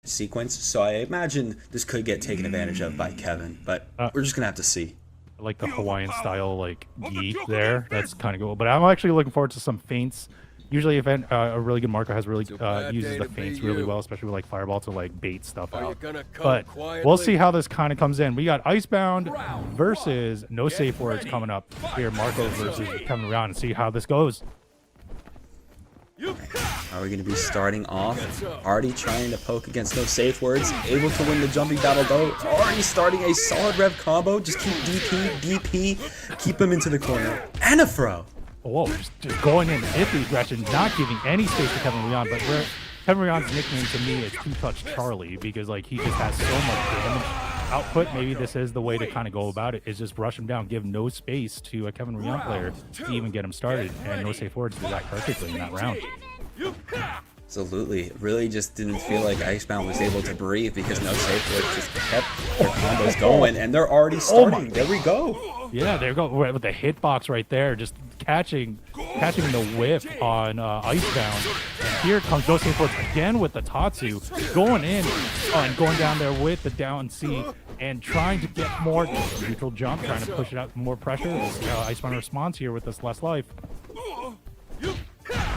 sequence, so I imagine this could get taken advantage of by Kevin, but we're just gonna have to see. I like the Hawaiian style like gi there. That's kind of cool. But I'm actually looking forward to some feints. Usually, if a really good marker has really uses the feints really well, especially with like fireball to like bait stuff out. But we'll see how this kind of comes in. We got Icebound versus NoSafeWords coming up here. Marco versus Kevin around and see how this goes. Are we going to be starting off already trying to poke against NoSafeWords, able to win the jumping battle though, already starting a solid rev combo, just keep DP, keep him into the corner, and a throw. Whoa, just going in with the aggression, not giving any space to Kevin Leon, but Kevin Leon's nickname to me is Two Touch Charlie, because like he just has so much damage output. Maybe this is the way to kind of go about it, is just rush him down, give no space to a Kevin Leon player to even get him started, and NoSafeWords did that perfectly in that round. Absolutely. It really just didn't feel like Icebound was able to breathe because NoSafeWords just kept their combos going, and they're already starting. There we go. Yeah, there we go. With the hitbox right there, just catching the whiff on Icebound. And here comes NoSafeWords again with the Tatsu, going in and going down there with the down C and trying to get more neutral jump, trying to push it out more pressure. Icebound responds here with this less life.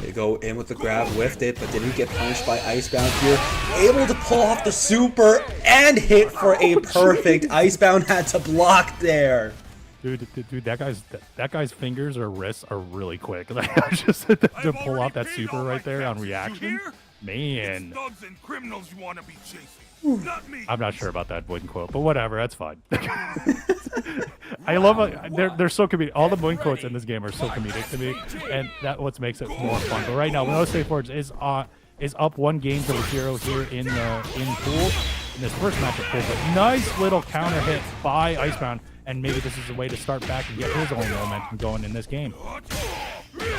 They go in with the grab, whiffed it, but didn't get punished by Icebound here. Able to pull off the super and hit for a perfect. Icebound had to block there. Dude, that guy's fingers or wrists are really quick. Like, just to pull off that super right there on reaction, man. I'm not sure about that Boyd quote, but whatever, that's fine. I love it. They're so comedic. All the Boyd quotes in this game are so comedic to me, and that's what makes it more fun. But right now, NoSafeWords is up 1 game to 0 here in pool in this first matchup pool. But nice little counter hit by Icebound. And maybe this is a way to start back and get his own momentum going in this game.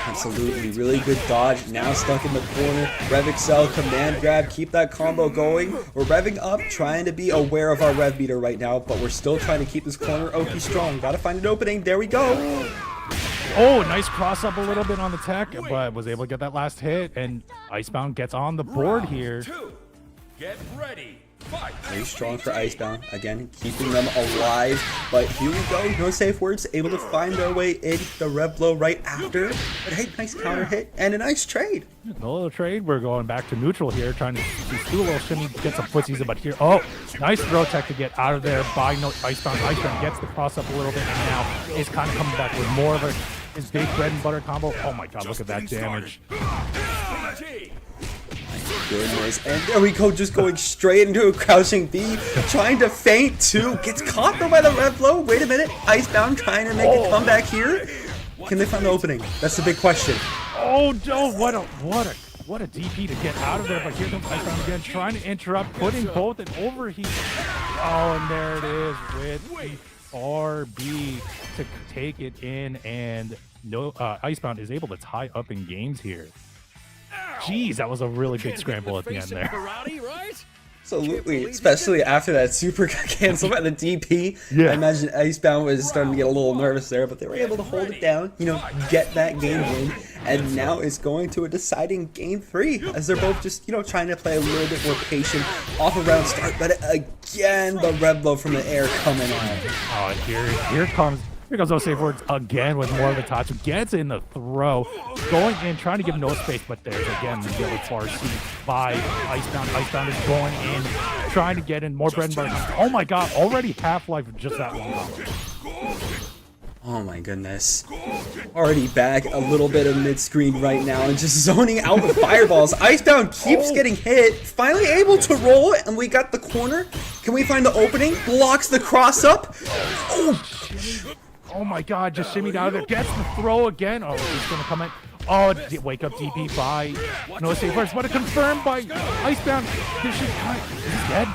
Absolutely. Really good dodge. Now stuck in the corner. RevXL, command grab. Keep that combo going. We're revving up, trying to be aware of our rev meter right now, but we're still trying to keep this corner Oki strong. Gotta find an opening. There we go. Oh, nice cross up a little bit on the tech, but was able to get that last hit. And Icebound gets on the board here. Get ready. Very strong for Icebound. Again, keeping them alive. But here we go. NoSafeWords able to find their way in the rev blow right after. But hey, nice counter hit and a nice trade. A little trade. We're going back to neutral here, trying to do a little shimmy, get some footsies. But here, oh, nice throw tech to get out of there by Icebound. Icebound gets the cross up a little bit, and now is kind of coming back with more of his big bread and butter combo. Oh my god, look at that damage. Goodness, and there we go, just going straight into a crouching B, trying to feint too, gets caught though by the rev blow. Wait a minute, Icebound trying to make a comeback here. Can they find the opening? That's the big question. Oh no, what a DP to get out of there, but here comes Icebound again, trying to interrupt, putting both in overheat. Oh, and there it is with the RB to take it in, and Icebound is able to tie up in games here. Jeez, that was a really big scramble at the end there. Absolutely, especially after that super got canceled by the DP. Yeah. I imagine Icebound was starting to get a little nervous there, but they were able to hold it down, you know, get that game win, and now it's going to a deciding game 3 as they're both just, you know, trying to play a little bit more patient off a round start. But again, the rev blow from the air coming out. Oh, here comes NoSafeWords again with more of the touch. Gets in the throw, going in, trying to give no space, but there's again the really far seat by Icebound. Icebound is going in, trying to get in more bread and butter. Oh my god, already half-life just that long. Oh my goodness. Already back a little bit of mid-screen right now and just zoning out with fireballs. Icebound keeps getting hit, finally able to roll, and we got the corner. Can we find the opening? Blocks the cross up. Oh my god, just shimmied out of there. Gets the throw again. Oh, he's going to come in. Oh, wake up DP by NoSafeWords. What a confirmed by Icebound. Is he dead?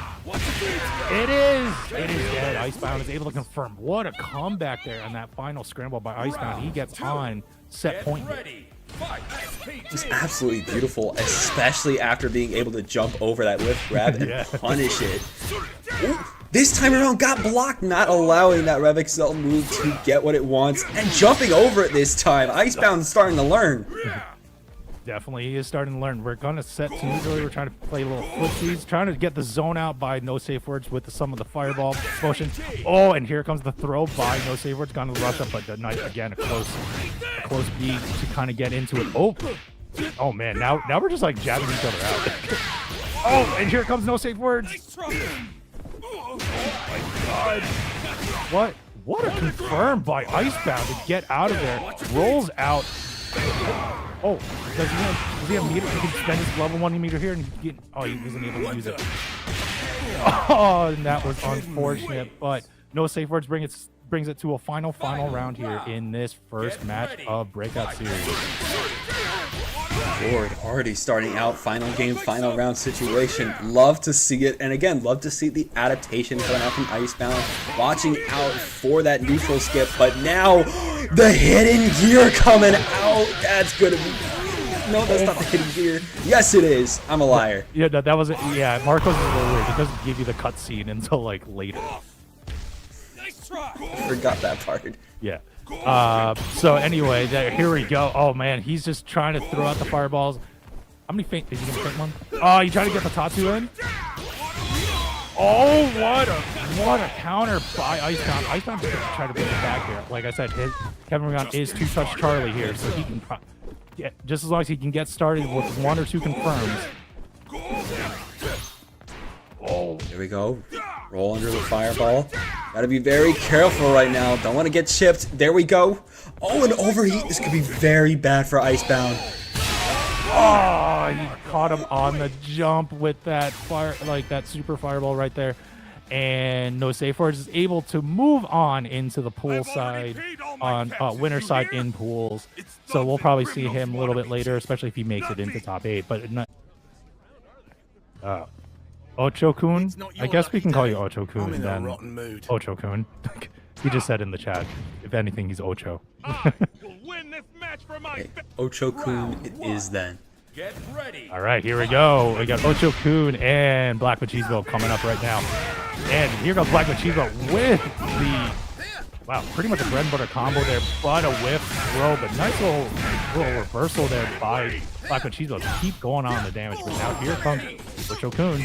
It is dead. Icebound is able to confirm. What a comeback there on that final scramble by Icebound. He gets on set point. It was absolutely beautiful, especially after being able to jump over that whiff grab and punish it. Ooh, this time around got blocked, not allowing that RevXL move to get what it wants, and jumping over it this time. Icebound starting to learn. Definitely, he is starting to learn. We're going to set to neutral. We're trying to play a little footsies, trying to get the zone out by NoSafeWords with some of the fireball motion. Oh, and here comes the throw by NoSafeWords. Going to rush up, but the knife again, a close beat to kind of get into it. Oh man, now we're just like jabbing each other out. Oh, and here comes NoSafeWords. Oh my god! What a confirm by Icebound to get out of there. Rolls out. Oh, does he have meter? He can spend his level 1 meter here and get. Oh, he wasn't able to use it. Oh, and that was unfortunate. But NoSafeWords brings it to a final round here in this first match of Breakout Series. Lord, already starting out, final game, final round situation. Love to see it, and again, love to see the adaptation coming out from Icebound. Watching out for that neutral skip, but now the hidden gear coming out. That's gonna be. No, that's not the hidden gear. Yes, it is. I'm a liar. Yeah, that wasn't. Yeah, Marco's is a little weird. It doesn't give you the cutscene until like later. I forgot that part. Yeah. So anyway, here we go. Oh man, he's just trying to throw out the fireballs. How many feint? Is he gonna feint one? Oh, you trying to get the Tatsu in? Oh, what a counter by Icebound. Icebound just trying to bring it back here. Like I said, Kevin Rion is 2-touch Charlie here, so he can just as long as he can get started with 1 or 2 confirms. Oh, here we go. Roll under the fireball. Gotta be very careful right now. Don't want to get chipped. There we go. Oh, an overheat. This could be very bad for Icebound. Oh, he caught him on the jump with that that super fireball right there. And NoSafeWords is able to move on into the pool side, on winner side in pools. So we'll probably see him a little bit later, especially if he makes it into top 8. But not. Ocho-kun? I guess we can call you Ocho-kun then. Ocho-kun. He just said in the chat, if anything, he's Ocho. Okay, Ocho-kun it is then. Get ready. All right, here we go. We got Ocho-kun and Black Machismo coming up right now. And here goes Black Machismo with the, wow, pretty much a bread and butter combo there, but a whiff throw, but nice little reversal there by Black Machismo to keep going on the damage. But now here comes Ocho-kun.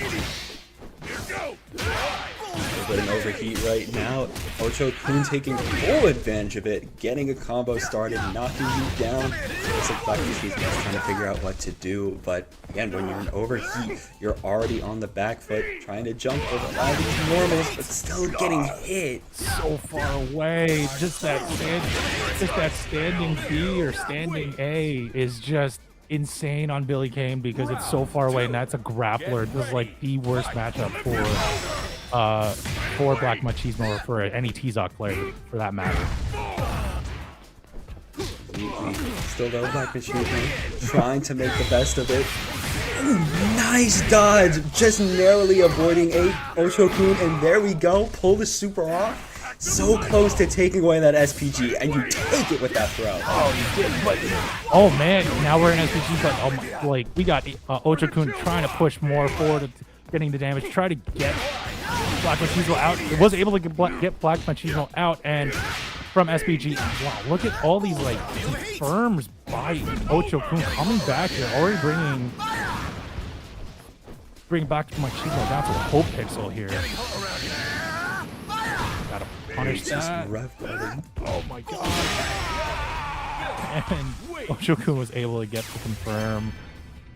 But an overheat right now. Ocho-kun taking full advantage of it, getting a combo started, knocking you down. Looks like Black Machismo trying to figure out what to do, but again, when you're in overheat, you're already on the back foot, trying to jump over a lot of these normals, but still getting hit. So far away. Just that standing B or standing A is just insane on Billy Kane because it's so far away, and that's a grappler. This is like the worst matchup for Black Machismo or for any Tizoc player for that matter. Still though, Black Machismo trying to make the best of it. Ooh, nice dodge, just narrowly avoiding Ocho-kun, and there we go. Pull the super off. So close to taking away that SPG, and you take it with that throw. Oh, you did, but oh man, now we're in SPG, but like we got Ocho-kun trying to push more forward, getting the damage, try to get Black Machismo out. It was able to get Black Machismo out, and from SPG, wow, look at all these like confirms by Ocho-kun coming back here, already bring back Machismo down to the Hope Pixel here. Gotta punish that. Oh my god. And Ocho-kun was able to get the confirm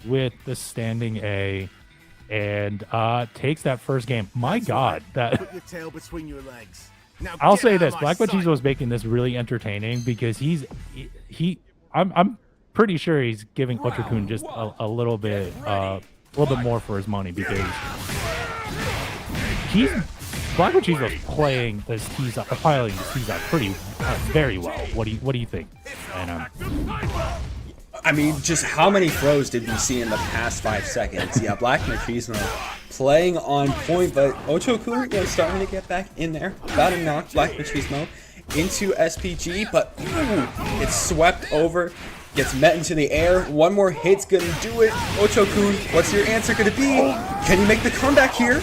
with the standing A and takes that first game. My god, that Put your tail between your legs. Now I'll get say out this, of Black my Machismo sight. was making this really entertaining because I'm pretty sure he's giving Ocho-kun just a little bit more for his money because Black Machismo's playing this Tizoc, piloting this Tizoc very well. What do you think? And I mean, just how many throws did we see in the past 5 seconds? Yeah, Black Machismo playing on point, but Ocho-kun starting to get back in there. About to knock Black Machismo into SPG, but ooh, it's swept over. Gets met into the air. One more hit's gonna do it. Ocho-kun, what's your answer gonna be? Can you make the comeback here?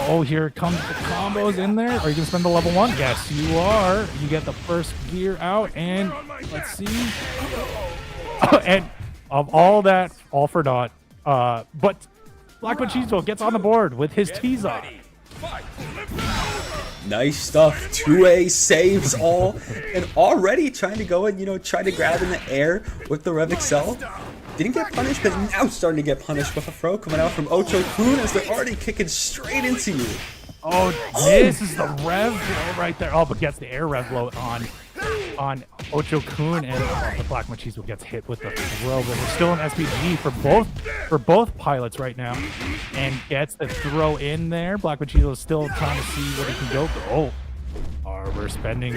oh, here comes the combos in there. Are you gonna spend the level 1? Yes, you are. You get the first gear out, and let's see. of all that, all for naught. But Black Machismo gets on the board with his Tizoc. Ready. Fight. Nice stuff. 2A saves all, and already trying to go and, you know, try to grab in the air with the Rev Excel. Didn't get punished, but now starting to get punished with a throw coming out from Ocho-kun as they're already kicking straight into you. Oh, this is the Rev blow right there. Oh, but gets the air Rev blow on Ocho-kun, and the Black Machismo gets hit with the throw, but we're still in SPG for both pilots right now, and gets the throw in there. Black Machismo is still trying to see what he can go for. Oh, we're spending.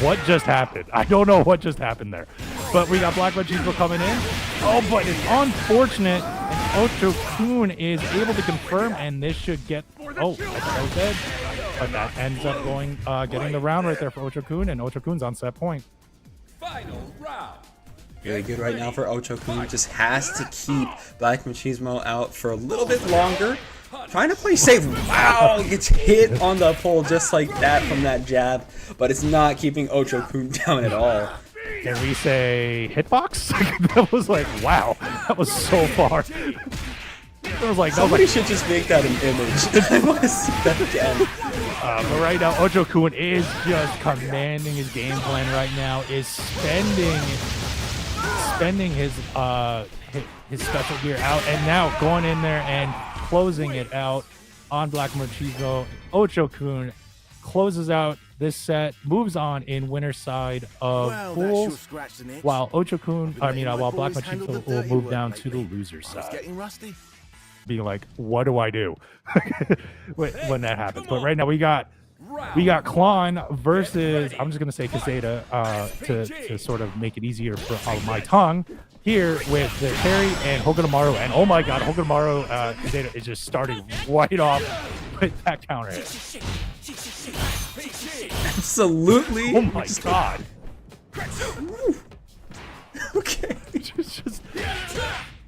What just happened? I don't know what just happened there, but we got Black Machismo coming in. Oh, but it's unfortunate, and Ocho-kun is able to confirm, and this should get. Oh, I thought that was dead. But that ends up going, getting the round right there for Ocho-kun, and Ocho-kun's on set point. Final round. Really good right now for Ocho-kun. Just has to keep Black Machismo out for a little bit longer. Trying to play safe. Wow, gets hit on the pole just like that from that jab, but it's not keeping Ocho-kun down at all. Can we say hitbox? That was like, wow, that was so far. It was like, somebody should just make that an image. I want to see that again. But right now, Ocho-kun is just commanding his game plan right now, is spending his special gear out, and now going in there and closing it out on Black Machismo. Ocho-kun closes out this set, moves on in winner's side of pools, while Ocho-kun, while Black Machismo will move down to the loser's side. Being like, what do I do when that happens? But right now we got Clon versus, I'm just gonna say Quezada to sort of make it easier for my tongue here with the carry and Hokutomaru, and oh my god, Hokutomaru Quezada is just starting right off with that counter hit. Absolutely. Oh my god. Okay. just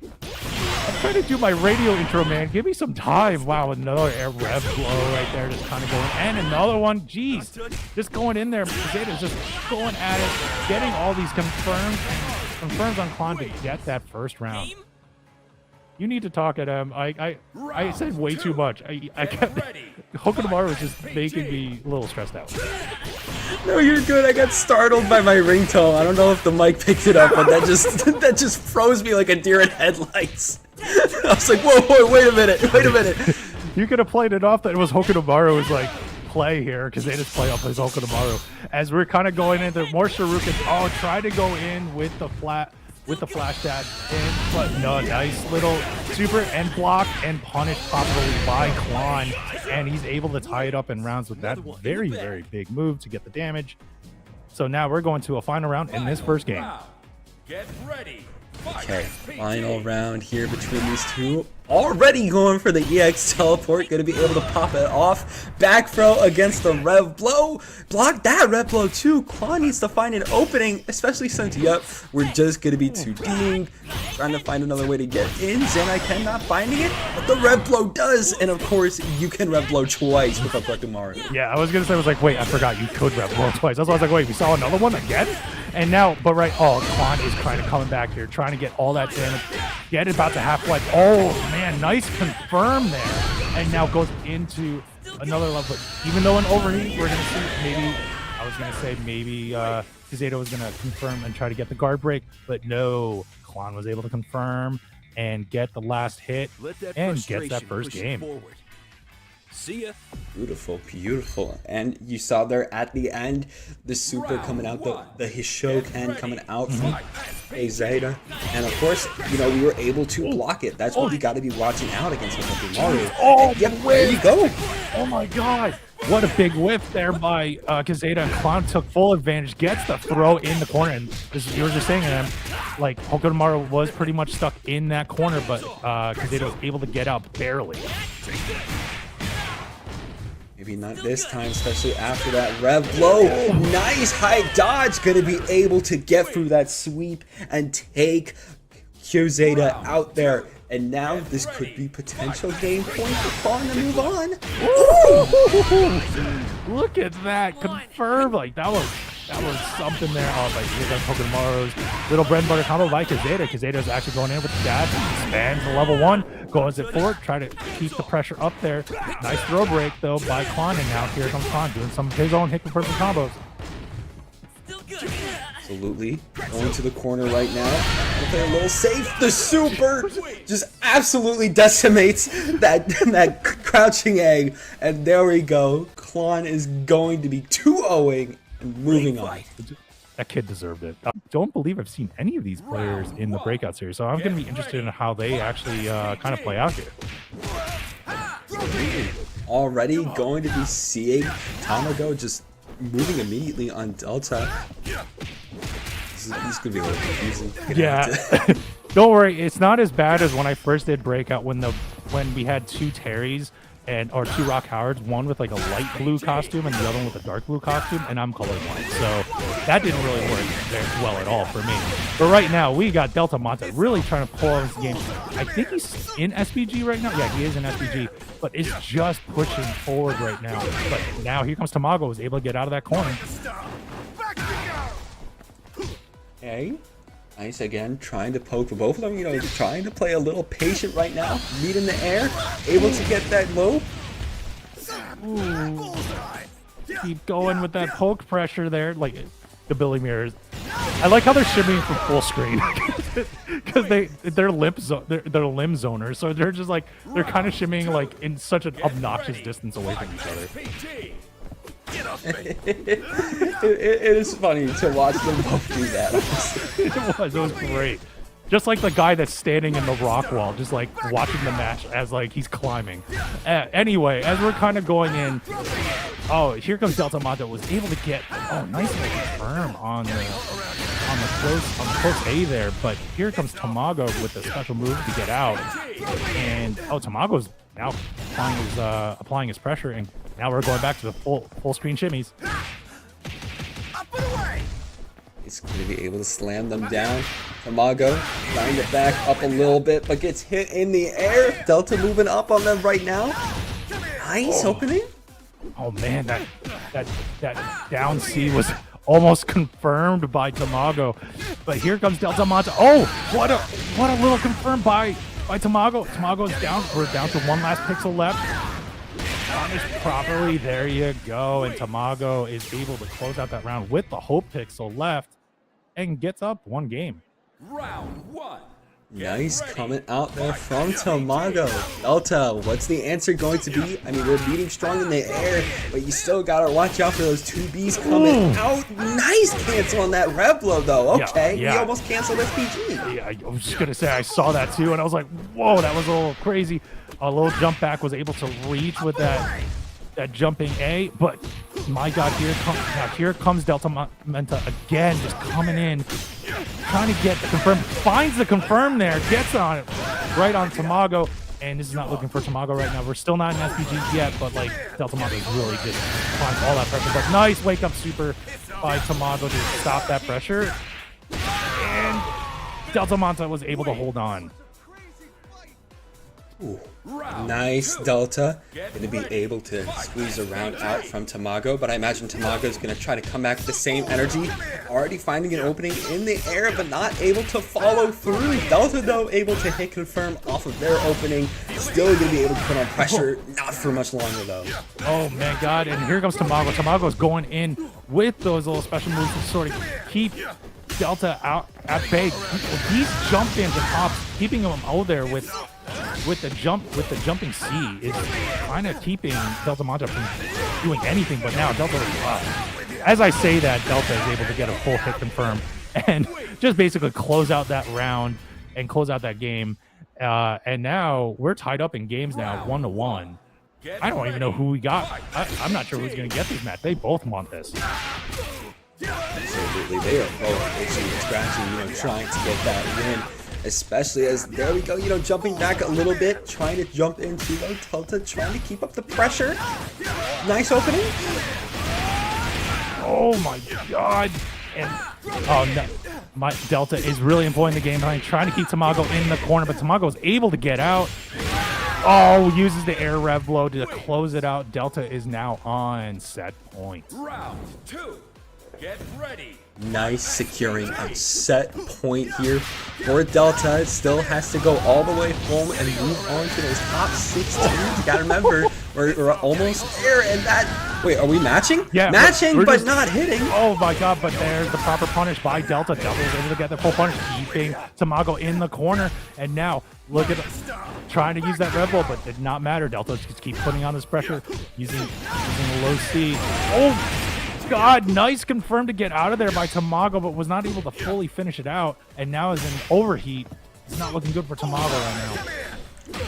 I'm trying to do my radio intro, man. Give me some time. Wow, another air rev blow right there, just kind of going, and another one. Jeez, just going in there. Quezada's just going at it, getting all these confirms on Clon to get that first round. You need to talk at him. I said way too much. I kept Hokutomaru was just making me a little stressed out. No, you're good. I got startled by my ringtone. I don't know if the mic picked it up, but that just froze me like a deer in headlights. I was like, whoa, wait a minute. You could have played it off that it was Hokutomaru's like play here, because they just play off his Hokutomaru. As we're kind of going into more Shuriken. Oh, try to go in with the flash dash in, but no, nice little super and block and punish properly by Clon, and he's able to tie it up in rounds with that very, very big move to get the damage. So now we're going to a final round in this first game. Get ready. Okay, final round here between these two. Already going for the EX teleport, going to be able to pop it off. Back throw against the Rev blow. Block that Rev blow too. Clon needs to find an opening, especially since, yep, we're just going to be 2D'ing. Trying to find another way to get in. Zenai not finding it, but the Rev blow does. And of course, you can Rev blow twice with Hokutomaru. Yeah, I was going to say, I was like, wait, I forgot you could Rev blow twice. That's why I was like, wait, we saw another one again? And now, but right, oh, Clon is kind of coming back here, trying to get all that damage. Get about to half-life. Oh, man, nice confirm there. And now goes into another level. But even though an overheat, we're going to see maybe, I was going to say maybe Quezada was going to confirm and try to get the guard break. But no, Clon was able to confirm and get the last hit and get that first game. See ya. Beautiful. And you saw there at the end, the super coming out, the Hishoken coming out from Quezada. And of course, you know, we were able to block it. That's what we got to be watching out against Hokutomaru. Oh, yep, there you go. Oh my god. What a big whiff there by Quezada, and Clon took full advantage, gets the throw in the corner. And this, you were just saying to them, like, Hokutomaru was pretty much stuck in that corner, but Quezada was able to get out barely. Maybe not this time, especially after that Rev blow. Nice high dodge, gonna be able to get through that sweep and take Quezada out there. And now this could be potential game point for Clon to move on. Look at that, confirmed. Like, that was That was something there. Oh, but here's that Hokutomaru's little bread and butter combo by Quezada. Quezada's actually going in with the dash. Expands to level 1. Goes it forward. Try to keep the pressure up there. Nice throw break, though, by Clon. And now here comes Clon doing some of his own hit confirm combos. Absolutely. Going to the corner right now. Play a little safe. The super just absolutely decimates that crouching egg. And there we go. Clon is going to be 2-0ing and moving on. That kid deserved it. I don't believe I've seen any of these players in the Breakout Series, so I'm going to be interested in how they actually kind of play out here. Already going to be seeing Tamago just moving immediately on Delta. This is going to be a little confusing. Yeah. Don't worry, it's not as bad as when I first did Breakout when we had 2 Terrys or 2 Rock Howards, one with like a light blue costume and the other one with a dark blue costume, and I'm colorblind, so that didn't really work very well at all for me. But right now, we got DELTARMENTA really trying to pull out this game. I think he's in SPG right now. Yeah, he is in SPG, but it's just pushing forward right now. But now here comes Tamago, who's able to get out of that corner. Okay. Nice again, trying to poke for both of them, you know, trying to play a little patient right now. Meet in the air, able to get that low. Ooh. Keep going with that poke pressure there, like the Billy mirrors. I like how they're shimmying from full screen because they're limb zoners, so they're just like they're kind of shimmying like in such an obnoxious distance away from each other. It is funny to watch them both do that. Honestly. It was great. Just like the guy that's standing in the rock wall, just like watching the match as like he's climbing. Anyway, as we're kind of going in, oh, here comes DELTARMENTA, was able to get nice little confirm on the close A there, but here comes Tamago with a special move to get out, and Tamago's now applying his pressure, and now we're going back to the full screen shimmies. He's going to be able to slam them down. Tamago trying to back up a little bit, but gets hit in the air. Delta moving up on them right now. Nice opening. Oh man, that down C was almost confirmed by Tamago, but here comes DELTARMENTA. Oh, what a little confirmed by Tamago. Tamago's down. We're down to 1 last pixel left. Punished properly. There you go. And Tamago is able to close out that round with the Hope pixel left and gets up 1 game. Round 1. Nice coming out there from Tamago. Delta, what's the answer going to be? I mean, we're beating strong in the air, but you still gotta watch out for those 2 Bs coming out. Nice cancel on that rev blow, though. Okay, yeah. We almost canceled SPG. Yeah, I was just gonna say I saw that too, and I was like, whoa, that was a little crazy. A little jump back was able to reach with that jumping A, but my God, here comes DELTARMENTA again, just coming in, trying to get the confirm, finds the confirm there, gets on it, right on Tamago, and this is not looking for Tamago right now. We're still not in SPG yet, but like DELTARMENTA is really just applying all that pressure. But nice wake up super by Tamago to stop that pressure, and DELTARMENTA was able to hold on. Ooh. Nice Delta. Going to be able to squeeze a round out from Tamago, but I imagine Tamago is going to try to come back with the same energy. Already finding an opening in the air, but not able to follow through. Delta, though, able to hit confirm off of their opening. Still going to be able to put on pressure. Not for much longer, though. Oh, man, God. And here comes Tamago. Tamago's going in with those little special moves to sort of keep Delta out at bay. These jump ins and hops, keeping him out there with the jumping C is kind of keeping DELTARMENTA from doing anything. But now Delta, as I say that, Delta is able to get a full hit confirm and just basically close out that round and close out that game. And now we're tied up in games now, 1-1. I don't even know who we got. I'm not sure who's going to get this match. They both want this. Absolutely, they are both itching and scratching, trying to get that win. Especially as, there we go, jumping back a little bit, trying to jump into Delta, trying to keep up the pressure. Nice opening. Oh my God. And, oh no, my Delta is really employing the game plan, trying to keep Tamago in the corner, but Tamago is able to get out. Oh, uses the air rev blow to close it out. Delta is now on set point. Round 2. Get ready. Nice securing a set point here for Delta. It still has to go all the way home and move on to those top 16. You gotta remember, we're almost there. And that, wait, are we matching? Yeah, matching, we're but just not hitting. Oh my god, but there's the proper punish by Delta. Delta was able to get the full punish, keeping Tamago in the corner. And now, look at trying to use that Red Bull, but did not matter. Delta just keeps putting on this pressure, using the low C. Oh god, nice confirm to get out of there by Tamago, but was not able to fully finish it out. And now is in overheat. It's not looking good for Tamago right now.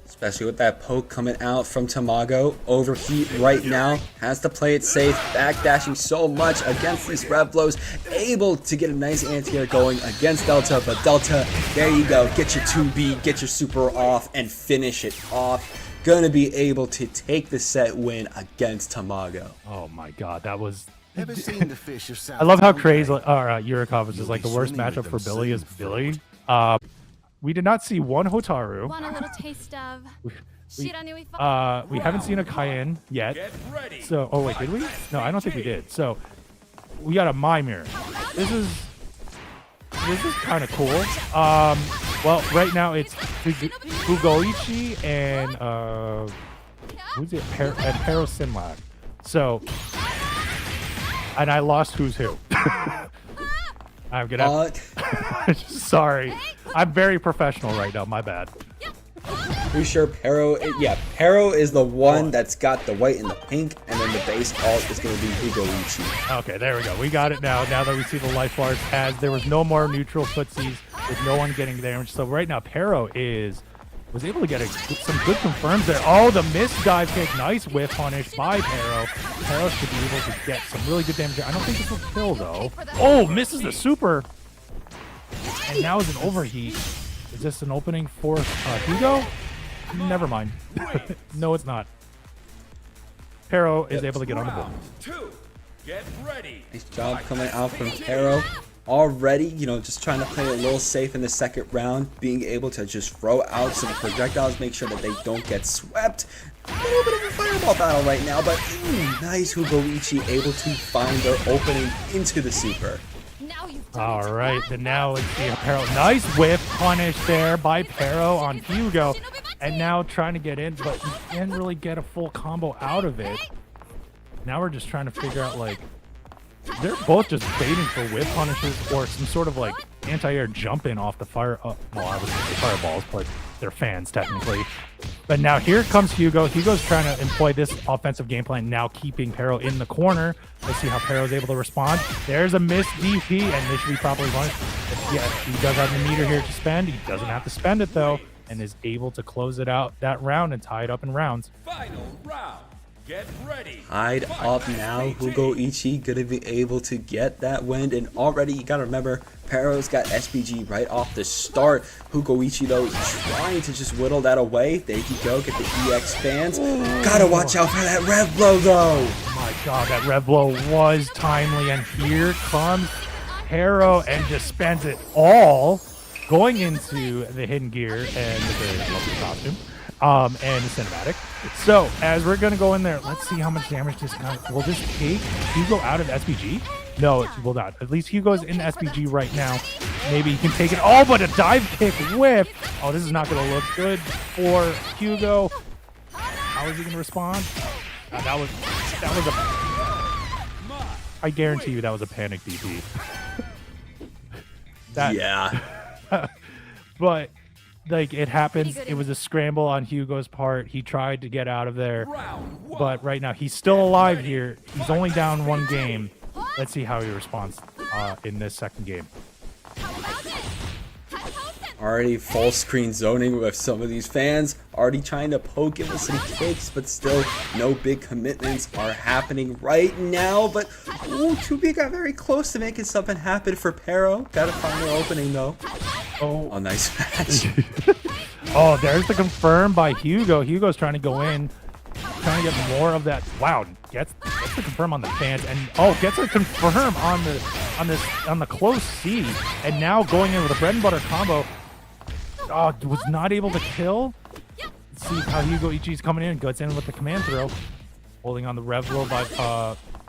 Especially with that poke coming out from Tamago. Overheat right now. Has to play it safe. Backdashing so much against these rev blows. Able to get a nice anti-air going against Delta. But Delta, there you go. Get your 2B, get your super off, and finish it off. Gonna be able to take the set win against Tamago. Oh my god, that was... Ever seen the fish yourself? I love how crazy Yurikov is just like the worst matchup for Billy is Billy. We did not see one Hotaru. Want a little taste of We haven't seen a Kain yet. Get ready. So, oh wait, did we? No, I don't think we did. So, we got a Mimir. This is kind of cool. Well, right now it's Hugoichi and who's it? PerroSinLag. So, and I lost who's who. I'm gonna. Sorry, I'm very professional right now. My bad. Pretty sure Perro, yeah, Perro is the one that's got the white and the pink, and then the base alt is going to be Hugoichi. Okay, there we go. We got it now. Now that we see the life bars, as there was no more neutral footsies with no one getting damage. So right now, Perro was able to get some good confirms there. Oh, the missed dive kick. Nice whiff punish by Perro. Perro should be able to get some really good damage. I don't think this will kill, though. Oh, misses the super. And now is an overheat. Is this an opening for Hugo? Never mind. No, it's not. Perro is able to get on the board. 2. Get ready. Nice job coming out from Perro. Already, you know, just trying to play a little safe in the second round, being able to just throw out some projectiles, make sure that they don't get swept. A little bit of a fireball battle right now, but nice Hugoichi able to find their opening into the super. All right, then now let's see Perro. Nice whip punish there by Perro on Hugo. And now trying to get in, but he didn't really get a full combo out of it. Now we're just trying to figure out, like, they're both just baiting for whip punishes or some sort of, like, anti-air jump in off the fire. Well, I was going to say fireballs, but they're fans, technically. But now here comes Hugo. Hugo's trying to employ this offensive game plan, now keeping Perro in the corner. Let's see how Perro's able to respond. There's a missed DP, and this should be probably one. Yeah, he does have the meter here to spend. He doesn't have to spend it, though, and is able to close it out that round and tie it up in rounds. Final round. Get ready. Tied up now. Hugoichi gonna be able to get that win, and already you gotta remember Perro's got SPG right off the start. Hugoichi though trying to just whittle that away. There you go, get the EX fans. Gotta watch out for that rev blow though. Oh my god, that rev blow was timely, and here comes Perro and just spends it all going into the hidden gear and the very lovely costume. And the cinematic. So, as we're going to go in there, let's see how much damage this guy will this take. Hugo out of SPG? No, it will not. At least Hugo's in SPG right now. Maybe he can take it. Oh, but a dive kick whip. Oh, this is not going to look good for Hugo. How is he going to respond? That was a... I guarantee you that was a panic DP. Yeah. But... like, it happens. It was a scramble on Hugo's part. He tried to get out of there. But right now, he's still alive here. He's only down one game. Let's see how he responds in this second game. Already full screen zoning with some of these fans. Already trying to poke it with some kicks, but still no big commitments are happening right now. But, ooh, 2B got very close to making something happen for Perro. Got a final opening though. Oh, nice match. Oh, there's the confirm by Hugo. Hugo's trying to go in, trying to get more of that. Wow, gets the confirm on the fans, and gets a confirm on the close C, and now going in with a bread and butter combo. Oh, was not able to kill. Let's see how Hugoichi's coming in, gets in with the command throw, holding on the rev blow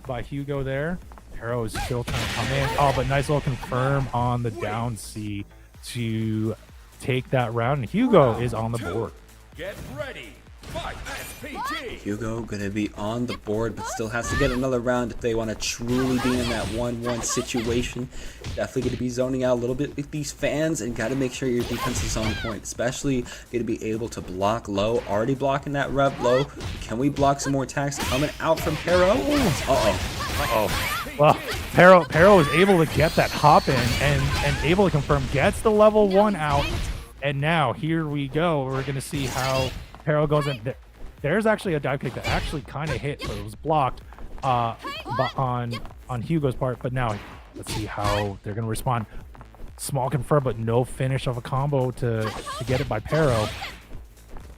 by Hugo there, Perro is still trying to come in. Oh, but nice little confirm on the down C to take that round. And Hugo is on the board. Get ready. Fight. SPG. Hugo gonna be on the board, but still has to get another round if they want to truly be in that 1-1 situation. Definitely gonna be zoning out a little bit with these fans, and gotta make sure your defense is on point. Especially gonna be able to block low. Already blocking that rev low. Can we block some more attacks coming out from Perro? Well, Perro is able to get that hop in and able to confirm, gets the level 1 out. And now here we go. We're gonna see how Perro goes in. There's actually a dive kick that actually kind of hit, but it was blocked but on Hugo's part. But now let's see how they're gonna respond. Small confirm, but no finish of a combo to get it by Perro.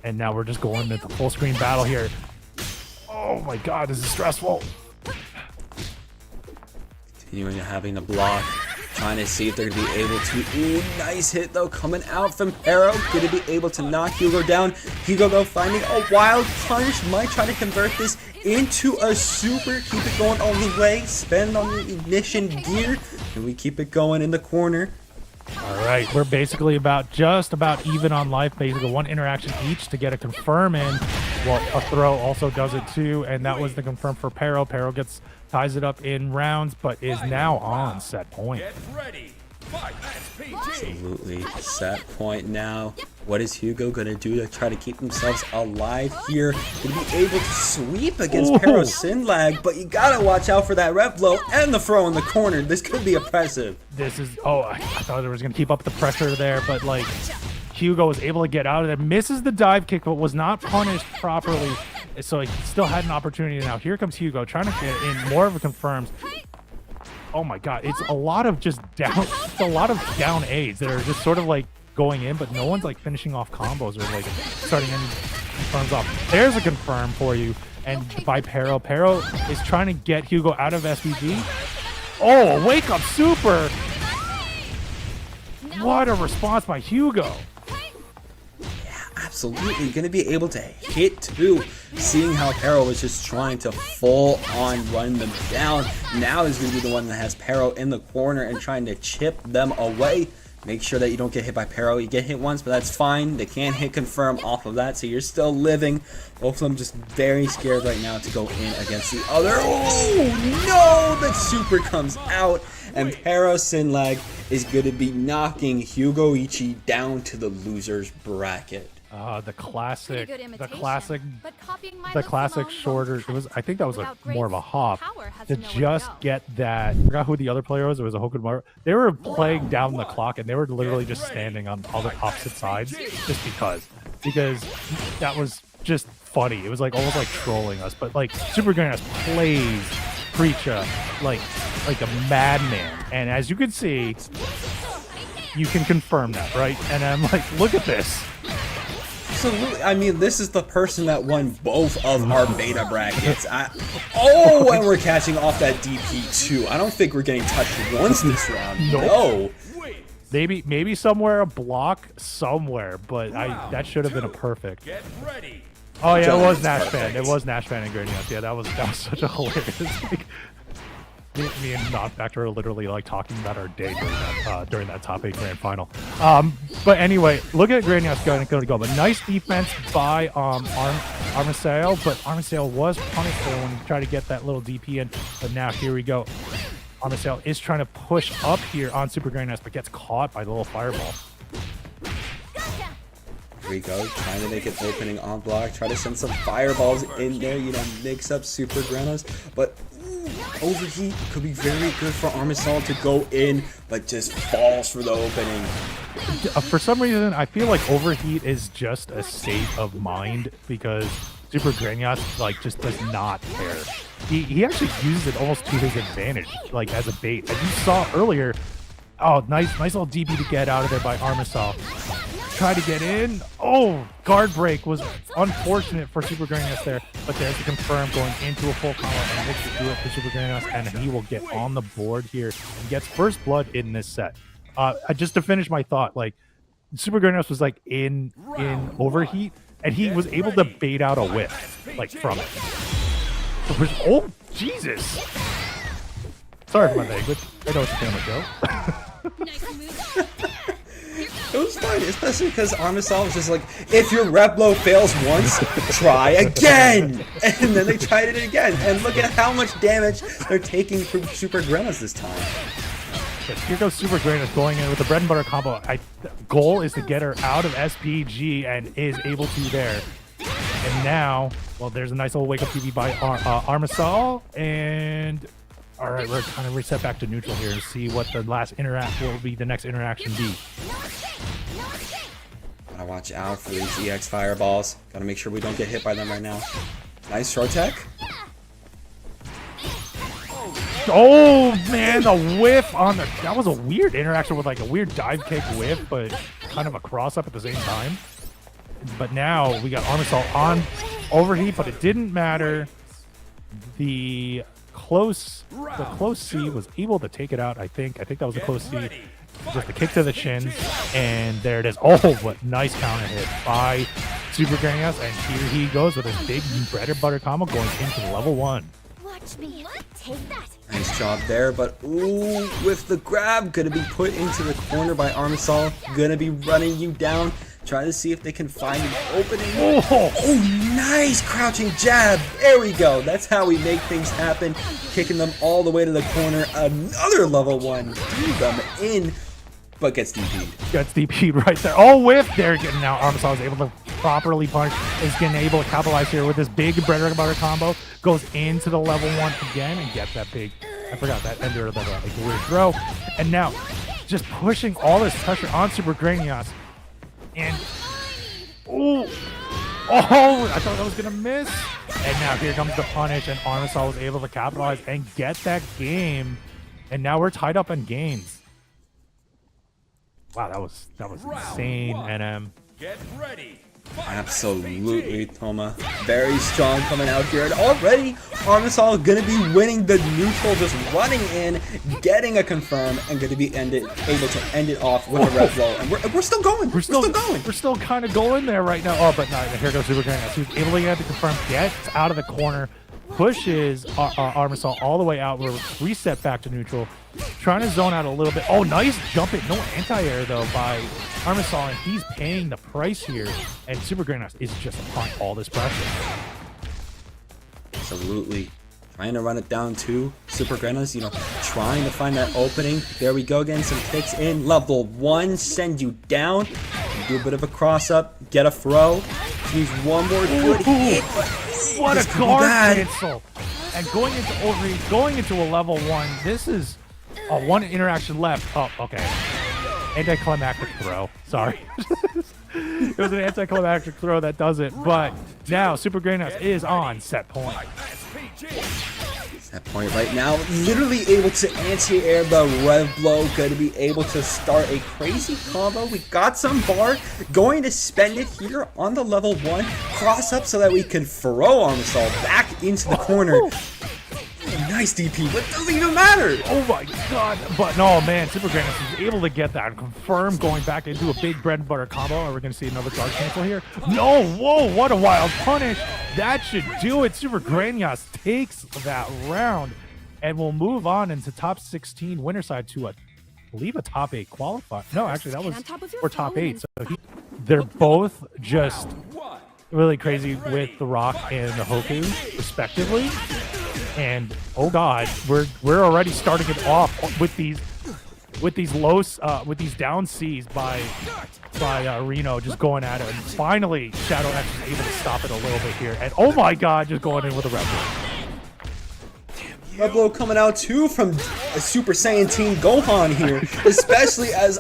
And now we're just going into full screen battle here. Oh my god, this is stressful. Continuing having to block. Trying to see if they're going to be able to. Ooh, nice hit though coming out from Perro. Going to be able to knock Hugo down. Hugo though finding a wild punch. Might try to convert this into a super. Keep it going all the way. Spend on the ignition gear. And we keep it going in the corner. All right, we're basically just about even on life. Basically one interaction each to get a confirm in. Well, a throw also does it too. And that was the confirm for Perro. Perro ties it up in rounds, but is now on set point. Get ready. Fight. SPG. Absolutely set point now. What is Hugo going to do to try to keep themselves alive here? Going to be able to sweep against PerroSinLag, but you got to watch out for that rep low and the throw in the corner. This could be oppressive. This is, I thought it was going to keep up the pressure there, but like Hugo was able to get out of there, misses the dive kick, but was not punished properly. So he still had an opportunity. Now here comes Hugo trying to get in more of a confirms. Oh my god, it's a lot of just down, it's a lot of down A's that are just sort of like going in, but no one's like finishing off combos or like starting any confirms off. There's a confirm for you, and by Perro. Perro is trying to get Hugo out of SVG. Oh, wake up super! What a response by Hugo. Absolutely going to be able to hit too. Seeing how Perro was just trying to full on run them down. Now he's going to be the one that has Perro in the corner and trying to chip them away. Make sure that you don't get hit by Perro. You get hit once, but that's fine. They can't hit confirm off of that, so you're still living. Both of them just very scared right now to go in against the other. Oh no! The super comes out, and PerroSinLag is going to be knocking Hugoichi down to the loser's bracket. The classic shorter. It was, I think that was more of a hop to just get that. I forgot who the other player was. It was a Hokutomaru. They were playing down the clock, and they were literally just standing on all the opposite sides just because that was just funny. It was like almost like trolling us. But like Supergrenas plays Preecha like a madman, and as you can see, you can confirm that, right? And I'm like, look at this. Absolutely. I mean, this is the person that won both of our beta brackets. Oh, and we're catching off that DP too. I don't think we're getting touched once this round. No. Maybe somewhere a block somewhere, but that should have been a perfect. Get ready. Oh yeah, it was NashFan. It was NashFan and Greenias. Yeah, that was such a hilarious. Like, me and NotFactor are literally like talking about our day during that top 8 grand final. But anyway, look at Greenias going to go. But nice defense by Armisael, but Armisael was punished there when he tried to get that little DP in. But now here we go. Armisael is trying to push up here on Supergrenas, but gets caught by the little fireball. Here we go, trying to make an opening on block, try to send some fireballs in there, you know, mix up Supergrenas, but overheat could be very good for Armisael to go in, but just falls for the opening. For some reason, I feel like overheat is just a state of mind because Supergrenas like just does not care. He actually uses it almost to his advantage, like as a bait. As you saw earlier, oh, nice little DP to get out of there by Armisael. Try to get in. Oh, guard break was unfortunate for Supergrenas there, but there's the confirm going into a full combo and looks to do it for Supergrenas, and he will get on the board here and gets first blood in this set. Just to finish my thought, like Supergrenas was like in overheat, and he was able to bait out a whiff like from it. Oh Jesus! Sorry for my language. I know it's a family show. It was fun, especially because Armisael was just like, if your rep blow fails once, try again! And then they tried it again, and look at how much damage they're taking from Supergrenas this time. But here goes Supergrenas going in with the bread and butter combo. Goal is to get her out of SPG and is able to there. And now, well, there's a nice little wake-up TV by Armisael, and all right, we're kind of reset back to neutral here and see what the last the next interaction be. Gotta watch out for these EX fireballs. Gotta make sure we don't get hit by them right now. Nice short tech. Oh man, the whiff on the that was a weird interaction with like a weird dive kick whiff, but kind of a cross up at the same time. But now we got Armisael on overheat, but it didn't matter. The close C was able to take it out. I think that was a close C. Just a kick to the shins, and there it is. Oh, what nice counter hit by Supergrenas, and here he goes with his big bread and butter combo going into level 1. Watch me. Take that. Nice job there, but ooh, with the grab, gonna be put into the corner by Armisael. Gonna be running you down. Try to see if they can find an opening. Oh, nice crouching jab. There we go. That's how we make things happen. Kicking them all the way to the corner. Another level 1. Do them in, but gets DP'd. Gets DP'd right there. Oh, whiff. There again. Now Armisael is able to properly punish. Is getting able to capitalize here with this big bread and butter combo. Goes into the level 1 again and gets that big. I forgot that ender of the weird throw. And now just pushing all this pressure on Supergrenas. And oh, I thought that was gonna miss. And now here comes the punish, and Armisael was able to capitalize and get that game. And now we're tied up in games. Wow, that was insane, NM. Get ready. Absolutely, Toma. Very strong coming out here. And already, Armisael going to be winning the neutral, just running in, getting a confirm, and going to be able to end it off with a red blow. And we're still going. We're still going. We're still kind of going there right now. Oh, but no, here goes Supergrenas. He's able to get the confirm, gets out of the corner, pushes Armisael all the way out. We're reset back to neutral. Trying to zone out a little bit. Oh, nice jump it. No anti-air, though, by Armisael, and he's paying the price here. And Supergrenas is just applying all this pressure. Absolutely. Trying to run it down, too. Supergrenas, trying to find that opening. There we go, getting some kicks in. Level 1, send you down. Do a bit of a cross-up, get a throw. Use one more good hit. What a guard cancel. And going into overheat, going into a level 1, this is... Oh, one interaction left. Oh, okay. Anticlimactic throw. Sorry. It was an anticlimactic throw that does it. But now Supergrenas is on set point. Set point right now. Literally able to anti-air the rev blow. Going to be able to start a crazy combo. We got some bar. Going to spend it here on the level 1. Cross up so that we can throw Armisael back into the corner. Nice DP, but it doesn't even matter. Oh my god. But no, man, Supergrenas is able to get that and confirm going back into a big bread and butter combo. Are we going to see another guard cancel here? No, whoa, what a wild punish. That should do it. Supergrenas takes that round and will move on into top 16 winner side to I believe a top 8 qualifier. No, actually that was for top 8. So they're both just really crazy with the Rock and the Hoku respectively. And oh god, we're already starting it off with these down C's by RINO just going at it, and finally Shadow X is able to stop it a little bit here. And oh my god, just going in with a red blow. Red blow coming out too from a Super Saiyan Team Gohan here, especially as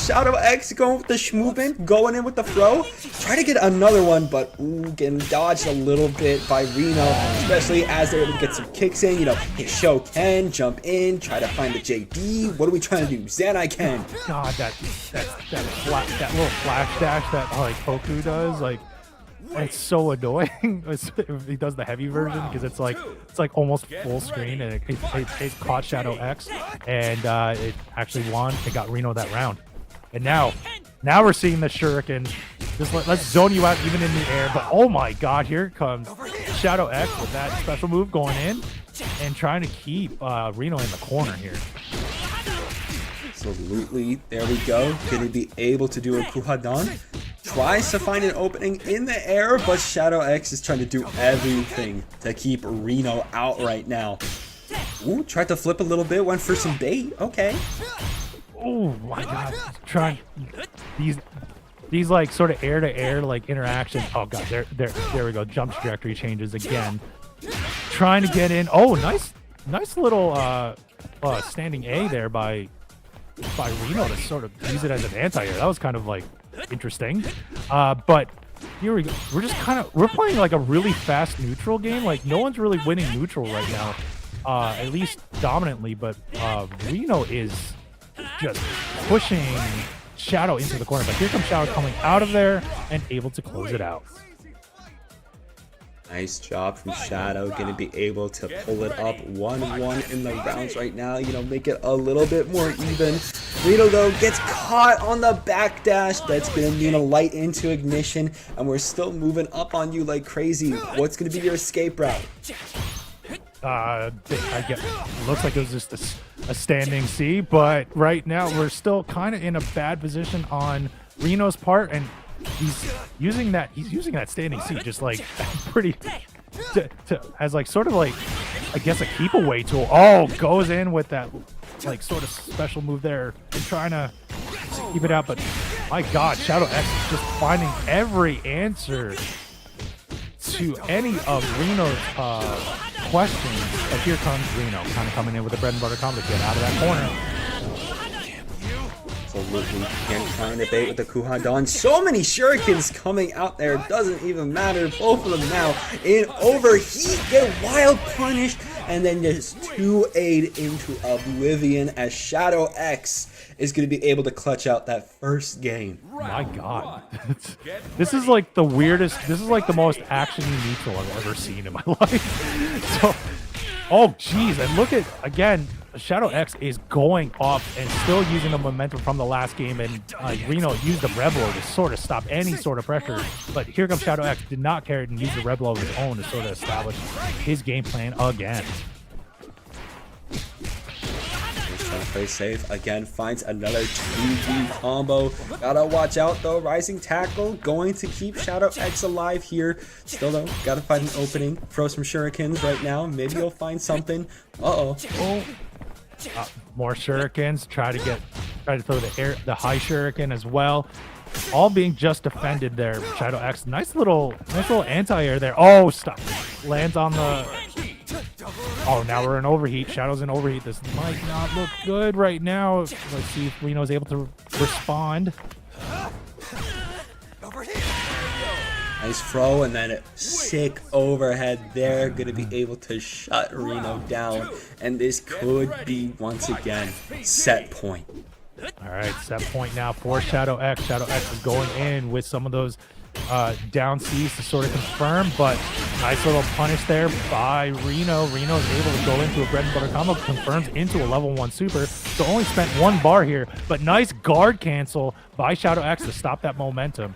Shadow X going with the schmoopin, going in with the throw, try to get another one, but getting dodged a little bit by RINO, especially as they're able to get some kicks in, hit Shoken, jump in, try to find the JD. What are we trying to do? Zanai Ken. God, that little flash dash that like Hoku does, like. It's so annoying. He does the heavy version because it's like almost full screen, and it caught Shadow X, and it actually won. It got RINO that round, and now we're seeing the shuriken. Just let's zone you out even in the air. But oh my god, here comes Shadow X with that special move going in. and trying to keep RINO in the corner here. Absolutely. There we go. Going to be able to do a Kuhadan. Tries to find an opening in the air, but Shadow X is trying to do everything to keep RINO out right now. Ooh, tried to flip a little bit, went for some bait. Okay. Oh my god. Trying these like sort of air to air like interactions. Oh god, there we go. Jump trajectory changes again. Trying to get in. Oh, nice little standing A there by RINO to sort of use it as an anti-air. That was kind of like interesting. But here we go. We're playing like a really fast neutral game. Like no one's really winning neutral right now. At least dominantly, but RINO is just pushing Shadow into the corner. But here comes Shadow coming out of there and able to close it out. Nice job from Shadow, going to be able to pull it up 1-1 in the rounds right now, you know, make it a little bit more even. RINO, though, gets caught on the backdash. That's going to mean a light into ignition, and we're still moving up on you like crazy. What's going to be your escape route? I guess looks like it was just a standing C, but right now we're still kind of in a bad position on RINO's part, and he's using that standing C just like pretty as like sort of like I guess a keep away tool. Oh, goes in with that like sort of special move there and trying to keep it out, but my god, Shadow X is just finding every answer to any of RINO's questions. But here comes RINO kind of coming in with a bread and butter combo to get out of that corner. Absolutely. Again, trying to bait with the Kuhadan. So many shurikens coming out there. Doesn't even matter. Both of them now in overheat. Get wild punished. And then just 2-aid into oblivion as Shadow X is going to be able to clutch out that first game. My god. This is like the weirdest. This is like the most action-y neutral I've ever seen in my life. So, oh, geez. And look at, again, Shadow X is going off and still using the momentum from the last game, and RINO used the Rebel to sort of stop any sort of pressure. But here comes Shadow X, did not care and use the Rebel of his own to sort of establish his game plan again. He's trying to play safe. Again, finds another 2D combo. Gotta watch out though. Rising Tackle going to keep Shadow X alive here. Still though, gotta find an opening. Throw some shurikens right now. Maybe you'll find something. Uh-oh. Oh. More shurikens, try to throw the high shuriken as well, all being just defended there. Shadow X, nice little anti-air there. Oh, stop, lands on the, oh, now we're in overheat. Shadow's in overheat. This might not look good right now. Let's see if RINO's able to respond. Nice throw, and then a sick overhead there. Going to be able to shut RINO down. And this could be, once again, set point. All right, set point now for Shadow X. Shadow X is going in with some of those down C's to sort of confirm, but nice little punish there by RINO. RINO is able to go into a bread and butter combo, confirms into a level 1 super. So only spent 1 bar here, but nice guard cancel by Shadow X to stop that momentum.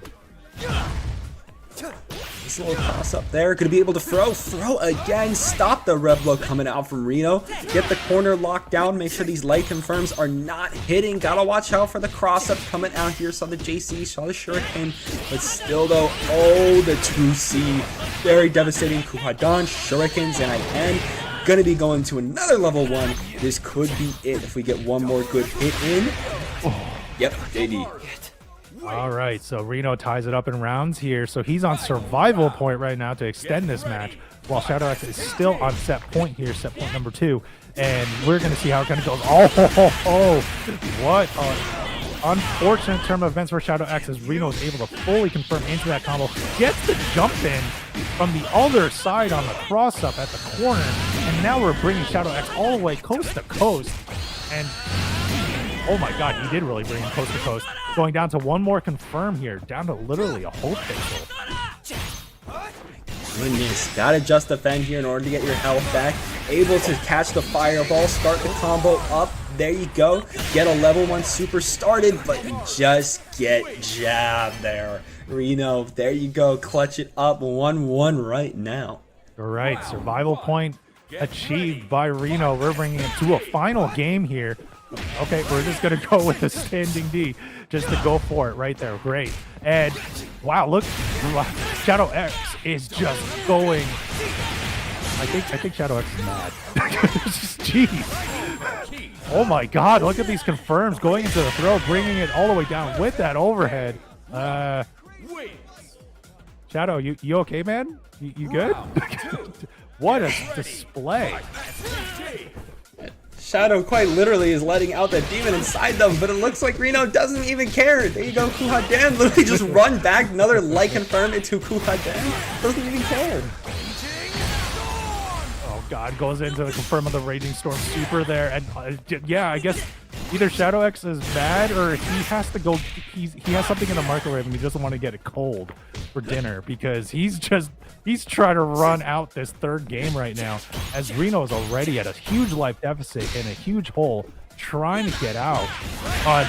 This little toss up there. Going to be able to throw again. Stop the Reblo coming out from RINO. Get the corner locked down. Make sure these light confirms are not hitting. Gotta watch out for the cross up coming out here. Saw the JC, saw the Shuriken. But still though, oh, the 2C. Very devastating. Kuhadan, Shurikens, and again, going to be going to another level 1. This could be it if we get one more good hit in. Yep, JD. All right, so RINO ties it up in rounds here. So he's on survival point right now to extend this match, while Shadow X is still on set point here, set point number 2. And we're going to see how it kind of goes. Oh, what an unfortunate turn of events for Shadow X as RINO is able to fully confirm into that combo. Gets the jump in from the other side on the cross-up at the corner. And now we're bringing Shadow X all the way coast to coast. And oh my god, he did really bring him coast to coast. Going down to 1 more confirm here, down to literally a whole pixel. Goodness, gotta just defend here in order to get your health back. Able to catch the fireball, start the combo up. There you go. Get a level 1 super started, but you just get jabbed there. RINO, there you go. Clutch it up 1-1 right now. All right, survival point achieved by RINO. We're bringing it to a final game here. Okay, we're just going to go with the standing D just to go for it right there. Great. And wow, look, Shadow X is just going. I think Shadow X is mad. Jeez. Oh my God, look at these confirms going into the throw, bringing it all the way down with that overhead. Shadow, you okay, man? You good? What a display. Shadow quite literally is letting out the demon inside them, but it looks like RINO doesn't even care. There you go, Kuhadan literally just run back, another light confirm into Kuhadan. Doesn't even care. Oh God, goes into the confirm of the Raging Storm Super there, and yeah, I guess either Shadow X is mad or he has to go. He has something in the microwave and he doesn't want to get it cold for dinner because he's trying to run out this third game right now as RINO is already at a huge life deficit in a huge hole trying to get out.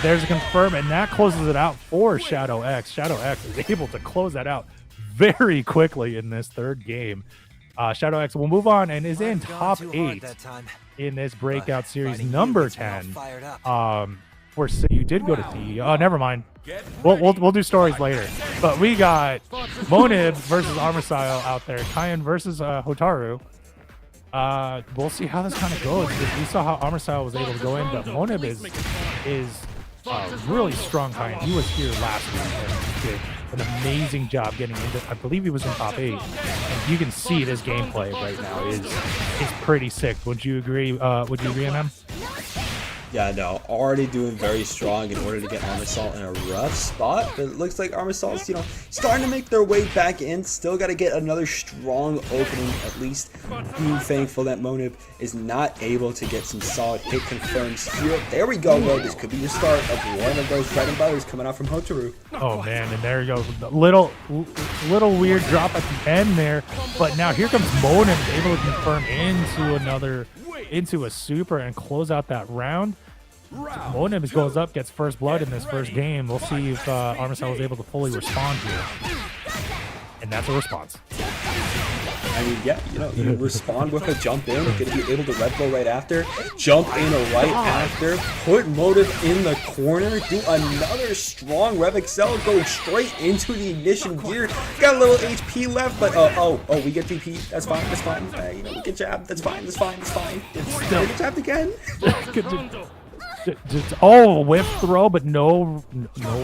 There's a confirm and that closes it out for Shadow X. Shadow X is able to close that out very quickly in this third game. Shadow X will move on and is in top 8 in this breakout series number 10. For you did go to TE. Oh, never mind. We'll do stories later. But we got Monib versus Armisael out there. Kain versus Hotaru. We'll see how this kind of goes because we saw how Armisael was able to go in, but Monib is really strong. Kain. He was here last week and did an amazing job getting into. I believe he was in top 8, and you can see this gameplay right now is pretty sick. Would you agree? Would you agree on him? Yeah, no, already doing very strong in order to get Armisael in a rough spot, but it looks like Armisael's, starting to make their way back in. Still got to get another strong opening, at least. Being thankful that Monib is not able to get some solid hit confirms here. There we go, bro. This could be the start of one of those bread and butters coming out from Hotaru. Oh man, and there you go. Little weird drop at the end there, but now here comes Monib able to confirm into a super and close out that round. Monib goes up, gets first blood in this first game. We'll see if Armisael is able to fully respond here. And that's a response. I mean, yeah, you respond with a jump in, going to be able to red blow right after, jump in right after, put Monib in the corner, do another strong Rev Excel, go straight into the ignition gear. Got a little HP left, but we get DP. That's fine. We get jabbed. That's fine. It's get jabbed again. Whip throw, but no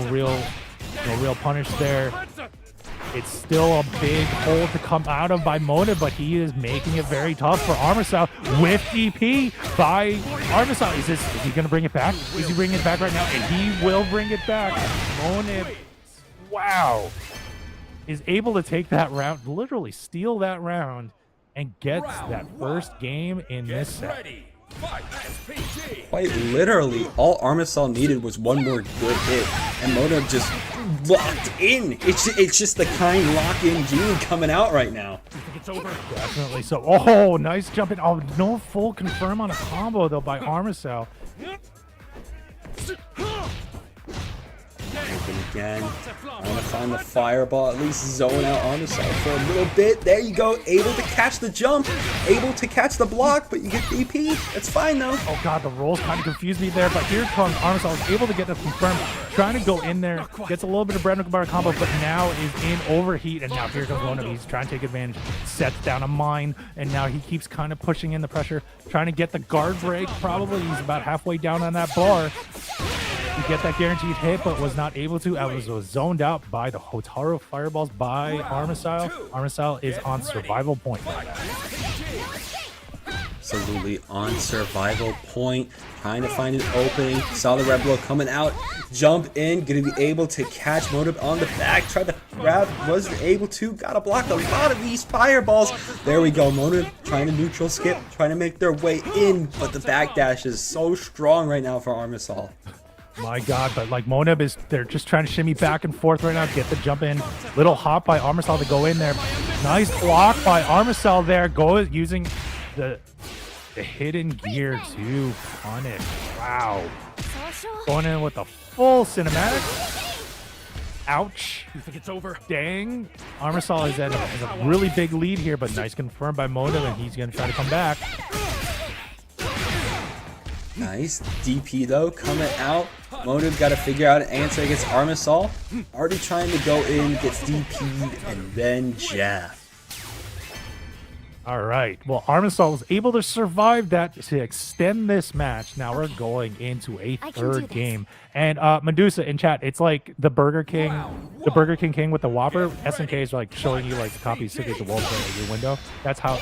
real punish there. It's still a big hole to come out of by Monib, but he is making it very tough for Armisael with DP by Armisael. Is he going to bring it back? Is he bringing it back right now? And he will bring it back. Monib, wow, is able to take that round, literally steal that round, and gets that first game in this set. Quite literally, all Armisael needed was one more good hit, and Monib just locked in. It's just the Kain lock-in gene coming out right now. It's over. Definitely so. Oh, nice jump in. Oh, no full confirm on a combo though by Armisael. Open again. I want to find the fireball, at least zone out Armisael for a little bit. There you go. Able to catch the jump, able to catch the block, but you get DP. That's fine though. Oh God, the rolls kind of confused me there, but here comes Armisael, able to get the confirm, trying to go in there, gets a little bit of bread and butter combo, but now is in overheat, and now here comes Monib. He's trying to take advantage, sets down a mine, and now he keeps kind of pushing in the pressure, trying to get the guard break. Probably he's about halfway down on that bar. To get that guaranteed hit, but was not able to. I was zoned out by the Hotaru fireballs by Armisael. Armisael is on survival point right now. Absolutely on survival point, trying to find an opening. Saw the red blow coming out, jump in, gonna be able to catch Monib on the back, tried to grab, wasn't able to, gotta block a lot of these fireballs. There we go, Monib trying to neutral skip, trying to make their way in, but the backdash is so strong right now for Armisael. My God, but like Monib they're just trying to shimmy back and forth right now, get the jump in. Little hop by Armisael to go in there. Nice block by Armisael there, using the hidden gear to punish. Wow. Going in with a full cinematic. Ouch. You think it's over? Dang. Armisael has a really big lead here, but nice confirmed by Monib, and he's going to try to come back. Nice. DP though, coming out. Monib got to figure out an answer against Armisael. Already trying to go in, gets DP'd, and then jab. All right. Well, Armisael was able to survive that to extend this match. Now we're going into a third game. And Medusa in chat, it's like the Burger King King with the Whopper. SNK is like showing you like the copies sitting at the wall at your window. That's how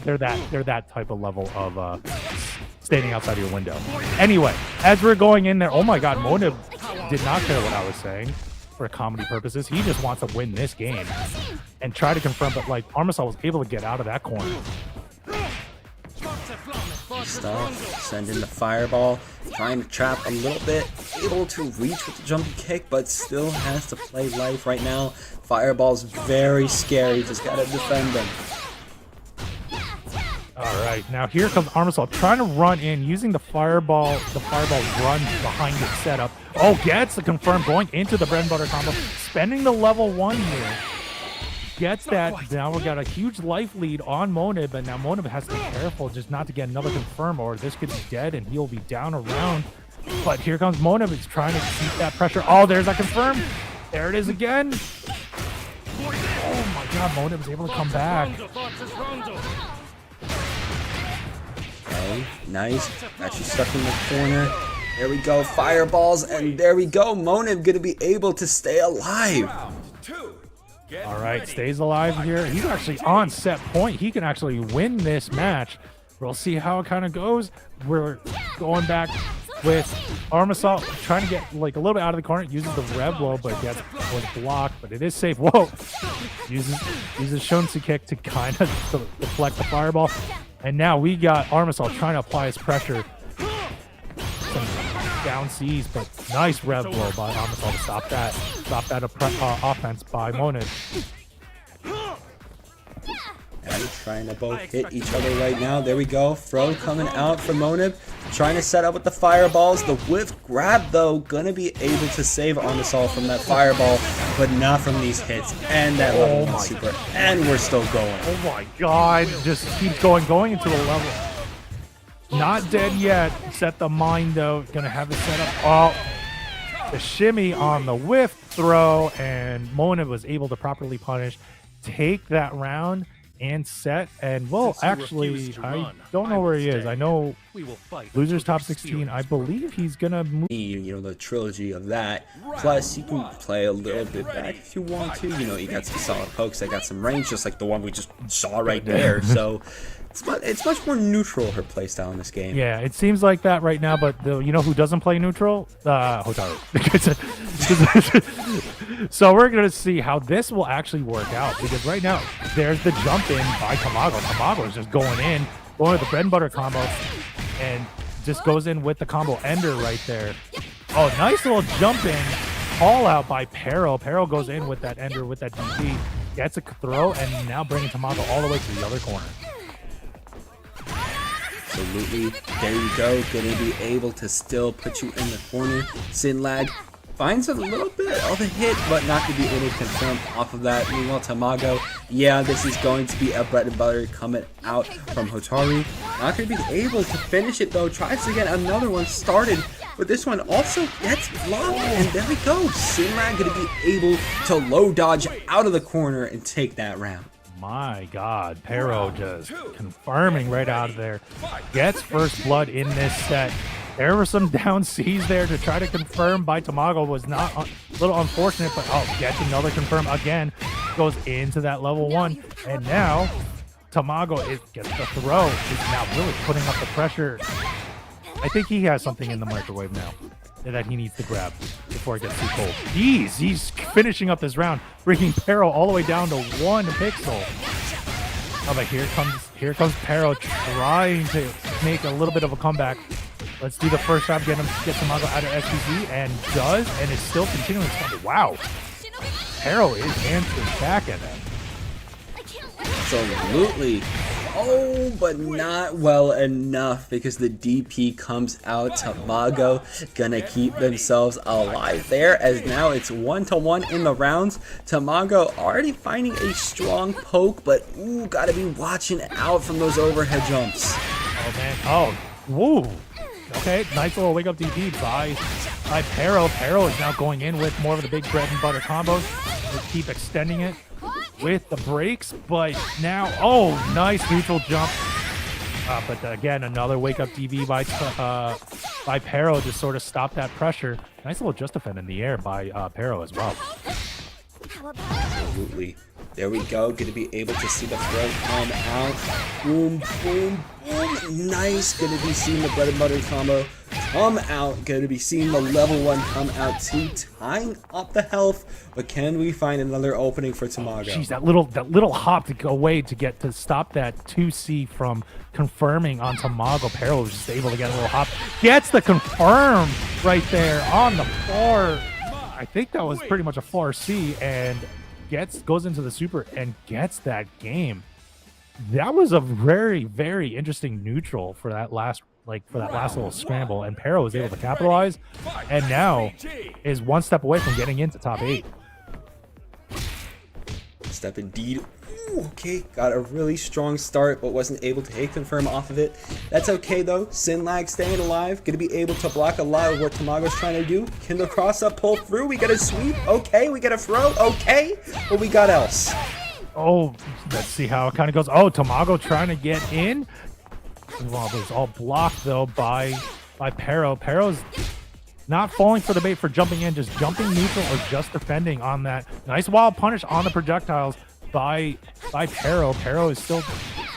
they're that type of level of standing outside of your window. Anyway, as we're going in there, oh my God, Monib did not care what I was saying. For comedy purposes, he just wants to win this game and try to confront, but like Armisael was able to get out of that corner. Stuff, send in the fireball, trying to trap a little bit, able to reach with the jumping kick, but still has to play life right now. Fireball's very scary, just gotta defend them. All right, now here comes Armisael trying to run in, using the fireball run behind his setup. Oh, gets the confirm, going into the bread and butter combo, spending the level 1 here. Gets that. Now we got a huge life lead on Monib, and now Monib has to be careful just not to get another confirm, or this could be dead and he'll be down around. But here comes Monib. He's trying to keep that pressure. Oh, there's that confirm. There it is again. Oh my God, Monib was able to come back. Okay, nice. Actually stuck in the corner. There we go, fireballs, and there we go. Monib gonna be able to stay alive. All right, stays alive here. He's actually on set point. He can actually win this match. We'll see how it kind of goes. We're going back with Armisael trying to get like a little bit out of the corner. Uses the rev blow, but gets blocked. But it is safe. Whoa! Uses Shonsu kick to kind of deflect the fireball. And now we got Armisael trying to apply his pressure. Some down C's, but nice rev blow by Armisael to stop that. Stop that offense by Monib. And trying to both hit each other right now. There we go. Throw coming out for Monib. Trying to set up with the fireballs. The whiff grab, though, gonna be able to save Armisael from that fireball, but not from these hits. And that level 1 super. And we're still going. Oh my God. Just keeps going into the level. Not dead yet. Set the mine, though. Gonna have it set up. Oh, the shimmy on the whiff throw, and Monib was able to properly punish, take that round, and set. And well, actually, I don't know where he is. I know losers top 16. I believe he's gonna move. You know, the trilogy of that. Plus, you can play a little bit back if you want to. You know, you got some solid pokes that got some range, just like the one we just saw right there. So it's much more neutral, her playstyle in this game. Yeah, it seems like that right now, but you know who doesn't play neutral? Hotaru. So we're going to see how this will actually work out, because right now there's the jump in by Tamago. Tamago is just going with the bread and butter combo, and just goes in with the combo ender right there. Oh, nice little jump in, call out by Perro. Perro goes in with that ender, with that DP, gets a throw, and now bringing Tamago all the way to the other corner. Absolutely. There you go. Gonna be able to still put you in the corner. SemiFinal finds a little bit of a hit, but not to be able to confirm off of that. Meanwhile, Tamago, yeah, this is going to be a bread and butter coming out from Hotaru. Not going to be able to finish it, though. Tries to get another one started, but this one also gets blocked. And there we go. SemiFinal going to be able to low dodge out of the corner and take that round. My God, Perro just confirming right out of there. Gets first blood in this set. There were some down C's there to try to confirm by Tamago. Was not a little unfortunate, but gets another confirm again. Goes into that level 1. And now Tamago gets the throw. Is now really putting up the pressure. I think he has something in the microwave now that he needs to grab before it gets too cold. Jeez, he's finishing up this round, bringing Perro all the way down to 1 pixel. Oh, but here comes Perro trying to make a little bit of a comeback. Let's do the first shot, get Tamago out of SPG, and does, and is still continuing to. Wow, Perro is answering back at him. Absolutely. Oh, but not well enough because the DP comes out. Tamago gonna keep themselves alive there as now it's 1-1 in the rounds. Tamago already finding a strong poke, but ooh, gotta be watching out from those overhead jumps. Oh man, oh, woo. Okay, nice little wake up DP by Perro. Perro is now going in with more of the big bread and butter combos. We'll keep extending it with the breaks, but now, oh, nice neutral jump. But again, another wake up DV by Perro to sort of stop that pressure. Nice little just defend in the air by Perro as well. Absolutely. There we go. Going to be able to see the throw come out. Boom, boom, boom. Nice. Going to be seeing the bread and butter combo come out. Going to be seeing the level 1 come out too. Tying up the health. But can we find another opening for Tamago? Jeez, that little hop to go away to stop that 2C from confirming on Tamago. Perro was just able to get a little hop. Gets the confirm right there on the far. I think that was pretty much a far C, and goes into the super and gets that game. That was a very, very interesting neutral for that last little scramble, and Perro was able to capitalize, and now is one step away from getting into top 8. Step indeed. Ooh, okay, got a really strong start, but wasn't able to hit confirm off of it. That's okay though. SemiFinal staying alive, gonna be able to block a lot of what Tamago's trying to do. Can the cross up pull through? We got a sweep. Okay, we got a throw. Okay, what we got else? Oh, let's see how it kind of goes. Oh, Tamago trying to get in. Well, it was all blocked though by Perro. Perro's not falling for the bait for jumping in, just jumping neutral or just defending on that. Nice wild punish on the projectiles by Perro. Perro is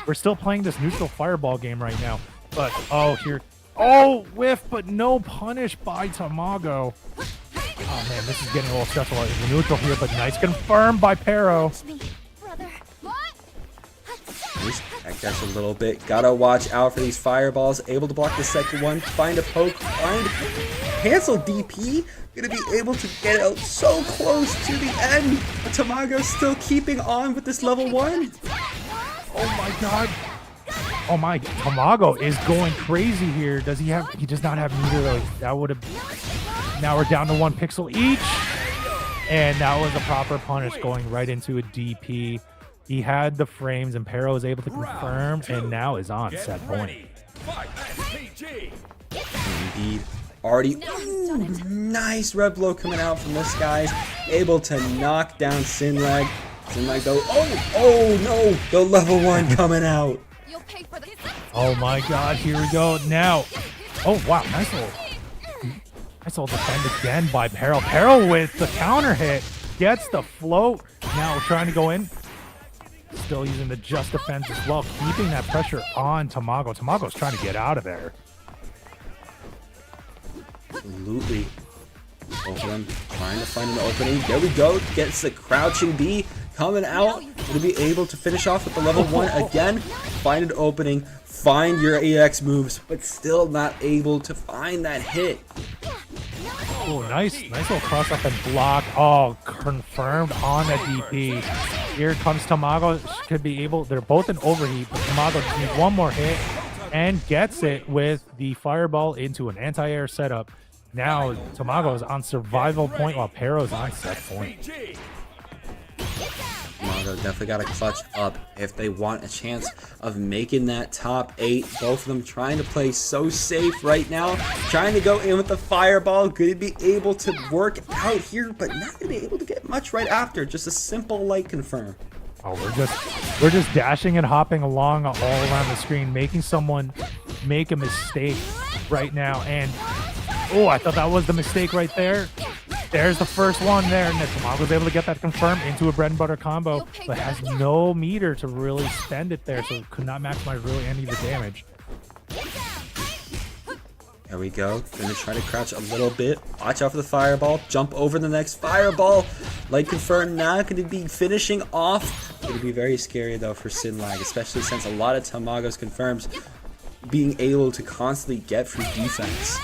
we're still playing this neutral fireball game right now. But oh, whiff, but no punish by Tamago. Oh man, this is getting a little stressful in the neutral here, but nice confirmed by Perro. Backdash a little bit. Gotta watch out for these fireballs. Able to block the second one. Find a poke. Cancel DP. Gonna be able to get out so close to the end. But Tamago's still keeping on with this level 1. Oh my god. Oh my, Tamago is going crazy here. Does he does not have neither though. That would have, now we're down to 1 pixel each. And that was a proper punish going right into a DP. He had the frames, and Perro was able to confirm, and now is on set point. Indeed. Already, nice red blow coming out from this guy. Able to knock down SemiFinal. SemiFinal go, oh no, the level 1 coming out. Oh my god, here we go. Now, oh wow, nice little defend again by Perro. Perro with the counter hit, gets the float. Now trying to go in. Still using the just defense as well, keeping that pressure on Tamago. Tamago's trying to get out of there. Absolutely. Both of them trying to find an opening. There we go. Gets the crouching B coming out. Gonna be able to finish off with the level 1 again. Find an opening. Find your AX moves, but still not able to find that hit. Oh, nice little cross up and block. Oh, confirmed on the DP. Here comes Tamago. Could be able. They're both in overheat, but Tamago just needs one more hit and gets it with the fireball into an anti-air setup. Now Tamago is on survival point while Perro's on set point. Tamago definitely got to clutch up if they want a chance of making that top 8. Both of them trying to play so safe right now. Trying to go in with the fireball. Going to be able to work out here, but not going to be able to get much right after. Just a simple light confirm. Oh, we're just dashing and hopping along all around the screen, making someone make a mistake right now. And oh, I thought that was the mistake right there. There's the first one there, and Tamago was able to get that confirmed into a bread and butter combo, but has no meter to really spend it there, so could not maximize really any of the damage. There we go. Gonna try to crouch a little bit. Watch out for the fireball. Jump over the next fireball. Light confirm, not going to be finishing off. Going to be very scary though for SemiFinal, especially since a lot of Tamago's confirms being able to constantly get through defense.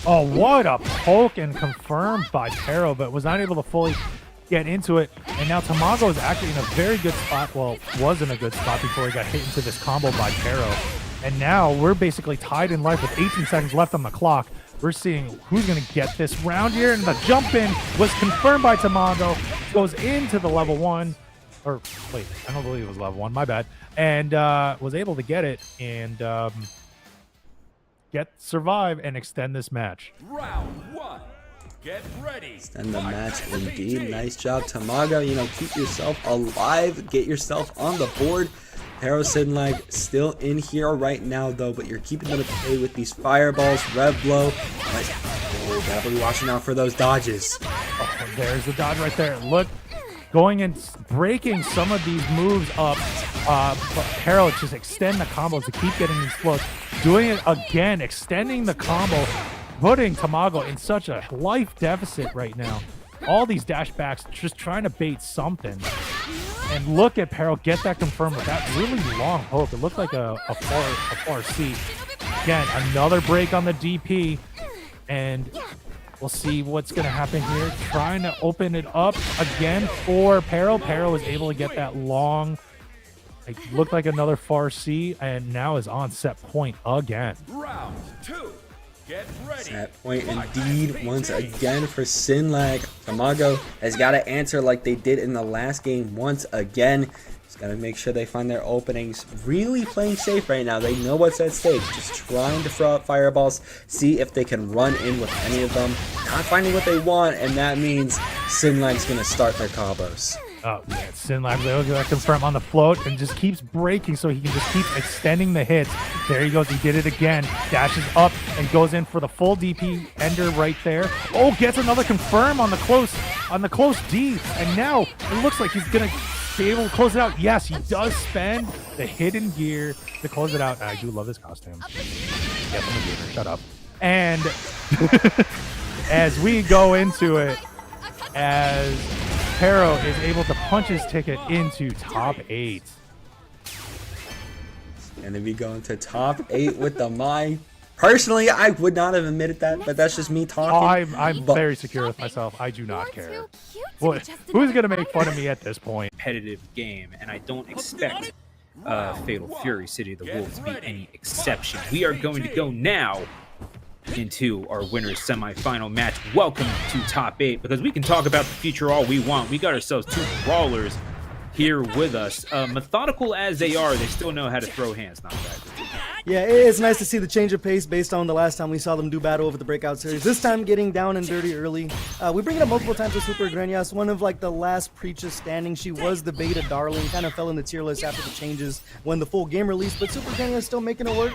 Oh, what a poke and confirm by Perro, but was not able to fully get into it. And now Tamago is actually in a very good spot. Well, was in a good spot before he got hit into this combo by Perro. And now we're basically tied in life with 18 seconds left on the clock. We're seeing who's going to get this round here. And the jump in was confirmed by Tamago. Goes into the level 1. Or, wait, I don't believe it was level 1. My bad. And was able to get it and survive and extend this match. Round 1. Get ready. Extend the match indeed. Nice job, Tamago. You know, keep yourself alive. Get yourself on the board. PerroSinLag still in here right now, though, but you're keeping them at bay with these fireballs, rev blow. But, oh, gotta be watching out for those dodges. Oh, there's the dodge right there. Look, going and breaking some of these moves up. But Perro just extend the combos to keep getting these floats. Doing it again, extending the combo, putting Tamago in such a life deficit right now. All these dash backs just trying to bait something. And look at Perro get that confirmed with that really long hook. It looked like a far C. Again, another break on the DP. And we'll see what's going to happen here. Trying to open it up again for Perro. Perro was able to get that long, it looked like another far C, and now is on set point again. Round 2. Get ready. Set point indeed once again for SinLag. Tamago has got to answer like they did in the last game once again. Just got to make sure they find their openings. Really playing safe right now. They know what's at stake. Just trying to throw out fireballs, see if they can run in with any of them. Not finding what they want, and that means SinLag's going to start their combos. Oh, yeah, SinLag was able to confirm on the float and just keeps breaking so he can just keep extending the hits. There he goes. He did it again. Dashes up and goes in for the full DP ender right there. Oh, gets another confirm on the close D. And now it looks like he's going to be able to close it out. Yes, he does spend the hidden gear to close it out. I do love this costume. Yes, I'm a gamer. Shut up. And as we go into it, as Perro is able to punch his ticket into top 8. And then we go into top 8 with the Mai. Personally, I would not have admitted that, but that's just me talking. I'm very secure with myself. I do not care. What? Who's going to make fun of me at this point? Competitive game, and I don't expect Fatal Fury City of the Wolves to be any exception. We are going to go now into our winner's semifinal match. Welcome to top 8, because we can talk about the future all we want. We got ourselves 2 brawlers here with us. Methodical as they are, they still know how to throw hands. Not bad. Yeah, it's nice to see the change of pace based on the last time we saw them do battle over the Breakout Series. This time getting down and dirty early. We bring it up multiple times with Supergrenas, one of like the last Preecha standing. She was the beta darling, kind of fell in the tier list after the changes when the full game released, but Supergrenas still making it work.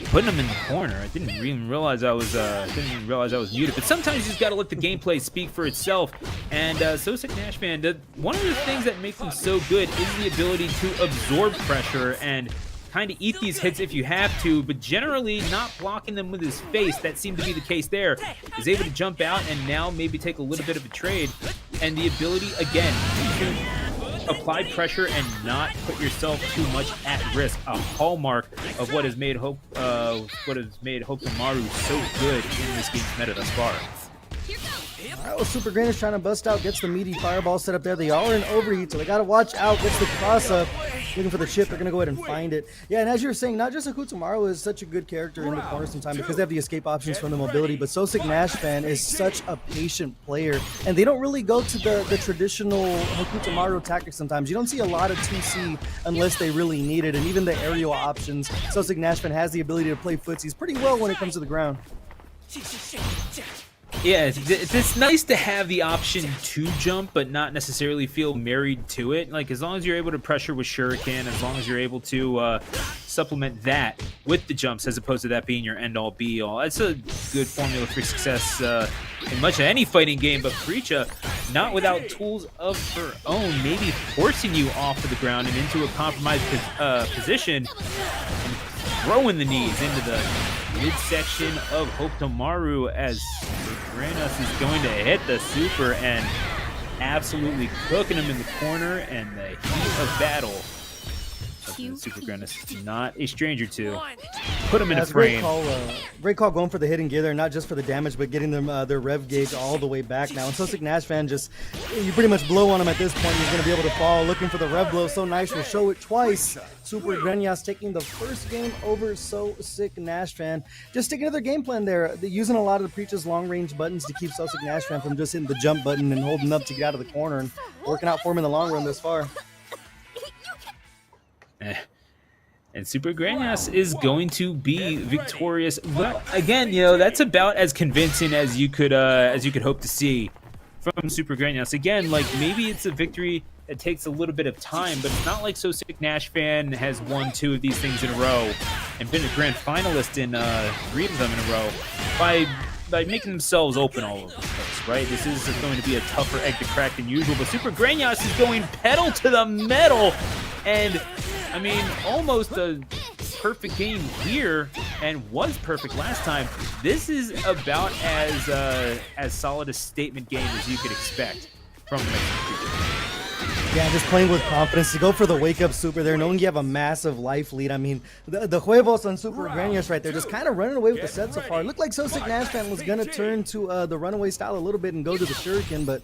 Putting him in the corner. I didn't even realize I was muted. But sometimes you just got to let the gameplay speak for itself. And SoSickNASHFAN, one of the things that makes him so good is the ability to absorb pressure and kind of eat these hits if you have to, but generally not blocking them with his face. That seemed to be the case there. Is able to jump out and now maybe take a little bit of a trade. And the ability, again, to apply pressure and not put yourself too much at risk. A hallmark of what has made Hokutomaru so good in this game's meta thus far. Alright, well, Supergrenas trying to bust out, gets the meaty fireball set up there. They are in overheat, so they got to watch out. Gets the cross up, looking for the chip. They're going to go ahead and find it. Yeah, and as you were saying, not just Hokutomaru is such a good character in the corner sometimes because they have the escape options from the mobility, but SoSickNASHFAN is such a patient player, and they don't really go to the traditional Hokutomaru tactics sometimes. You don't see a lot of 2C unless they really need it, and even the aerial options. SoSickNASHFAN has the ability to play footsies pretty well when it comes to the ground. Yeah, it's nice to have the option to jump, but not necessarily feel married to it. Like, as long as you're able to pressure with Shuriken, as long as you're able to supplement that with the jumps, as opposed to that being your end-all, be-all. That's a good formula for success in much of any fighting game, but Preecha, not without tools of her own, maybe forcing you off of the ground and into a compromised position, and throwing the knees into the midsection of Hokutomaru as Breakout is going to hit the super and absolutely cooking him in the corner, and the heat of battle of Supergrenas, not a stranger to. Put him in a That's a great frame. call. Great call going for the hidden gear there, not just for the damage, but getting them their rev gauge all the way back now. And SoSickNASHFAN just, you pretty much blow on him at this point. He's going to be able to fall, looking for the rev blow. So nice, will show it twice. Supergrenas taking the first game over SoSickNASHFAN. Just sticking to their game plan there. They're using a lot of the Preecha's long-range buttons to keep SoSickNASHFAN from just hitting the jump button and holding up to get out of the corner, and working out for him in the long run this far. And Supergrenas is going to be victorious. But again, you know, that's about as convincing as you could hope to see from Supergrenas. Again, like, maybe it's a victory that takes a little bit of time, but it's not like SoSickNASHFAN has won 2 of these things in a row and been a grand finalist in 3 of them in a row by making themselves open all over the place, right? This is going to be a tougher egg to crack than usual, but Supergrenas is going pedal to the metal, and I mean, almost a perfect game here, and was perfect last time. This is about as solid a statement game as you could expect from the Mexican creature. Yeah, just playing with confidence to go for the wake-up super there, knowing you have a massive life lead. I mean, the huevos on Supergrenas right there, just kind of running away with the set so far. It looked like SoSickNASHFAN was going to turn to the runaway style a little bit and go to the shuriken, but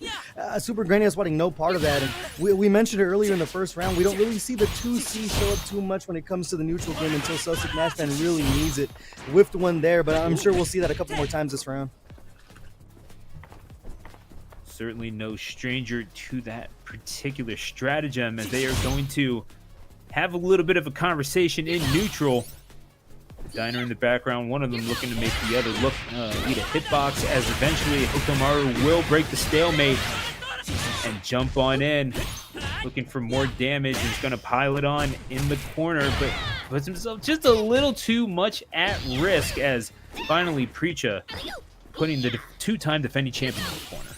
Supergrenas wanting no part of that. And we mentioned it earlier in the first round, we don't really see the 2C show up too much when it comes to the neutral game until SoSickNASHFAN really needs it. Whiffed one there, but I'm sure we'll see that a couple more times this round. Certainly no stranger to that particular stratagem, as they are going to have a little bit of a conversation in neutral. The diner in the background, one of them looking to make the other look eat a hitbox, as eventually Hokutomaru will break the stalemate and jump on in, looking for more damage, and is going to pile it on in the corner, but puts himself just a little too much at risk, as finally Preecha putting the 2-time defending champion in the corner.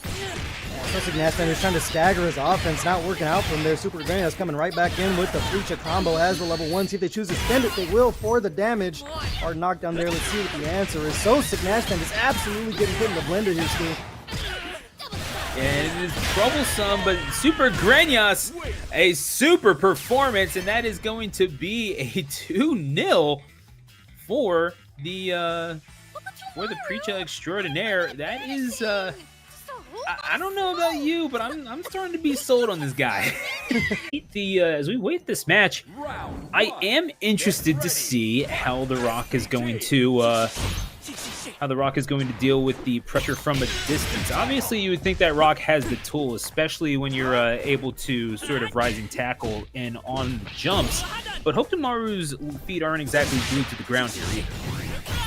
SoSickNASHFAN is trying to stagger his offense, not working out from there. Supergrenas coming right back in with the Preecha combo, has the level 1. See if they choose to spend it, they will for the damage. Hard knockdown there. Let's see what the answer is. SoSickNASHFAN is absolutely getting put in the blender here, Steve. And it is troublesome, but Supergrenas, a super performance, and that is going to be a 2-0 for the Preecha extraordinaire. That is I don't know about you, but I'm starting to be sold on this guy. As we wait this match, I am interested to see how The Rock is going to deal with the pressure from a distance. Obviously, you would think that Rock has the tool, especially when you're able to sort of rising tackle and on the jumps. But Hokutomaru's feet aren't exactly glued to the ground here either.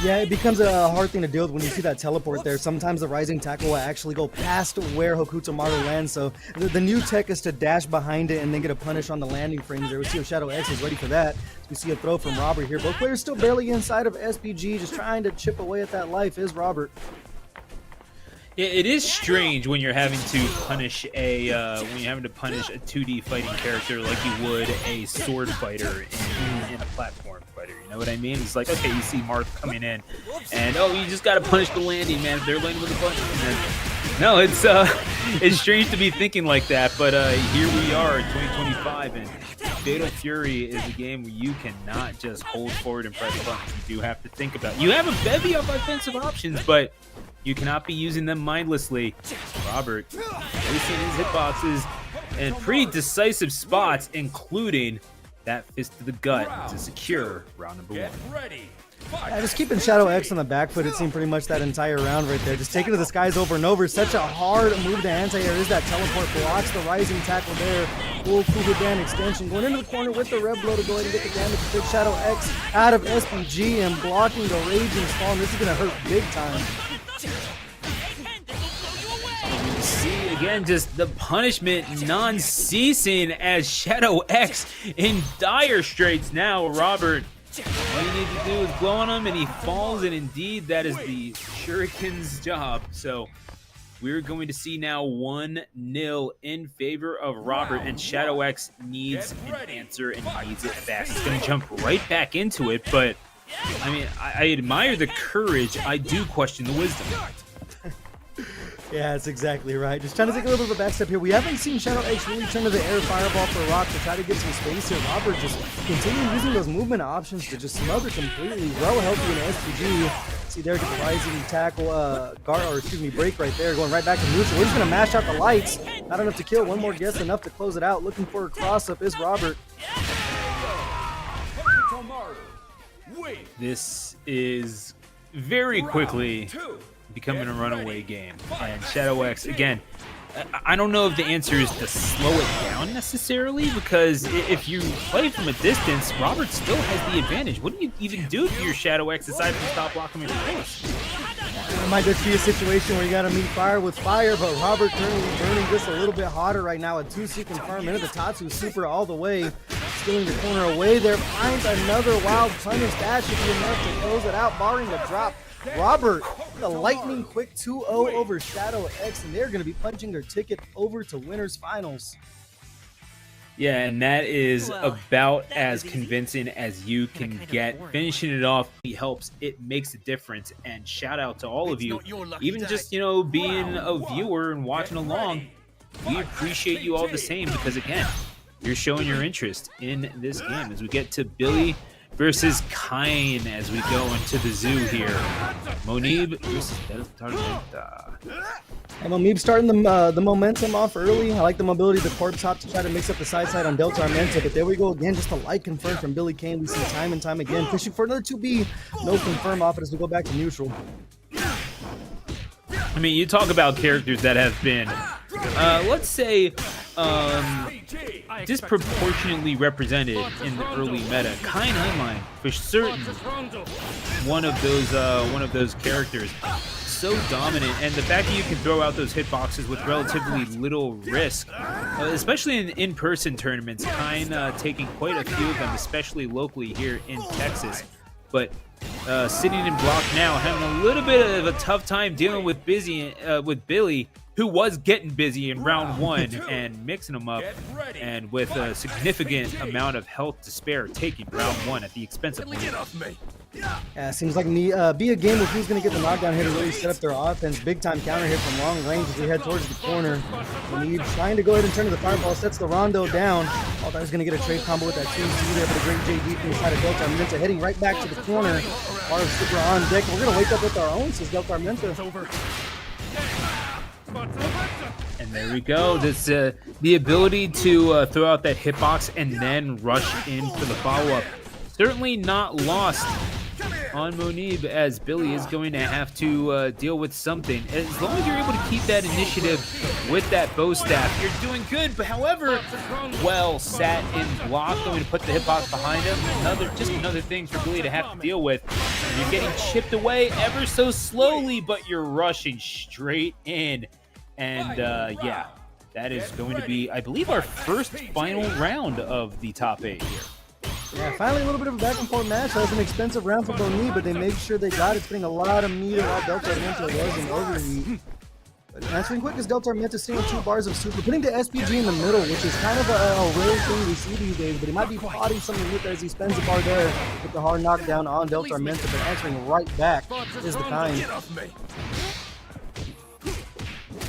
Yeah, it becomes a hard thing to deal with when you see that teleport there. Sometimes the rising tackle will actually go past where Hokutomaru lands, so the new tech is to dash behind it and then get a punish on the landing frames there. We see if Shadow X is ready for that. We see a throw from Robert here. Both players still barely inside of SPG, just trying to chip away at that life is Robert. It is strange when you're having to punish a 2D fighting character like you would a sword fighter in a platform fighter. You know what I mean? It's like, okay, you see Marth coming in, and you just gotta punish the landing, man. If they're landing with a button. No, it's strange to be thinking like that, but here we are, 2025, and Fatal Fury is a game where you cannot just hold forward and press buttons. You do have to think about it. You have a bevy of offensive options, but you cannot be using them mindlessly. Robert placing his hitboxes in pretty decisive spots, including that fist to the gut to secure round number 1. Yeah, just keeping Shadow X on the back foot, it seemed pretty much that entire round right there. Just taking to the skies over and over. Such a hard move to anti-air. Is that teleport, blocks the rising tackle there. Full Kugodan extension. Going into the corner with the rev blow to go ahead and get the damage. Big Shadow X out of SPG and blocking the raging spawn. This is going to hurt big time. You see again just the punishment non-ceasing as Shadow X in dire straits now. Robert, all you need to do is blow on him and he falls, and indeed that is the Shuriken's job. So we're going to see now 1-0 in favor of Robert, and Shadow X needs an answer and needs it fast. He's going to jump right back into it, but I mean, I admire the courage. I do question the wisdom. Yeah, that's exactly right. Just trying to take a little bit of a back step here. We haven't seen Shadow X really turn to the air fireball for Rock to try to get some space here. Robert just continuing using those movement options to just smother completely. Well healthy in SPG. See there, just rising tackle, break right there, going right back to neutral. We're just gonna mash out the lights. Not enough to kill. One more guess, enough to close it out. Looking for a cross up is Robert. Hokutomaru, win. This is very quickly becoming a runaway game. And Shadow X, again, I don't know if the answer is to slow it down necessarily, because if you play from a distance, Robert still has the advantage. What do you even do if you're Shadow X aside from stop blocking your face? It might just be a situation where you got to meet fire with fire, but Robert currently burning just a little bit hotter right now. A 2C confirmed into the Tatsu super all the way. Stealing the corner away there. Finds another wild punish. That should be enough to close it out, barring the drop. Robert, the lightning quick 2-0 over Shadow X, and they're going to be punching their ticket over to winners finals. Yeah, and that is about as convincing as you can get. Finishing it off helps. It makes a difference. And shout out to all of you, even just, you know, being a viewer and watching along. We appreciate you all the same, because again, you're showing your interest in this game as we get to Billy versus Kain as we go into the zoo here. Monib versus DELTARMENTA. And Monib starting the momentum off early. I like the mobility of the corpse hop to try to mix up the side on DELTARMENTA, but there we go again. Just a light confirm from Billy Kain. We see time and time again. Fishing for another 2B. No confirm off it as we go back to neutral. I mean, you talk about characters that have been, let's say, disproportionately represented in the early meta. Kain Online, for certain, one of those characters. So dominant, and the fact that you can throw out those hitboxes with relatively little risk, especially in in-person tournaments. Kain taking quite a few of them, especially locally here in Texas. But sitting in block now, having a little bit of a tough time dealing with Billy, who was getting busy in round one and mixing them up, and with a significant amount of health to spare, taking round one at the expense of Monib. Yeah, seems like be a game of who's going to get the knockdown here to really set up their offense. Big time counter hit from long range as we head towards the corner. Monib trying to go ahead and turn to the fireball, sets the rondo down. Thought he's going to get a trade combo with that 2C there, but a great JD from the side of DELTARMENTA, heading right back to the corner. Bar super on deck. We're going to wake up with our own, says DELTARMENTA. And there we go. This the ability to throw out that hitbox and then rush in for the follow-up. Certainly not lost on Monib, as Billy is going to have to deal with something. As long as you're able to keep that initiative with that bow staff, you're doing good. But however, well sat in block, going to put the hitbox behind him. Just another thing for Billy to have to deal with. You're getting chipped away ever so slowly, but you're rushing straight in. And yeah, that is going to be, I believe, our first final round of the top 8 here. Yeah, finally a little bit of a back and forth match. That was an expensive round for Monib, but they made sure they got it, putting a lot of meter while DELTARMENTA was in overheat. But answering quick is DELTARMENTA staying with 2 bars of super, putting the SPG in the middle, which is kind of a rare thing we see these days, but he might be plotting something with it as he spends a bar there with the hard knockdown on DELTARMENTA, but answering right back is the Kain.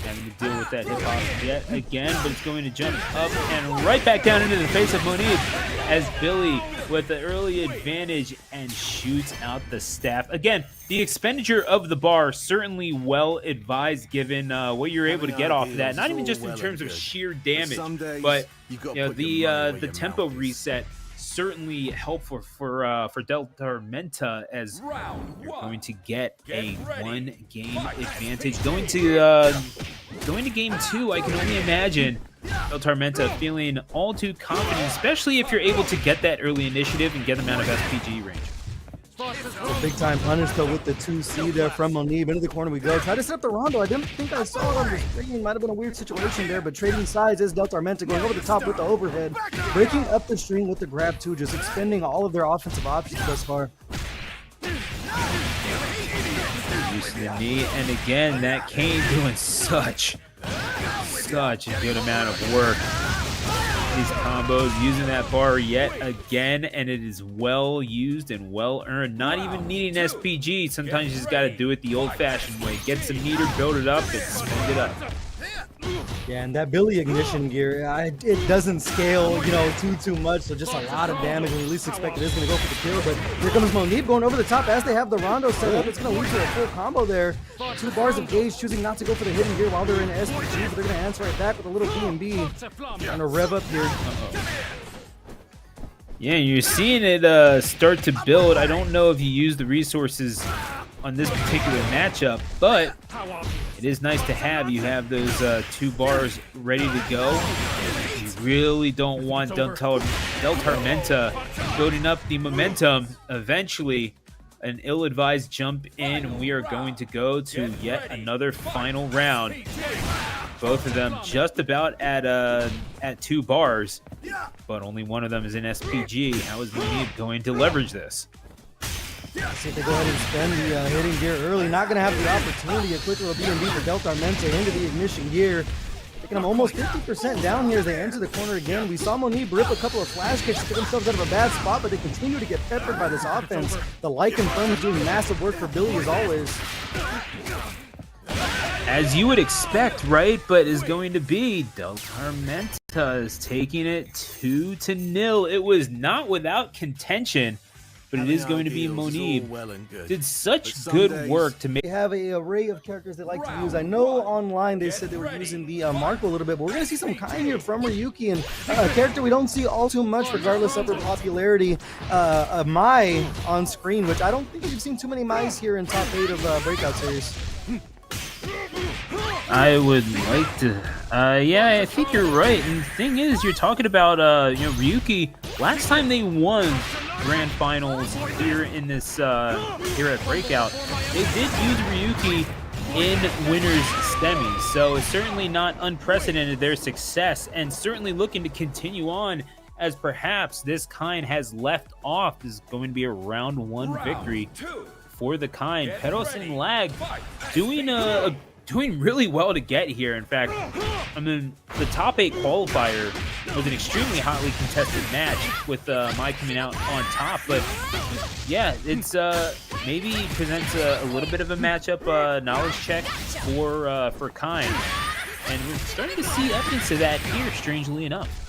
Having to deal with that hitbox yet again, but it's going to jump up and right back down into the face of Monib as Billy with the early advantage and shoots out the staff. Again, the expenditure of the bar certainly well advised given what you're able to get off of that. Not even just in terms of sheer damage, but you know, the tempo reset certainly helpful for DELTARMENTA, as you're going to get a 1-game advantage. Going to game 2, I can only imagine DELTARMENTA feeling all too confident, especially if you're able to get that early initiative and get them out of SPG range. A big time punish though with the 2C there from Monib. Into the corner we go. Try to set up the rondo. I didn't think I saw it on the screen. Might have been a weird situation there, but trading sides is DELTARMENTA going over the top with the overhead. Breaking up the stream with the grab too, just expending all of their offensive options thus far. Use the knee, and again, that Kain doing such a good amount of work. these combos, using that bar yet again, and it is well used and well earned. Not even needing SPG. Sometimes you just got to do it the old-fashioned way. Get some meter, build it up, and spend it up. Yeah, and that Billy ignition gear, it doesn't scale, you know, too much, so just a lot of damage when you least expect it is going to go for the kill. But here comes Monib going over the top as they have the Rondo set up. It's going to lead to a full combo there. 2 bars of gauge, choosing not to go for the hidden gear while they're in SPG, but they're going to answer right back with a little B&B. Trying to rev up here. Yeah, you're seeing it start to build. I don't know if you use the resources on this particular matchup, but it is nice to have. You have those 2 bars ready to go. You really don't want DELTARMENTA building up the momentum. Eventually, an ill-advised jump in, and we are going to go to yet another final round. Both of them just about at 2 bars, but only one of them is in SPG. How is Monib going to leverage this? See if they go ahead and spend the hitting gear early. Not going to have the opportunity. A quick little B&B for DELTARMENTA into the ignition gear. Taking them almost 50% down here as they enter the corner again. We saw Monib rip a couple of flash kicks to get themselves out of a bad spot, but they continue to get peppered by this offense. The Lycan Firm is doing massive work for Billy as always. As you would expect, right? But is going to be DELTARMENTA is taking it 2-0. It was not without contention, but it is going to be Monib. Did such good work to make. They have an array of characters they like to use. I know online they said they were using the Marco a little bit, but we're going to see some Kain here from Ryuki, and a character we don't see all too much regardless of her popularity. Mai on screen, which I don't think we've seen too many Mai's here in top 8 of Breakout Series. I would like to. Yeah, I think you're right. And the thing is, you're talking about Ryuki. Last time they won grand finals here in this here at Breakout, they did use Ryuki in winners semis, so it's certainly not unprecedented their success, and certainly looking to continue on, as perhaps this Kain has left off. This is going to be a round 1 victory for the Kain. PerroSinLag doing really well to get here. In fact, I mean, the top 8 qualifier was an extremely hotly contested match with Mai coming out on top. But yeah, it's maybe presents a little bit of a matchup knowledge check for Kain, and we're starting to see evidence of that here, strangely enough.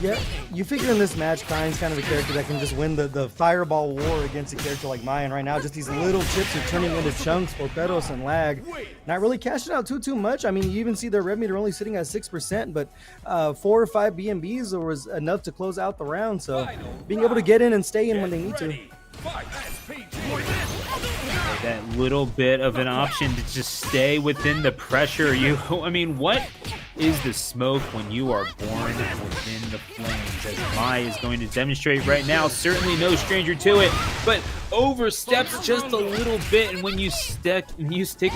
Yeah, you figure in this match, Kain's kind of a character that can just win the fireball war against a character like Mai, and right now just these little chips are turning into chunks for PerroSinLag. Not really cashing out too much. I mean, you even see their rev meter only sitting at 6%, but 4 or 5 B&Bs was enough to close out the round, so being able to get in and stay in when they need to. That little bit of an option to just stay within the pressure. I mean, what is the smoke when you are born within the flames, as Mai is going to demonstrate right now? Certainly no stranger to it, but oversteps just a little bit, and when you stick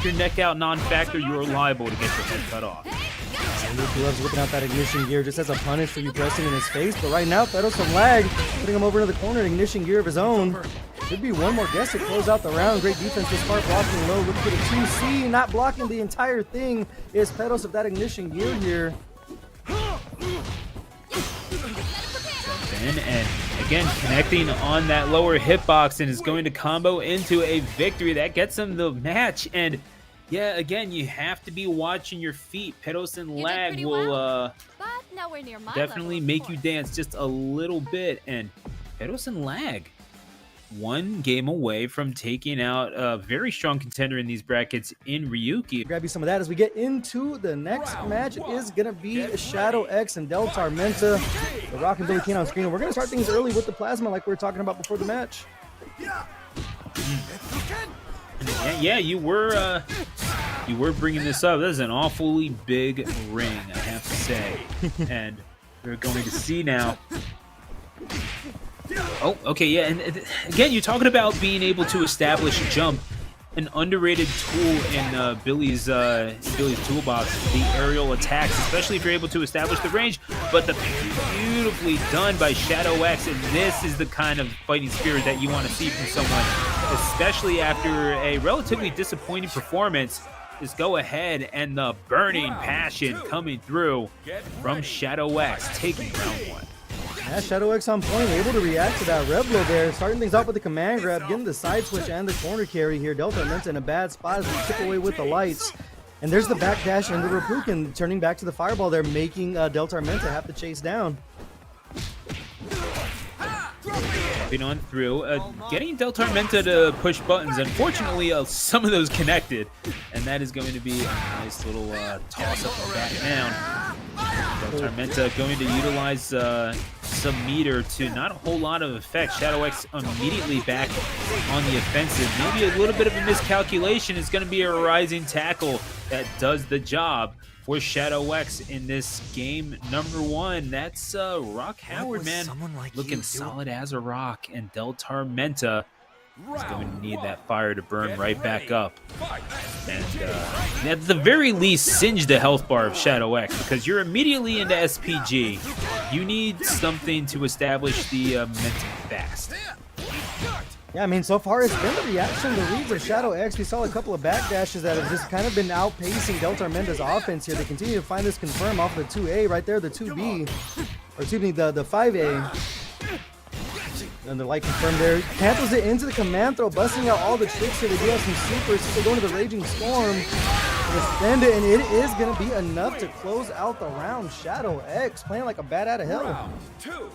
your neck out non-factor, you're liable to get your head cut off. Ryuki loves whipping out that ignition gear just as a punish for you pressing in his face, but right now PerroSinLag putting him over into the corner, an ignition gear of his own. Should be one more guess to close out the round. Great defense to start blocking low. Look for the 2C, not blocking the entire thing is Peros of that ignition gear here. And again, connecting on that lower hitbox, and is going to combo into a victory that gets him the match. And yeah, again, you have to be watching your feet. PerroSinLag will definitely make you dance just a little bit. And PerroSinLag, one game away from taking out a very strong contender in these brackets in Ryuki. Grab you some of that as we get into the next match. It is going to be Shadow X and DELTARMENTA. The Rock and Billy Kain on screen. And we're going to start things early with the plasma like we were talking about before the match. Yeah, you were bringing this up. This is an awfully big ring, I have to say. And we're going to see now. Oh, okay, yeah, and again, you're talking about being able to establish a jump. An underrated tool in Billy's toolbox, the aerial attacks, especially if you're able to establish the range. But the beautifully done by Shadow X, and this is the kind of fighting spirit that you want to see from someone, especially after a relatively disappointing performance this go ahead, and the burning passion coming through from Shadow X, taking round 1. Yeah, Shadow X on point, able to react to that rev blow there. Starting things off with the command grab, getting the side switch and the corner carry here. DELTARMENTA in a bad spot as we chip away with the lights. And there's the backdash and the Reppuken turning back to the fireball there, making DELTARMENTA have to chase down. Jumping on through, getting DELTARMENTA to push buttons. Unfortunately, some of those connected, and that is going to be a nice little toss up and back down. DELTARMENTA going to utilize some meter to not a whole lot of effect. Shadow X immediately back on the offensive. Maybe a little bit of a miscalculation. It's going to be a rising tackle that does the job for Shadow X in this game number 1. That's Rock Howard, man, looking solid as a rock, and DELTARMENTA is going to need that fire to burn right back up. And at the very least, singe the health bar of Shadow X, because you're immediately into SPG. You need something to establish the momentum fast. Yeah, I mean, so far it's been the reaction, the reads of Shadow X. We saw a couple of backdashes that have just kind of been outpacing DELTARMENTA's offense here. They continue to find this confirm off of the 2A right there, the 2B, or excuse me, the 5A. And the light confirmed there. Cancels it into the command throw, busting out all the tricks here. They do have some supers, so they go into the Raging Storm. Defend it, and it is going to be enough to close out the round. Shadow X playing like a bat out of hell. Round 2.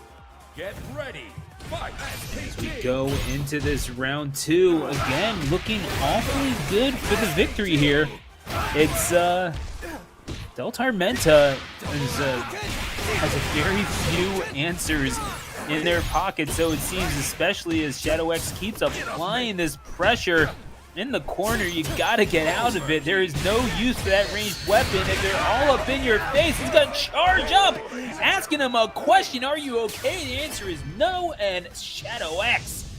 Get ready. Fight. As we go into this round 2, again, looking awfully good for the victory here. It's DELTARMENTA has a very few answers in their pocket, so it seems, especially as Shadow X keeps applying this pressure in the corner. You gotta get out of it. There is no use for that ranged weapon. If they're all up in your face, he's gonna charge up, asking him a question, are you okay? The answer is no, and Shadow X,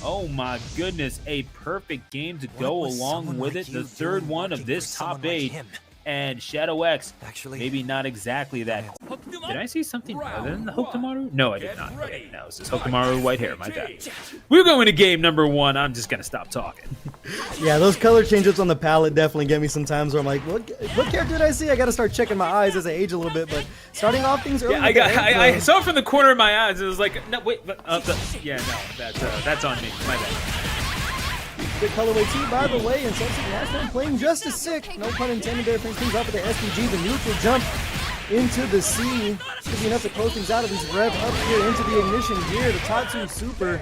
oh my goodness, a perfect game to go along with it. The third one of this top 8. And Shadow X, maybe not exactly that. Did I see something other than the Hokutomaru? No, I did not. Okay, no, it's just Hokutomaru white hair, my bad. We're going to game number 1. I'm just going to stop talking. Yeah, those color changes on the palette definitely get me sometimes where I'm like, what character did I see? I got to start checking my eyes as I age a little bit, but starting off things early. Yeah, I saw it from the corner of my eyes. It was like, no, wait, yeah, no, that's on me, my bad. Good colorway too, by the way, and SoSickNASHFAN playing just as sick. No pun intended there. Brings things up with the SPG, the neutral jump into the sea. Should be enough to close things out. At least rev up here into the ignition gear. The Tatsu super.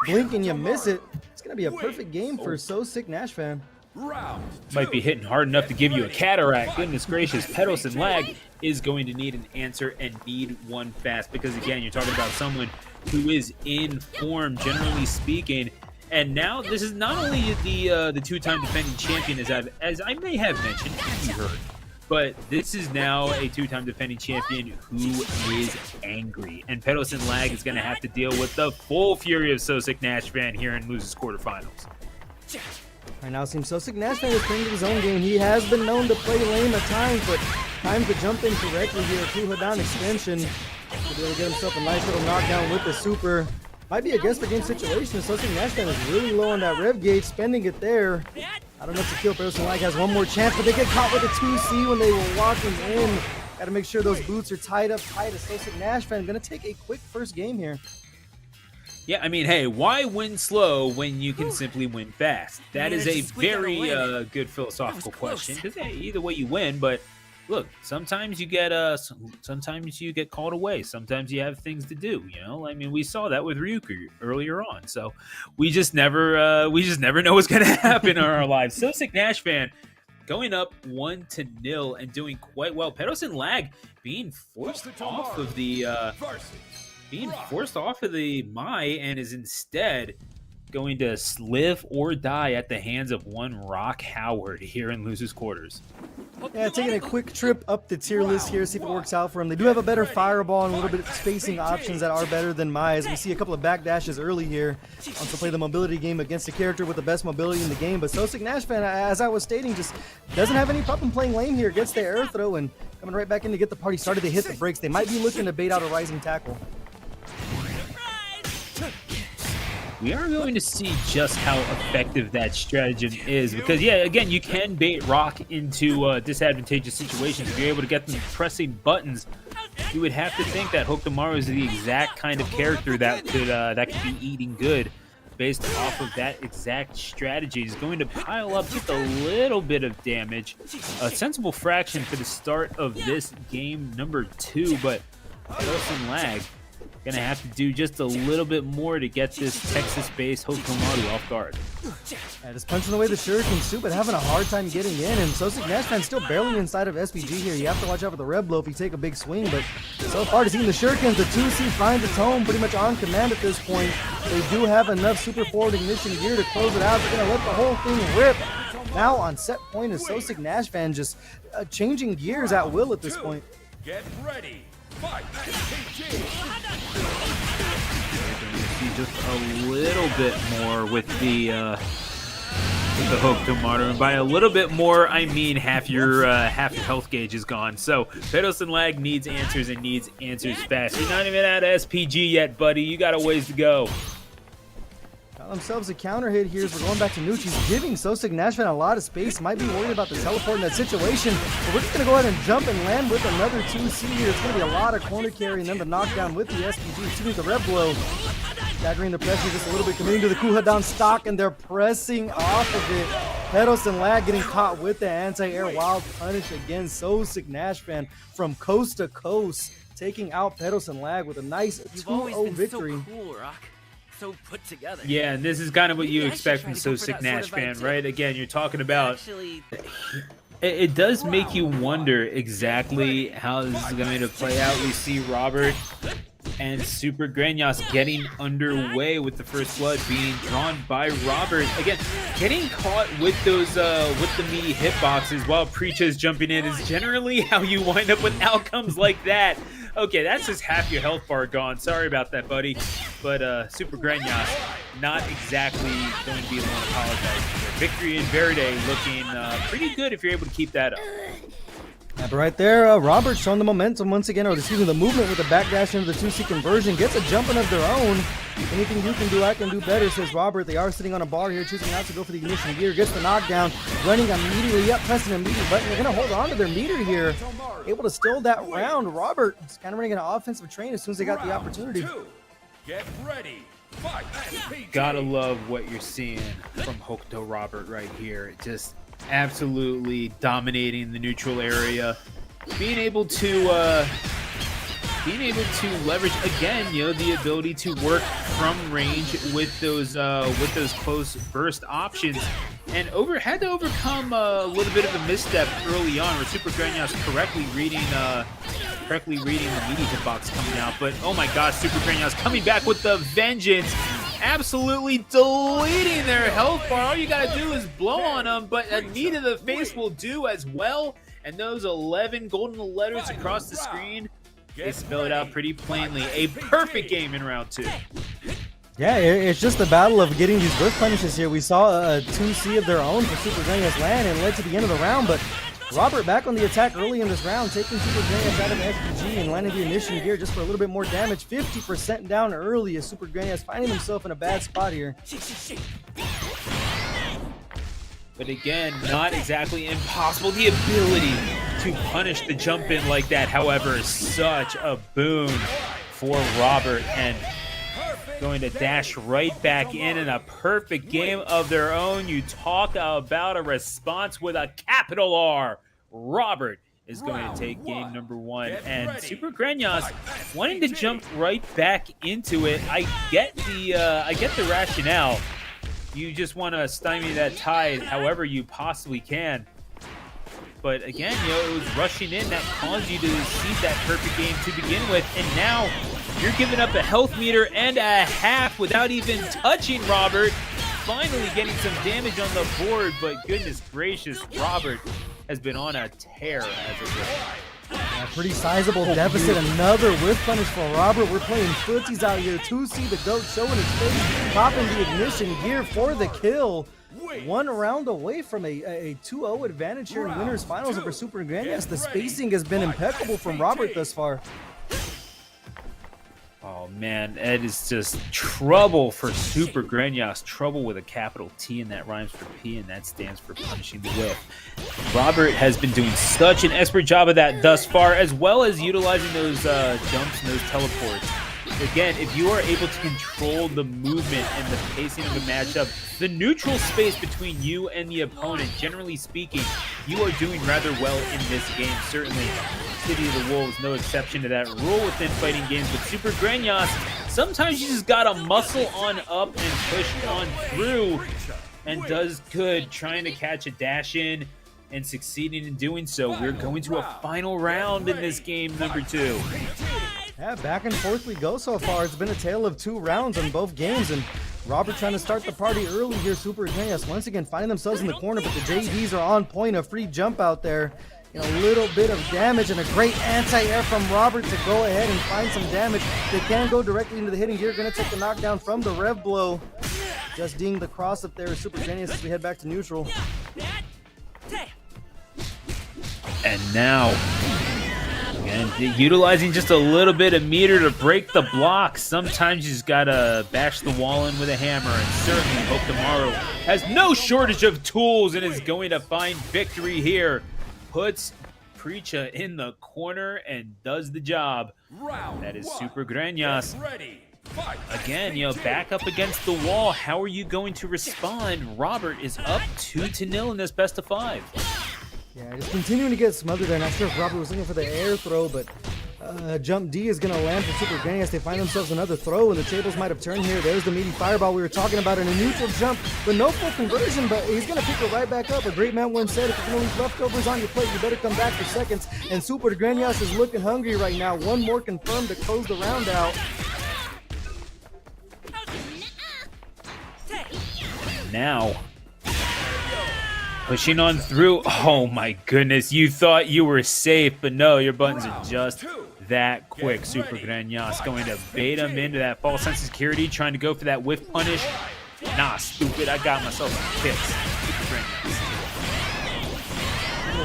Blink and you miss it. It's going to be a perfect game for SoSickNASHFAN. Might be hitting hard enough to give you a cataract. Goodness gracious, PerroSinLag is going to need an answer and need one fast, because again, you're talking about someone who is in form, generally speaking. And now this is not only the two-time defending champion, as I may have mentioned, you heard, but this is now a two-time defending champion who is angry. And PerroSinLag is going to have to deal with the full fury of SoSickNASHFAN here in loses quarterfinals. Right now it seems SoSickNASHFAN is playing his own game. He has been known to play lame at times, but time to jump in correctly here. Kuhadan extension. He'll be able to get himself a nice little knockdown with the super. Might be a guess for game situation. SoSickNASHFAN is really low on that rev gauge, spending it there. I don't know if to kill. PerroSinLag has one more chance, but they get caught with a 2C when they were walking in. Got to make sure those boots are tied up tight as SoSickNASHFAN. Going to take a quick first game here. Yeah, I mean, hey, why win slow when you can simply win fast? That is a very good philosophical question. Because hey, either way you win, but look, sometimes you get called away. Sometimes you have things to do. You know, I mean, we saw that with Ryuki earlier on. So we just never know what's gonna happen in our lives. SoSickNASHFAN going up 1-0 and doing quite well. PerroSinLag being forced off of the Mai and is instead going to live or die at the hands of one Rock Howard here in losers quarters. Yeah, taking a quick trip up the tier list here, see if it works out for him. They do have a better fireball and a little bit of spacing options that are better than Mai's. We see a couple of backdashes early here. Wants to play the mobility game against a character with the best mobility in the game. But SoSickNASHFAN, as I was stating, just doesn't have any problem playing lame here. Gets the air throw and coming right back in to get the party started to hit the brakes. They might be looking to bait out a rising tackle. we are going to see just how effective that stratagem is. Because, yeah, again, you can bait Rock into disadvantageous situations. If you're able to get them pressing buttons, you would have to think that Hokutomaru is the exact kind of character that could be eating good based off of that exact strategy. He's going to pile up just a little bit of damage. A sensible fraction for the start of this game number 2, but PerroSinLag gonna have to do just a little bit more to get this Texas-based Hokutomaru off guard. Yeah, just punching away the shurikens too, but having a hard time getting in. And SoSickNASHFAN still barely inside of SPG here. You have to watch out for the red blow if you take a big swing. But so far, to seeing the shurikens, the 2C finds its home pretty much on command at this point. They do have enough super forward ignition gear to close it out. They're gonna let the whole thing rip. Now on set point is SoSickNASHFAN just changing gears at will at this point. Get ready. Fight. See just a little bit more with the Hokutomaru, and by a little bit more, I mean half your health gauge is gone. So PerroSinLag needs answers and needs answers fast. You're not even at SPG yet, buddy. You got a ways to go. Got themselves a counter hit here as we're going back to Nucci's, giving SoSickNASHFAN a lot of space. Might be worried about the teleport in that situation, but we're just going to go ahead and jump and land with another 2C here. It's going to be a lot of corner carry and then the knockdown with the SPG. Excuse me, the red blow. Staggering the pressure just a little bit, committing to the Kuhadan stock, and they're pressing off of it. PerroSinLag getting caught with the anti-air wild punish against SoSickNASHFAN from coast to coast, taking out PerroSinLag with a nice 2-0 victory. So cool, Rock. So put together. Yeah, and this is kind of what you expect from SoSickNASHFAN, right? Again, you're talking about... It does make you wonder exactly how this is going to play out. We see Robert and Supergrenas getting underway with the first blood being drawn by Robert. Again, getting caught with those with the meaty hitboxes while Preecha is jumping in is generally how you wind up with outcomes like that. Okay, that's just half your health bar gone. Sorry about that, buddy. But Supergrenas not exactly going to be the one to apologize for. Victory in Verde looking pretty good if you're able to keep that up. Yeah, but right there, Robert showing the momentum once again, or excuse me, the movement with the backdash into the 2C conversion, gets a jumping of their own. Anything you can do, I can do better, says Robert. They are sitting on a bar here, choosing not to go for the ignition gear. Gets the knockdown, running immediately up, pressing a meter button. They're going to hold on to their meter here, able to steal that round. Robert is kind of running an offensive train as soon as they got the opportunity. Get ready. Fight. Gotta love what you're seeing from Hokuto Robert right here. Just absolutely dominating the neutral area, being able to leverage again, you know, the ability to work from range with those close burst options, and had to overcome a little bit of a misstep early on where Supergrenas correctly reading the meaty hitbox coming out. But oh my gosh, Supergrenas coming back with the vengeance, absolutely deleting their health bar. All you gotta do is blow on them, but a knee to the face will do as well. And those 11 golden letters across the screen, they spell it out pretty plainly. A perfect game in round 2. Yeah, it's just the battle of getting these burst punishes here. We saw a 2C of their own for Supergrenas land and led to the end of the round, but Robert back on the attack early in this round, taking Supergrenas out of SPG and landing the ignition gear just for a little bit more damage. 50% down early as Supergrenas finding himself in a bad spot here. But again, not exactly impossible. The ability to punish the jump in like that, however, is such a boon for Robert, and going to dash right back in a perfect game of their own. You talk about a response with a capital R. Robert is going to take game number 1, and Supergrenas wanting to jump right back into it. I get the rationale. You just want to stymie that tide however you possibly can. But again, you know, it was rushing in that caused you to see that perfect game to begin with, and now you're giving up a health meter and a half without even touching Robert. Finally getting some damage on the board, but goodness gracious, Robert has been on a tear as of late. Yeah, pretty sizable deficit. Another whiff punish for Robert. We're playing footsies out here. 2C the GOAT showing his face, popping the ignition gear for the kill. 1 round away from a 2-0 advantage here in winners finals over Supergrenas. The spacing has been impeccable from Robert thus far. Oh man, that is just trouble for Supergrenas. Trouble with a capital T, and that rhymes for P, and that stands for punishing the whiff. Robert has been doing such an expert job of that thus far, as well as utilizing those jumps and those teleports. Again, if you are able to control the movement and the pacing of a matchup, the neutral space between you and the opponent, generally speaking, you are doing rather well in this game. Certainly, City of the Wolves, no exception to that rule within fighting games. But Supergrenas, sometimes you just gotta muscle on up and push on through, and does good trying to catch a dash in and succeeding in doing so. We're going to a final round in this game, number 2. Yeah, back and forth we go so far. It's been a tale of 2 rounds on both games, and Robert trying to start the party early here. Supergrenas once again finding themselves in the corner, but the JDs are on point. A free jump out there. A little bit of damage and a great anti-air from Robert to go ahead and find some damage. They can go directly into the hitting gear. Going to take the knockdown from the rev blow. Just ding the cross up there with Supergrenas as we head back to neutral. And now, again, utilizing just a little bit of meter to break the block. Sometimes you just gotta bash the wall in with a hammer, and certainly Hokutomaru has no shortage of tools and is going to find victory here. Puts Preecha in the corner and does the job. That is Supergrenas. Again, back up against the wall. How are you going to respond? Robert is up 2-0 in this best of 5. Yeah, just continuing to get smothered there. Not sure if Robert was looking for the air throw, but jump D is going to land for Supergrenas. They find themselves another throw, and the tables might have turned here. There's the meaty fireball we were talking about in a neutral jump, but no full conversion, but he's going to pick it right back up. A great man once said, if you're going to leave leftovers on your plate, you better come back for seconds. And Supergrenas is looking hungry right now. One more confirmed to close the round out. And now, pushing on through. Oh my goodness, you thought you were safe, but no, your buttons are just that quick. Supergrenas going to bait him into that false sense of security, trying to go for that whiff punish. Nah, stupid, I got myself some kicks. Supergrenas.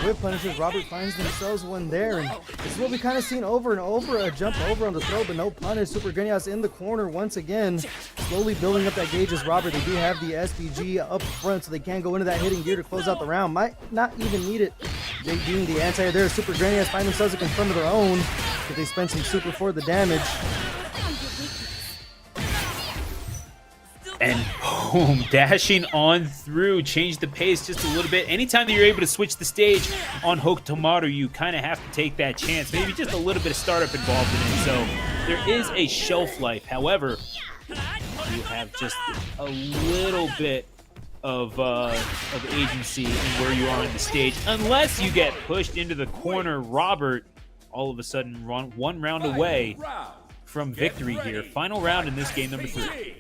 Whip punishes. Robert finds themselves one there, and this is what we kind of seen over and over. A jump over on the throw, but no punish. Supergrenas in the corner once again, slowly building up that gauge as Robert. They do have the SPG up front, so they can go into that hitting gear to close out the round. Might not even need it. They doing the anti there. Supergrenas find themselves a confirm of their own, but they spend some super for the damage. And boom, dashing on through, change the pace just a little bit. Anytime that you're able to switch the stage on Hokutomaru, you kind of have to take that chance. Maybe just a little bit of startup involved in it. So there is a shelf life. However, you have just a little bit of agency in where you are on the stage. Unless you get pushed into the corner, Robert, all of a sudden one round away from victory here. Final round in this game, number 3.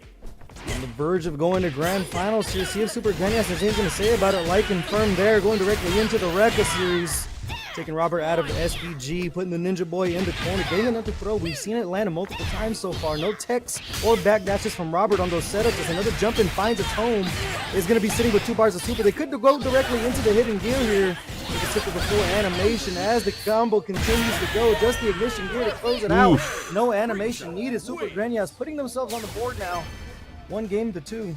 On the verge of going to grand finals here. See if Supergrenas has anything to say about it. Like confirmed there, going directly into the Breakout Series. Taking Robert out of the SPG, putting the Ninja Boy in the corner, getting another throw. We've seen it land multiple times so far. No techs or backdashes from Robert on those setups. As another jump in finds its home. Is going to be sitting with 2 bars of super. They could go directly into the hidden gear here. They can stick with the full animation as the combo continues to go. Just the ignition gear to close it out. No animation needed. Supergrenas putting themselves on the board now. 1 game to 2.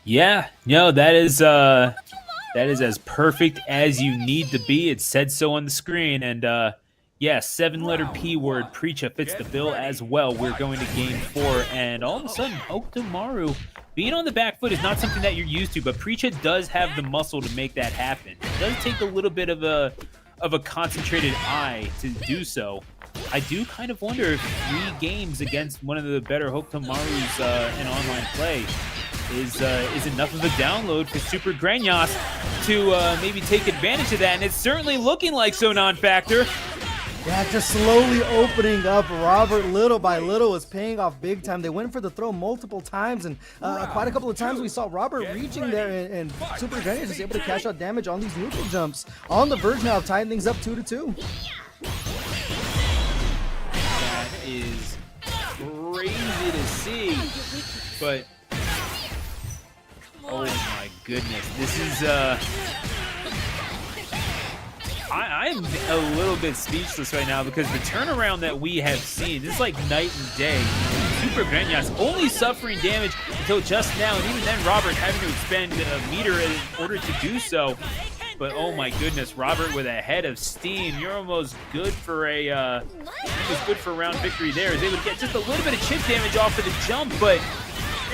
Yeah, no, that is as perfect as you need to be. It said so on the screen, and yeah, 7-letter P word. Preecha fits the bill as well. We're going to game 4, and all of a sudden, Hokutomaru being on the back foot is not something that you're used to, but Preecha does have the muscle to make that happen. It does take a little bit of a concentrated eye to do so. I do kind of wonder if 3 games against one of the better Hokutomarus in online play is enough of a download for Supergrenas to maybe take advantage of that, and it's certainly looking like so, non-factor. Yeah, just slowly opening up. Robert, little by little, is paying off big time. They went for the throw multiple times, and quite a couple of times we saw Robert reaching there, and Supergrenas is able to cash out damage on these neutral jumps. On the verge now of tying things up 2-2. That is crazy to see, but oh my goodness, this is I'm a little bit speechless right now because the turnaround that we have seen, this is like night and day. Supergrenas only suffering damage until just now, and even then Robert having to expend a meter in order to do so. But oh my goodness, Robert with a head of steam. You're almost good for a round victory there. Is able to get just a little bit of chip damage off of the jump, but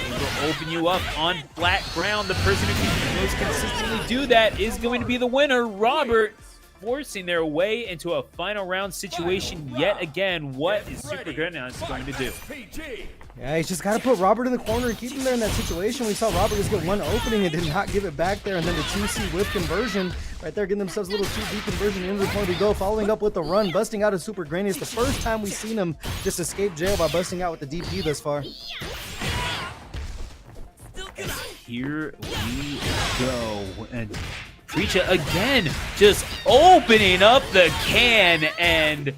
able to open you up on flat ground. The person who can most consistently do that is going to be the winner, Robert, forcing their way into a final round situation yet again. What is Supergrenas going to do? Yeah, he's just got to put Robert in the corner and keep him there in that situation. We saw Robert just get one opening and did not give it back there, and then the 2C whip conversion right there, getting themselves a little 2D conversion into the corner to go, following up with the run, busting out of Supergrenas. The first time we've seen him just escape jail by busting out with the DP thus far. Here we go, and Preecha again just opening up the can, and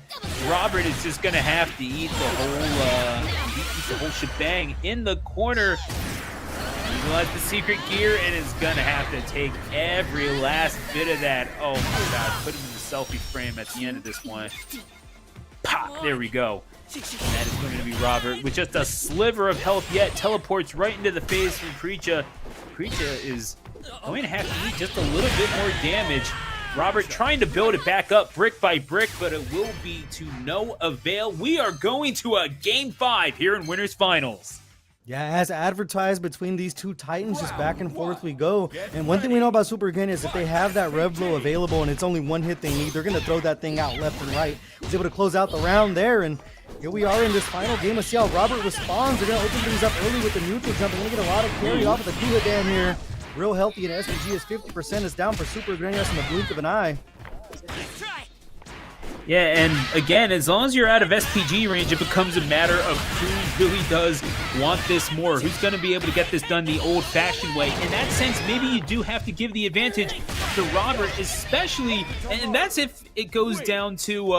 Robert is just gonna have to eat the whole shebang in the corner. Utilize the secret gear and is gonna have to take every last bit of that. Oh my god, put him in the selfie frame at the end of this one. Pop, there we go. And that is going to be Robert with just a sliver of health yet. Teleports right into the face from Preecha. Preecha is going to have to eat just a little bit more damage. Robert trying to build it back up brick by brick, but it will be to no avail. We are going to a Game 5 here in Winners Finals. Yeah, as advertised between these two titans, just back and forth we go. And one thing we know about Supergrenas is if they have that rev blow available and it's only one hit they need, they're going to throw that thing out left and right. Was able to close out the round there, and here we are in this final game. Let's see how Robert responds. They're going to open things up early with the neutral jump. They're going to get a lot of carry off of the Kuha Dan here. Real healthy, and SPG is 50%. Is down for Supergrenas in the blink of an eye. Yeah, and again, as long as you're out of SPG range, it becomes a matter of who really does want this more. Who's going to be able to get this done the old-fashioned way? In that sense, maybe you do have to give the advantage to Robert, especially, and that's if it goes down to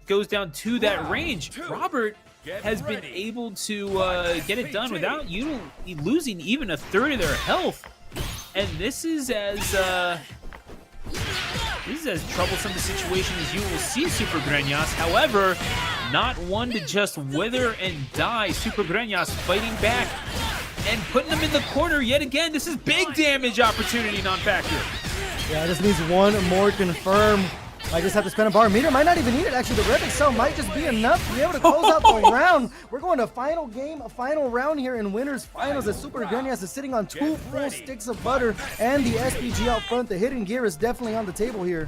that range. Robert has been able to get it done without you losing even a third of their health, and this is as troublesome a situation as you will see Supergrenas. However, not one to just wither and die. Supergrenas fighting back and putting them in the corner yet again. This is big damage opportunity, non-factor. Yeah, this needs one more confirm. I just have to spend a bar. Meter might not even need it, actually. The Rev Excel might just be enough to be able to close out the round. We're going to final game, a final round here in Winners Finals as Supergrenas is sitting on 2 full sticks of butter and the SPG out front. The hidden gear is definitely on the table here.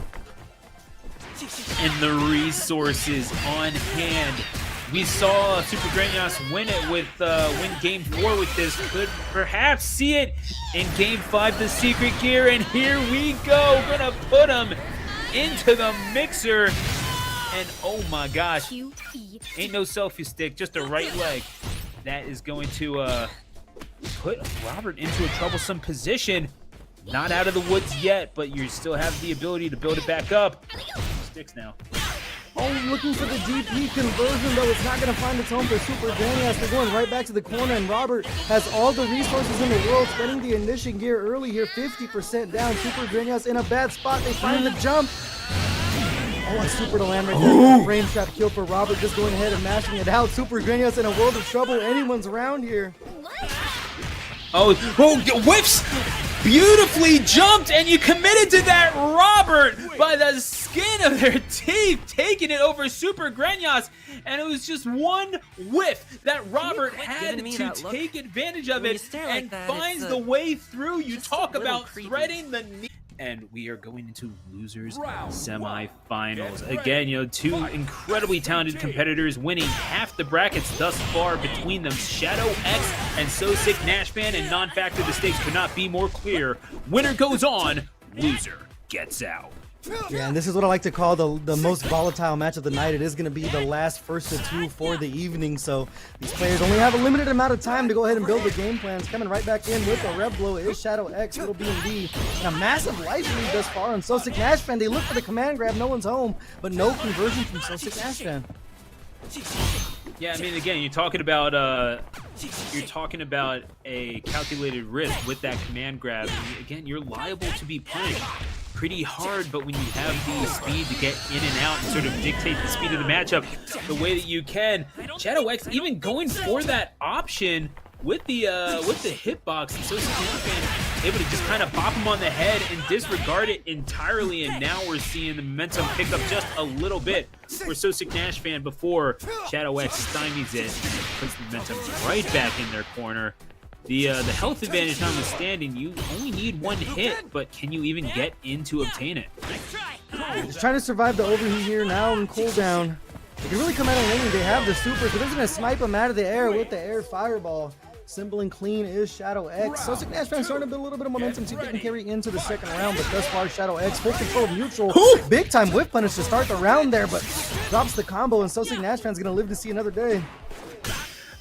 And the resources on hand. We saw Supergrenas win it with win Game 4 with this. Could perhaps see it in Game 5, the secret gear. And here we go. Gonna put him into the mixer, and oh my gosh, ain't no selfie stick, just a right leg. That is going to put Robert into a troublesome position. Not out of the woods yet, but you still have the ability to build it back up. Sticks now. Oh, looking for the DP conversion, though. It's not going to find its home for Supergrenas. They're going right back to the corner, and Robert has all the resources in the world, spending the ignition gear early here, 50% down. Supergrenas in a bad spot. They find the jump. Oh, a super to land right there. Frame trap kill for Robert, just going ahead and mashing it out. Supergrenas in a world of trouble. Anyone's around here. Oh, whiffs! Beautifully jumped, and you committed to that, Robert, by the skin of their teeth, taking it over Supergrenas, and it was just one whiff that Robert had to take advantage of it and finds the way through. You talk about threading the knee. And we are going into losers semifinals. Again, two incredibly talented competitors winning half the brackets thus far between them. Shadow X and SoSickNASHFAN and non-factor. The stakes could not be more clear. Winner goes on, loser gets out. Yeah, and this is what I like to call the most volatile match of the night. It is going to be the last first of 2 for the evening, so these players only have a limited amount of time to go ahead and build the game plans. Coming right back in with a rev blow is Shadow X, little B&D, and a massive life lead thus far on SoSickNASHFAN. They look for the command grab, no one's home, but no conversion from SoSickNASHFAN. Yeah, I mean, again, you're talking about a calculated risk with that command grab. And again, you're liable to be punished. pretty hard, but when you have the speed to get in and out and sort of dictate the speed of the matchup the way that you can, Shadow X even going for that option with the hitbox, and SoSickNASHFAN able to just kind of bop him on the head and disregard it entirely, and now we're seeing the momentum pick up just a little bit for SoSickNASHFAN before Shadow X stymies it and puts the momentum right back in their corner. The health advantage notwithstanding, you only need one hit, but can you even get in to obtain it? Just trying to survive the overheat here now and cooldown. They can really come out of lane. They have the super, so they're going to snipe him out of the air with the air fireball. Simple and clean is Shadow X. SoSickNASHFAN starting to build a little bit of momentum, see if they can carry into the second round, but thus far Shadow X full control of neutral. Big time whip punish to start the round there, but drops the combo, and SoSickNASHFAN's going to live to see another day.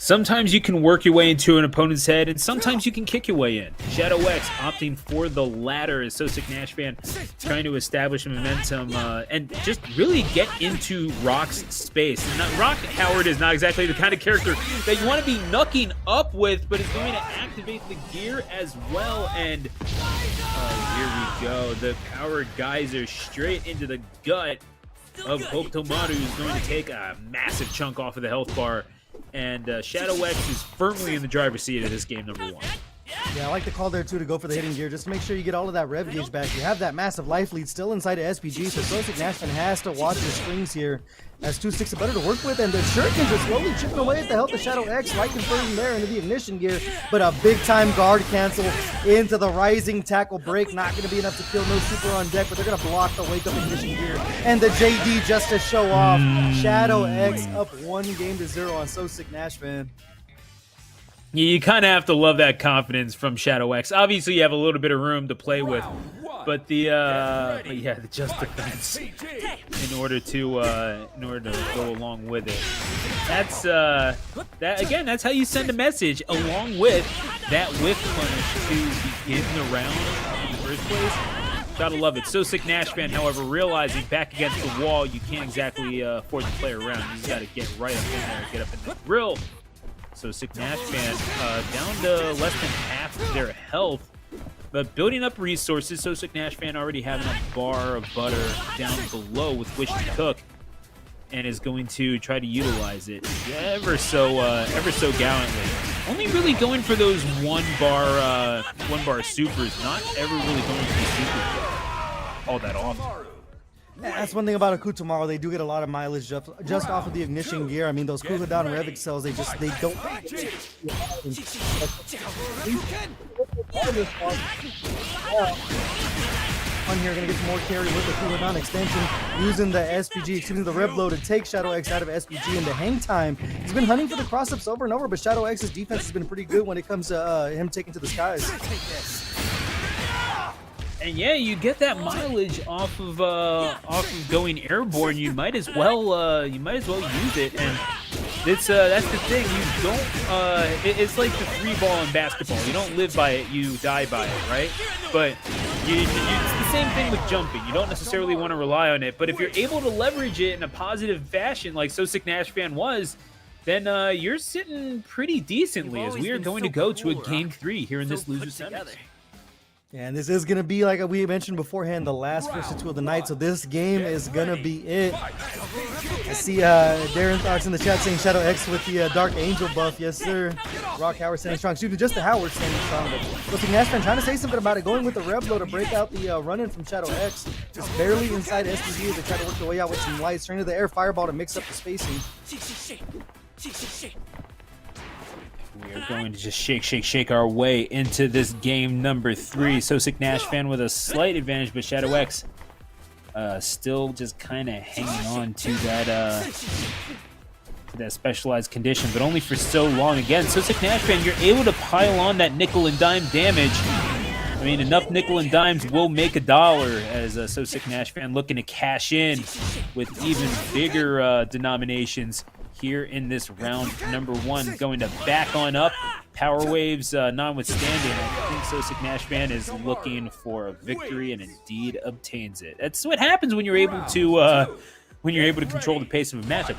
Sometimes you can work your way into an opponent's head, and sometimes you can kick your way in. Shadow X opting for the latter as SoSickNASHFAN trying to establish momentum and just really get into Rock's space. And Rock Howard is not exactly the kind of character that you want to be knucking up with, but is going to activate the gear as well. And here we go. The power geyser straight into the gut of Hokutomaru, who's going to take a massive chunk off of the health bar. And Shadow X is firmly in the driver's seat of this game number 1. Yeah, I like the call there too to go for the hitting gear, just to make sure you get all of that rev gauge back. You have that massive life lead still inside of SPG, so SoSickNASHFAN has to watch the strings here. Has 2 sticks of butter to work with, and the shurikens are slowly chipping away at the health of Shadow X, right converting there into the ignition gear, but a big time guard cancel into the rising tackle break. Not going to be enough to kill, no super on deck, but they're going to block the wake up ignition gear. And the JD just to show off. Shadow X up 1-0 on SoSickNASHFAN. You kind of have to love that confidence from Shadow X. Obviously, you have a little bit of room to play with, but the just defense in order to go along with it. That's that's how you send a message along with that whiff punish to begin the round in the first place. Gotta love it. SoSickNASHFAN, however, realizing back against the wall, you can't exactly afford to play around. You got to get right up in there, get up in the grill. SoSickNASHFAN down to less than half their health, but building up resources. SoSickNASHFAN already having a bar of butter down below with which to cook, and is going to try to utilize it ever so gallantly. Only really going for those one bar supers, not ever really going for the supers all that often. Yeah, that's one thing about Hokutomaru. They do get a lot of mileage just off of the ignition gear. I mean, those cooldown Revic cells, they don't. On here, gonna get some more carry with the cooldown extension, using the SPG, the rev blow to take Shadow X out of SPG into hang time. He's been hunting for the cross-ups over and over, but Shadow X's defense has been pretty good when it comes to him taking to the skies. And yeah, you get that mileage off of going airborne. You might as well use it. And that's the thing. You don't. It's like the 3-ball in basketball. You don't live by it. You die by it, right? But it's the same thing with jumping. You don't necessarily want to rely on it. But if you're able to leverage it in a positive fashion, like SoSickNASHFAN was, then you're sitting pretty decently. As we are going to go to a game 3 here in this loser semis. Yeah, and this is going to be, like we mentioned beforehand, the last first 2 of the night, so this game is going to be it. I see Darren Thoughts in the chat saying Shadow X with the Dark Angel buff. Yes, sir. Rock Howard standing strong. Shooting just the Howard standing strong. But SoSickNASHFAN trying to say something about it, going with the rev blow to break out the run-in from Shadow X. Just barely inside SPG as they try to work their way out with some lights. Turning to the air fireball to mix up the spacing. We are going to just shake our way into this game number 3. SoSickNASHFAN with a slight advantage, but Shadow X still just kind of hanging on to that specialized condition, but only for so long. Again, SoSickNASHFAN, you're able to pile on that nickel and dime damage. I mean, enough nickel and dimes will make $1 as SoSickNASHFAN looking to cash in with even bigger denominations here in this round number 1, going to back on up. Power waves notwithstanding, I think SoSickNASHFAN is looking for a victory and indeed obtains it. That's what happens when you're able to when you're able to control the pace of a matchup.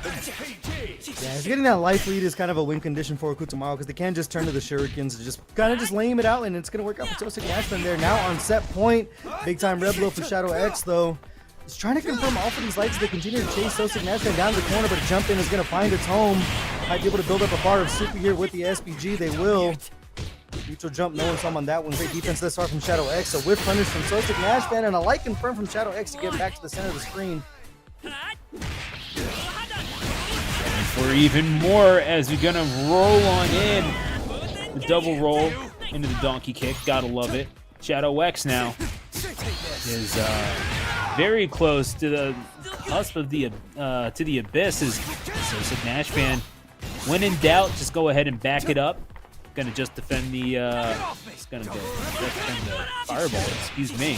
Yeah, getting that life lead is kind of a win condition for Hokutomaru because they can just turn to the shurikens and just kind of just lame it out, and it's going to work out for SoSickNASHFAN there. Now on set point, big time red blow for Shadow X though. He's trying to confirm all of these lights as they continue to chase SoSickNASHFAN down the corner, but a jump in is going to find its home. Might be able to build up a bar of super here with the SPG. They will. Neutral jump, no one's on that one. Great defense this far from Shadow X. A whiff punish from SoSickNASHFAN and a light confirm from Shadow X to get back to the center of the screen. And for even more, as we're gonna roll on in the double roll into the donkey kick. Gotta love it. Shadow X now is very close to the cusp of the to the abyss. Is SoSickNASHFAN. When in doubt, just go ahead and back it up. Gonna just defend the defend the fireball. Excuse me.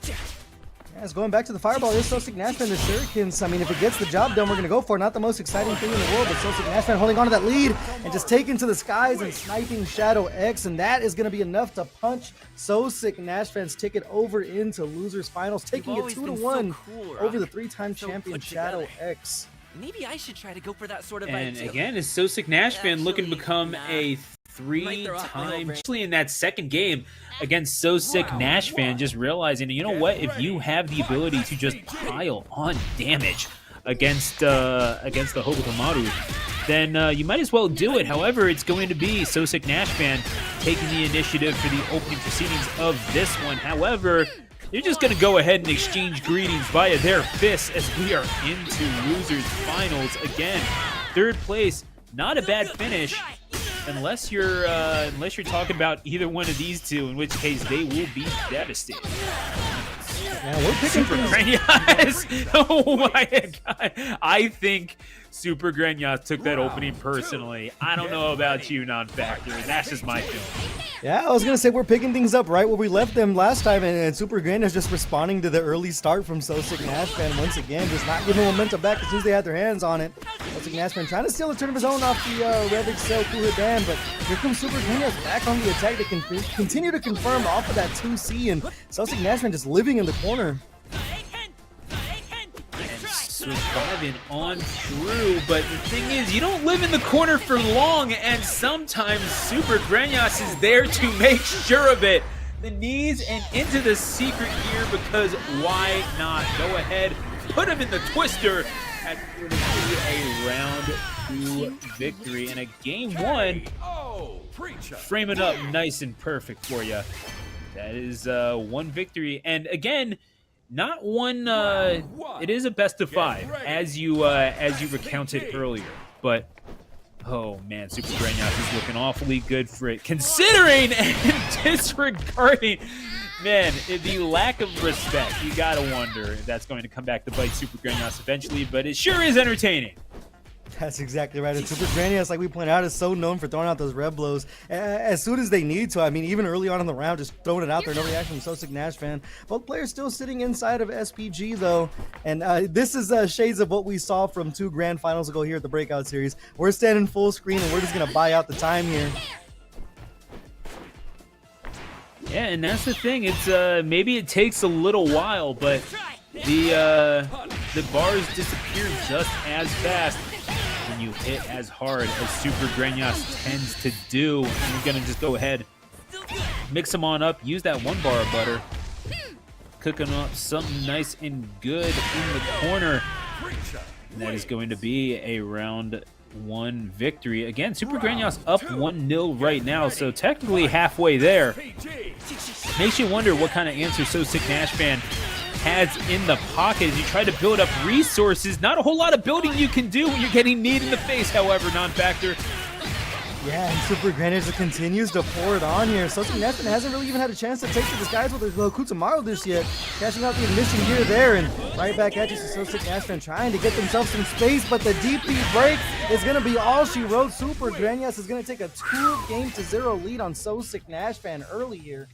Yeah, it's going back to the fireball. This SoSickNASHFAN, the shurikens. I mean, if it gets the job done, we're going to go for it. Not the most exciting thing in the world, but SoSickNASHFAN holding on to that lead and just taking to the skies and sniping Shadow X, and that is going to be enough to punch SoSickNASHFAN's ticket over into losers finals, taking it 2-1 over the three-time champion Shadow X. Maybe I should try to go for that sort of And vibe, too. again, is SoSickNASHFAN looking to become a three-time, especially in that second game against SoSickNASHFAN, just realizing, you know what, if you have the ability to just pile on damage against the Hokutomaru, then you might as well do it. However, it's going to be SoSickNASHFAN taking the initiative for the opening proceedings of this one. However, they're just going to go ahead and exchange greetings via their fists as we are into losers finals again. Third place, not a bad finish. Unless you're talking about either one of these two, in which case they will be devastated. Yeah, we're picking Supergrenas. Oh my god! I think Supergrenas took that opening personally. I don't know about you, non-factor. That's just my feeling. Yeah, I was going to say we're picking things up right where we left them last time, and Supergrenas just responding to the early start from SoSickNASHFAN once again, just not giving momentum back as soon as they had their hands on it. SoSickNASHFAN trying to steal a turn of his own off the RevXcel Kuhadan, but here comes Supergrenas back on the attack. They can continue to confirm off of that 2C, and SoSickNASHFAN just living in the corner. Surviving on through, but the thing is, you don't live in the corner for long, and sometimes Supergrenas is there to make sure of it. The knees and into the secret here, because why not? Go ahead, put him in the twister, at a round 2 victory and a game 1. Frame it up nice and perfect for you. That is 1 victory, and again, not one. It is a best of 5, as you recounted earlier. But oh man, Supergrenas is looking awfully good for it, considering and disregarding. Man, the lack of respect. You gotta wonder if that's going to come back to bite Supergrenas eventually. But it sure is entertaining. That's exactly right. And Supergrenas, like we pointed out, is so known for throwing out those red blows as soon as they need to. I mean, even early on in the round, just throwing it out there. No reaction from SoSickNASHFAN. Both players still sitting inside of SPG, though. And this is shades of what we saw from 2 grand finals ago here at the Breakout Series. We're standing full screen, and we're just going to buy out the time here. Yeah, and that's the thing. It's maybe it takes a little while, but the bars disappear just as fast when you hit as hard as Supergrenas tends to do. And you're gonna just go ahead, mix them on up, use that 1 bar of butter, cooking up something nice and good in the corner. And that is going to be a round 1 victory. Again, Supergrenas up 1-0 right now, so technically halfway there. Makes you wonder what kind of answer SoSickNASHFAN has in the pocket as you try to build up resources. Not a whole lot of building you can do when you're getting kneed in the face, however, non-factor. Yeah, and Supergrenas continues to pour it on here. SoSickNASHFAN hasn't really even had a chance to take to the skies with Hokutomaru this yet. Cashing out the admission here, there, and right back at you. So SoSickNASHFAN trying to get themselves some space, but the DP break is going to be all she wrote. Supergrenas is going to take a 2-0 lead on SoSickNASHFAN early here.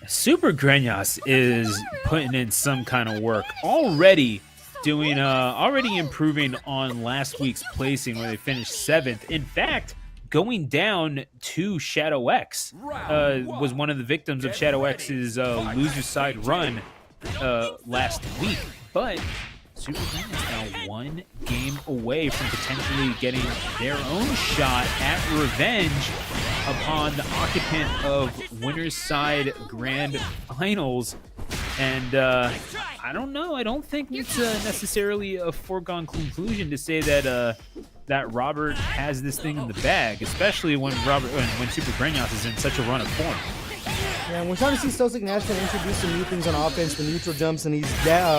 Supergrenas is putting in some kind of work already, already improving on last week's placing where they finished 7th. In fact, going down to Shadow X was one of the victims of Shadow X's loser side run last week. But Supergrenas now 1 game away from potentially getting their own shot at revenge upon the occupant of winner's side grand finals. And I don't know. I don't think it's necessarily a foregone conclusion to say that that Robert has this thing in the bag, especially when Supergrenas is in such a run of form. Yeah, and we're starting to see SoSickNASHFAN introduce some new things on offense, the neutral jumps, and he's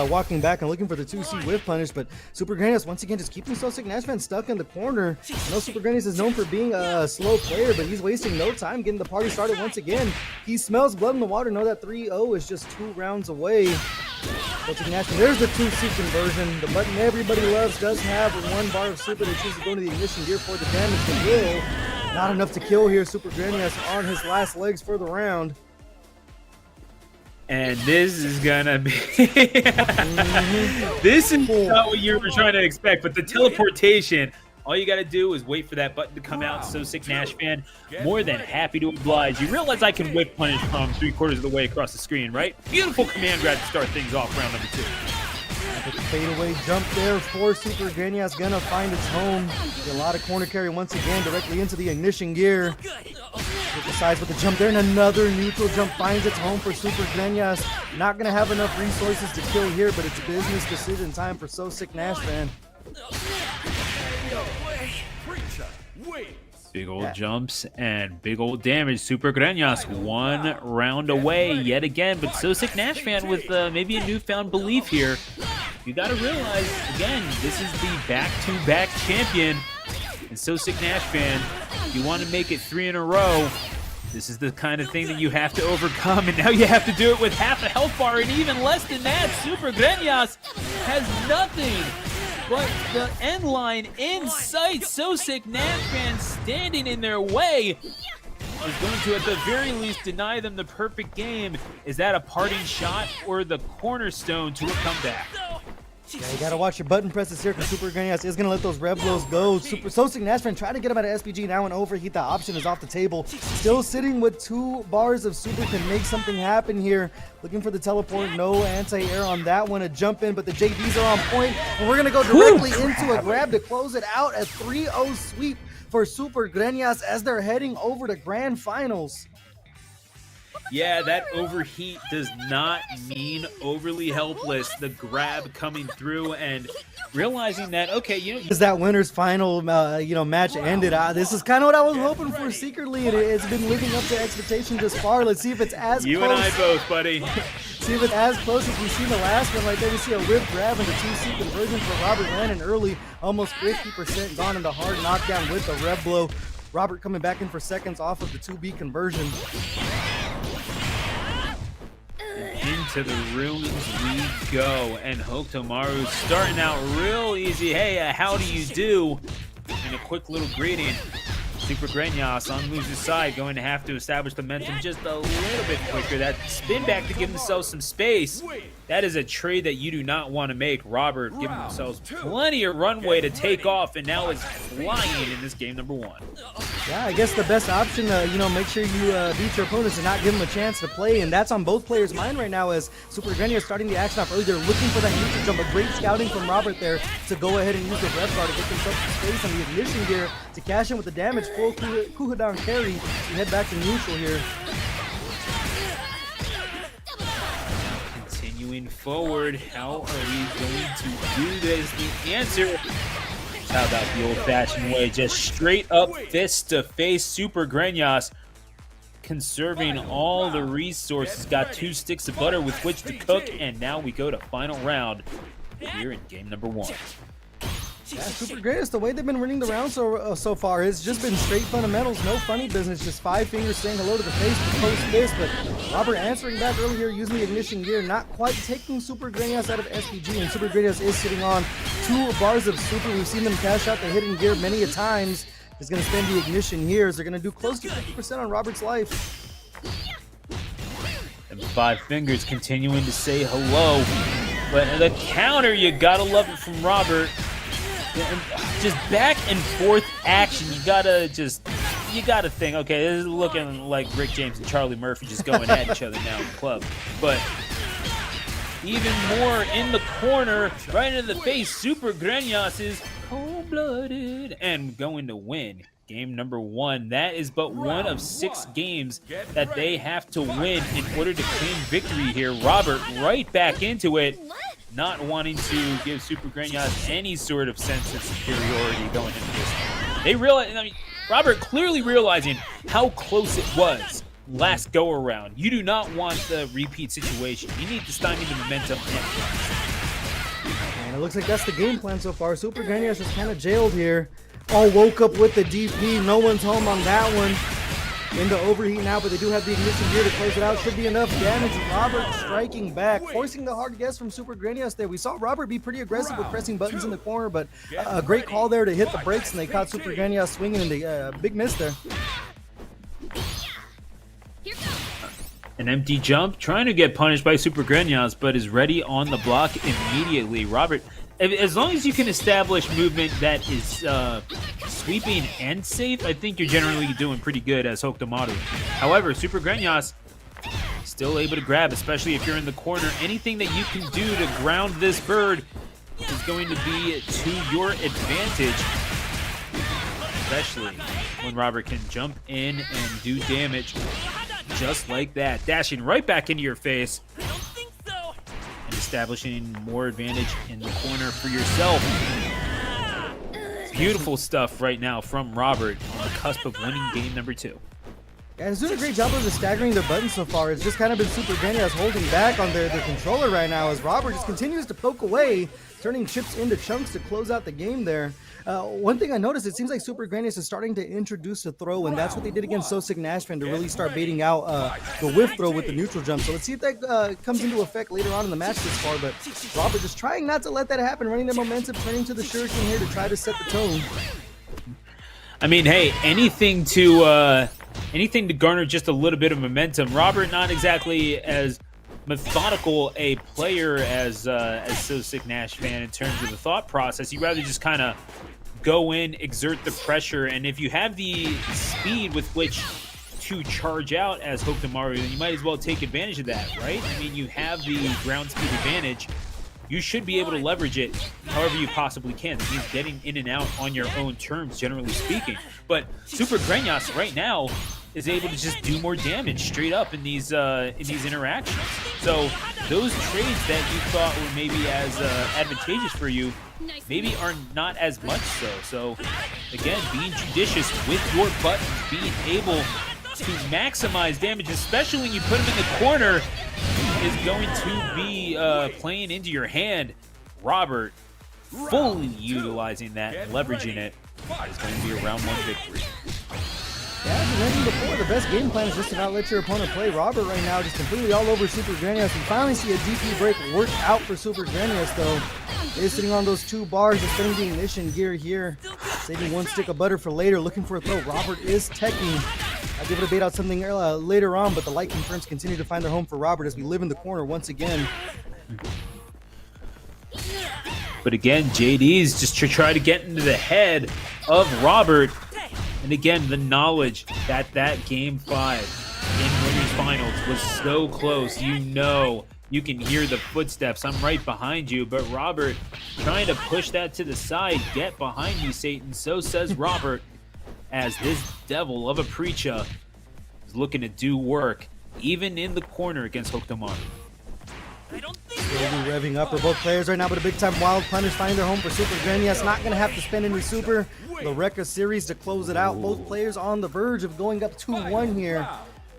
walking back and looking for the 2C whiff punish, but Supergrenas, once again, just keeping SoSickNASHFAN stuck in the corner. I know Supergrenas is known for being a slow player, but he's wasting no time getting the party started once again. He smells blood in the water, know that 3-0 is just 2 rounds away. SoSickNASHFAN, there's the 2C conversion. The button everybody loves does have 1 bar of super that chooses to go into the ignition gear for the damage to will. Not enough to kill here. Supergrenas on his last legs for the round. And this is gonna be this is not what you were trying to expect, but the teleportation, all you gotta do is wait for that button to come out. SoSickNASHFAN, more than happy to oblige. You realize I can whip punish from 3/4 of the way across the screen, right? Beautiful command grab to start things off round number 2. The fadeaway jump there for Supergrenas, gonna find its home. A lot of corner carry once again directly into the ignition gear. Decides with the jump there, and another neutral jump finds its home for Supergrenas. Not gonna have enough resources to kill here, but it's business decision time for SoSickNASHFAN. Preecha wins. Big old jumps and big old damage. Supergrenas 1 round away yet again, but SoSickNASHFAN with maybe a newfound belief here. You got to realize, again, this is the back-to-back champion. And SoSickNASHFAN, if you want to make it 3 in a row, this is the kind of thing that you have to overcome. And now you have to do it with half a health bar, and even less than that. Supergrenas has nothing but the end line in sight. SoSickNASHFAN standing in their way is going to, at the very least, deny them the perfect game. Is that a parting shot or the cornerstone to a comeback? Yeah, you gotta watch your button presses here because Supergrenas is gonna let those rev blows go. SoSickNASHFAN try to get him out of SPG now and overheat. The option is off the table. Still sitting with 2 bars of super, can make something happen here. Looking for the teleport, no anti-air on that one. A jump in, but the JDs are on point, and we're gonna go directly into a grab to close it out. A 3-0 sweep for Supergrenas as they're heading over to grand finals. Yeah, that overheat does not mean overly helpless. The grab coming through and realizing that, okay, As that winner's final, match ended, this is kind of what I was hoping for secretly, and it's been living up to expectations this far. Let's see if it's as you close. and I both, buddy. See if it's as close as we've seen the last one right there. We see a whip grab and the 2C conversion for Robert Landon early, almost 50% gone into hard knockdown with the rev blow. Robert coming back in for seconds off of the 2B conversion. Into the ruins we go, and Hokutomaru starting out real easy. Hey, how do you do? And a quick little greeting. Supergrenas on Moose's side going to have to establish the momentum just a little bit quicker. That spin back to give themselves some space. That is a trade that you do not want to make. Robert giving themselves plenty of runway to take off, and now is flying in this game number 1. Yeah, I guess the best option, make sure you beat your opponents and not give them a chance to play, and that's on both players' mind right now as Supergrenas starting the action off early. They're looking for that neutral jump, a great scouting from Robert there to go ahead and use the rev bar to get themselves some space on the ignition gear to cash in with the damage. Full Kuhadan carry to head back to neutral here. Continuing forward, how are we going to do this? The answer, how about the old-fashioned way? Just straight up fist to face. Supergrenas conserving all the resources, got 2 sticks of butter with which to cook, and now we go to final round here in game number 1. Yeah, Supergrenas, the way they've been winning the round so far, it's just been straight fundamentals, no funny business, just 5 fingers saying hello to the face with post fist, but Robert answering back earlier using the ignition gear, not quite taking Supergrenas out of SPG, and Supergrenas is sitting on 2 bars of super. We've seen them cash out the hidden gear many a times. He's going to spend the ignition here, as they're going to do close to 50% on Robert's life. And 5 fingers continuing to say hello, but the counter, you gotta love it from Robert. Just back and forth action. You gotta think, okay, this is looking like Rick James and Charlie Murphy just going at each other now in the club. But even more in the corner, right into the face. Supergrenas is cold-blooded and going to win game number 1. That is but one of 6 games that they have to win in order to claim victory here. Robert right back into it, not wanting to give Supergrenas any sort of sense of superiority going into this. They realize, I mean, Robert clearly realizing how close it was last go around. You do not want the repeat situation. You need to stymie the momentum. And it looks like that's the game plan so far. Supergrenas is kind of jailed here. All woke up with the DP. No one's home on that one. Into overheat now, but they do have the ignition gear to close it out. Should be enough damage. Robert striking back, forcing the hard guess from Supergrenas there. We saw Robert be pretty aggressive with pressing buttons in the corner, but a great call there to hit the brakes, and they caught Supergrenas swinging in the big miss there. An empty jump, trying to get punished by Supergrenas, but is ready on the block immediately. Robert, as long as you can establish movement that is sweeping and safe, I think you're generally doing pretty good as Hokutomaru. However, Supergrenas still able to grab, especially if you're in the corner. Anything that you can do to ground this bird is going to be to your advantage, especially when Robert can jump in and do damage just like that, dashing right back into your face and establishing more advantage in the corner for yourself. It's beautiful stuff right now from Robert on the cusp of winning game number 2. Yeah, he's doing a great job of staggering their buttons so far. It's just kind of been Supergrenas holding back on their controller right now as Robert just continues to poke away, turning chips into chunks to close out the game there. One thing I noticed, it seems like Supergrenas is starting to introduce a throw, and that's what they did against SoSickNASHFAN to really start baiting out the whiff throw with the neutral jump. So let's see if that comes into effect later on in the match this far, but Robert just trying not to let that happen, running their momentum, turning to the shuriken here to try to set the tone. I mean, hey, anything to garner just a little bit of momentum. Robert, not exactly as methodical a player as SoSickNASHFAN in terms of the thought process. You'd rather just kind of go in, exert the pressure, and if you have the speed with which to charge out as Hokutomaru, then you might as well take advantage of that, right? I mean, you have the ground speed advantage. You should be able to leverage it however you possibly can. That means getting in and out on your own terms, generally speaking. But Supergrenas right now is able to just do more damage straight up in these interactions. So those trades that you thought were maybe as advantageous for you, maybe are not as much so. So again, being judicious with your buttons, being able to maximize damage, especially when you put them in the corner, is going to be playing into your hand. Robert fully utilizing that and leveraging it is going to be a round 1 victory. Yeah, as I mentioned before, the best game plan is just to not let your opponent play. Robert right now just completely all over Supergrenas. We finally see a DP break work out for Supergrenas though. They're sitting on those 2 bars, just spending the ignition gear here. Saving 1 stick of butter for later, looking for a throw. Robert is teching. I'll be able to bait out something later on, but the light confirms continue to find their home for Robert as we live in the corner once again. But again, JD's just to try to get into the head of Robert. And again, the knowledge that that Game 5 in Winners Finals was so close. You know, you can hear the footsteps. I'm right behind you. But Robert trying to push that to the side. Get behind me, Satan. So says Robert, as this devil of a Preecha is looking to do work, even in the corner against Hokutomaru. Slowly revving up for both players right now, but a big-time wild punish finding their home for Supergrenas. Not going to have to spend any super. The Breakout Series to close it out. Both players on the verge of going up 2-1 here.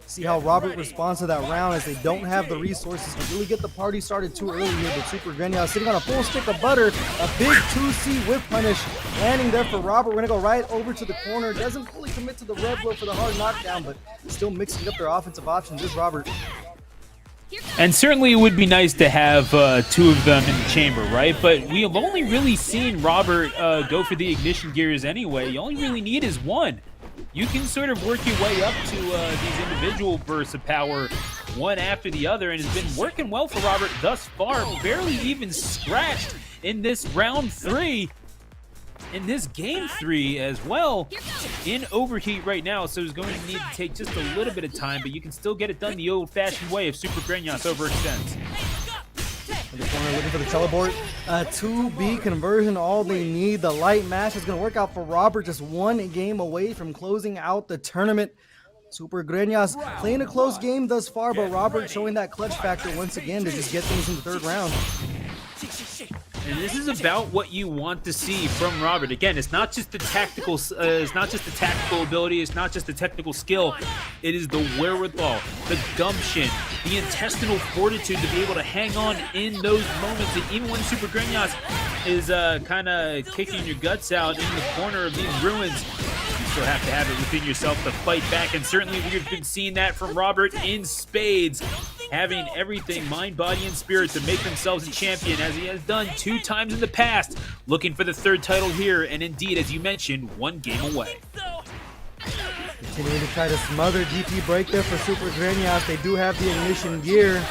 See how Robert responds to that round as they don't have the resources to really get the party started too early here. But Supergrenas sitting on a full stick of butter. A big 2C whip punish landing there for Robert. We're going to go right over to the corner. Doesn't fully commit to the red blow for the hard knockdown, but still mixing up their offensive options is Robert. And certainly it would be nice to have 2 of them in the chamber, right? But we have only really seen Robert go for the ignition gears anyway. You only really need is 1. You can sort of work your way up to these individual bursts of power one after the other, and it's been working well for Robert thus far. Barely even scratched in this round 3. In this game 3 as well, in overheat right now, so he's going to need to take just a little bit of time, but you can still get it done the old-fashioned way if Supergrenas overextends. In the corner looking for the teleport. 2B conversion, all they need. The light match is going to work out for Robert. Just one game away from closing out the tournament. Supergrenas playing a close game thus far, but Robert showing that clutch factor once again to just get things in the third round. And this is about what you want to see from Robert. Again, it's not just the tactical, ability. It's not just the technical skill. It is the wherewithal, the gumption, the intestinal fortitude to be able to hang on in those moments. And even when Supergrenas is kind of kicking your guts out in the corner of these ruins, you still have to have it within yourself to fight back. And certainly we've been seeing that from Robert in spades, having everything, mind, body, and spirit to make themselves a champion, as he has done 2 times in the past, looking for the 3rd title here, and indeed, as you mentioned, 1 game away. Continuing to try to smother DP break there for Supergrenas. They do have the ignition gear.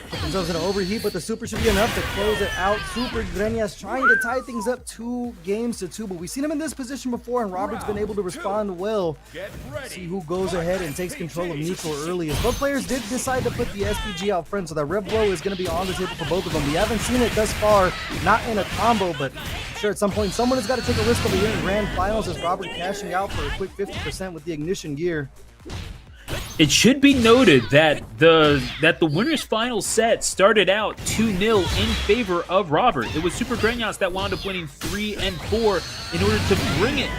Put themselves in an overheat, but the super should be enough to close it out. Supergrenas trying to tie things up 2 games to 2, but we've seen him in this position before, and Robert's been able to respond well. See who goes ahead and takes control of neutral early, as both players did decide to put the SPG out front, so that rev blow is going to be on the table for both of them. We haven't seen it thus far, not in a combo, but I'm sure at some point someone has got to take a risk over here in grand finals, as Robert cashing out for a quick 50% with the ignition gear. It should be noted that the winner's final set started out 2-0 in favor of Robert. It was Supergrenas that wound up winning 3 and 4 in order to bring it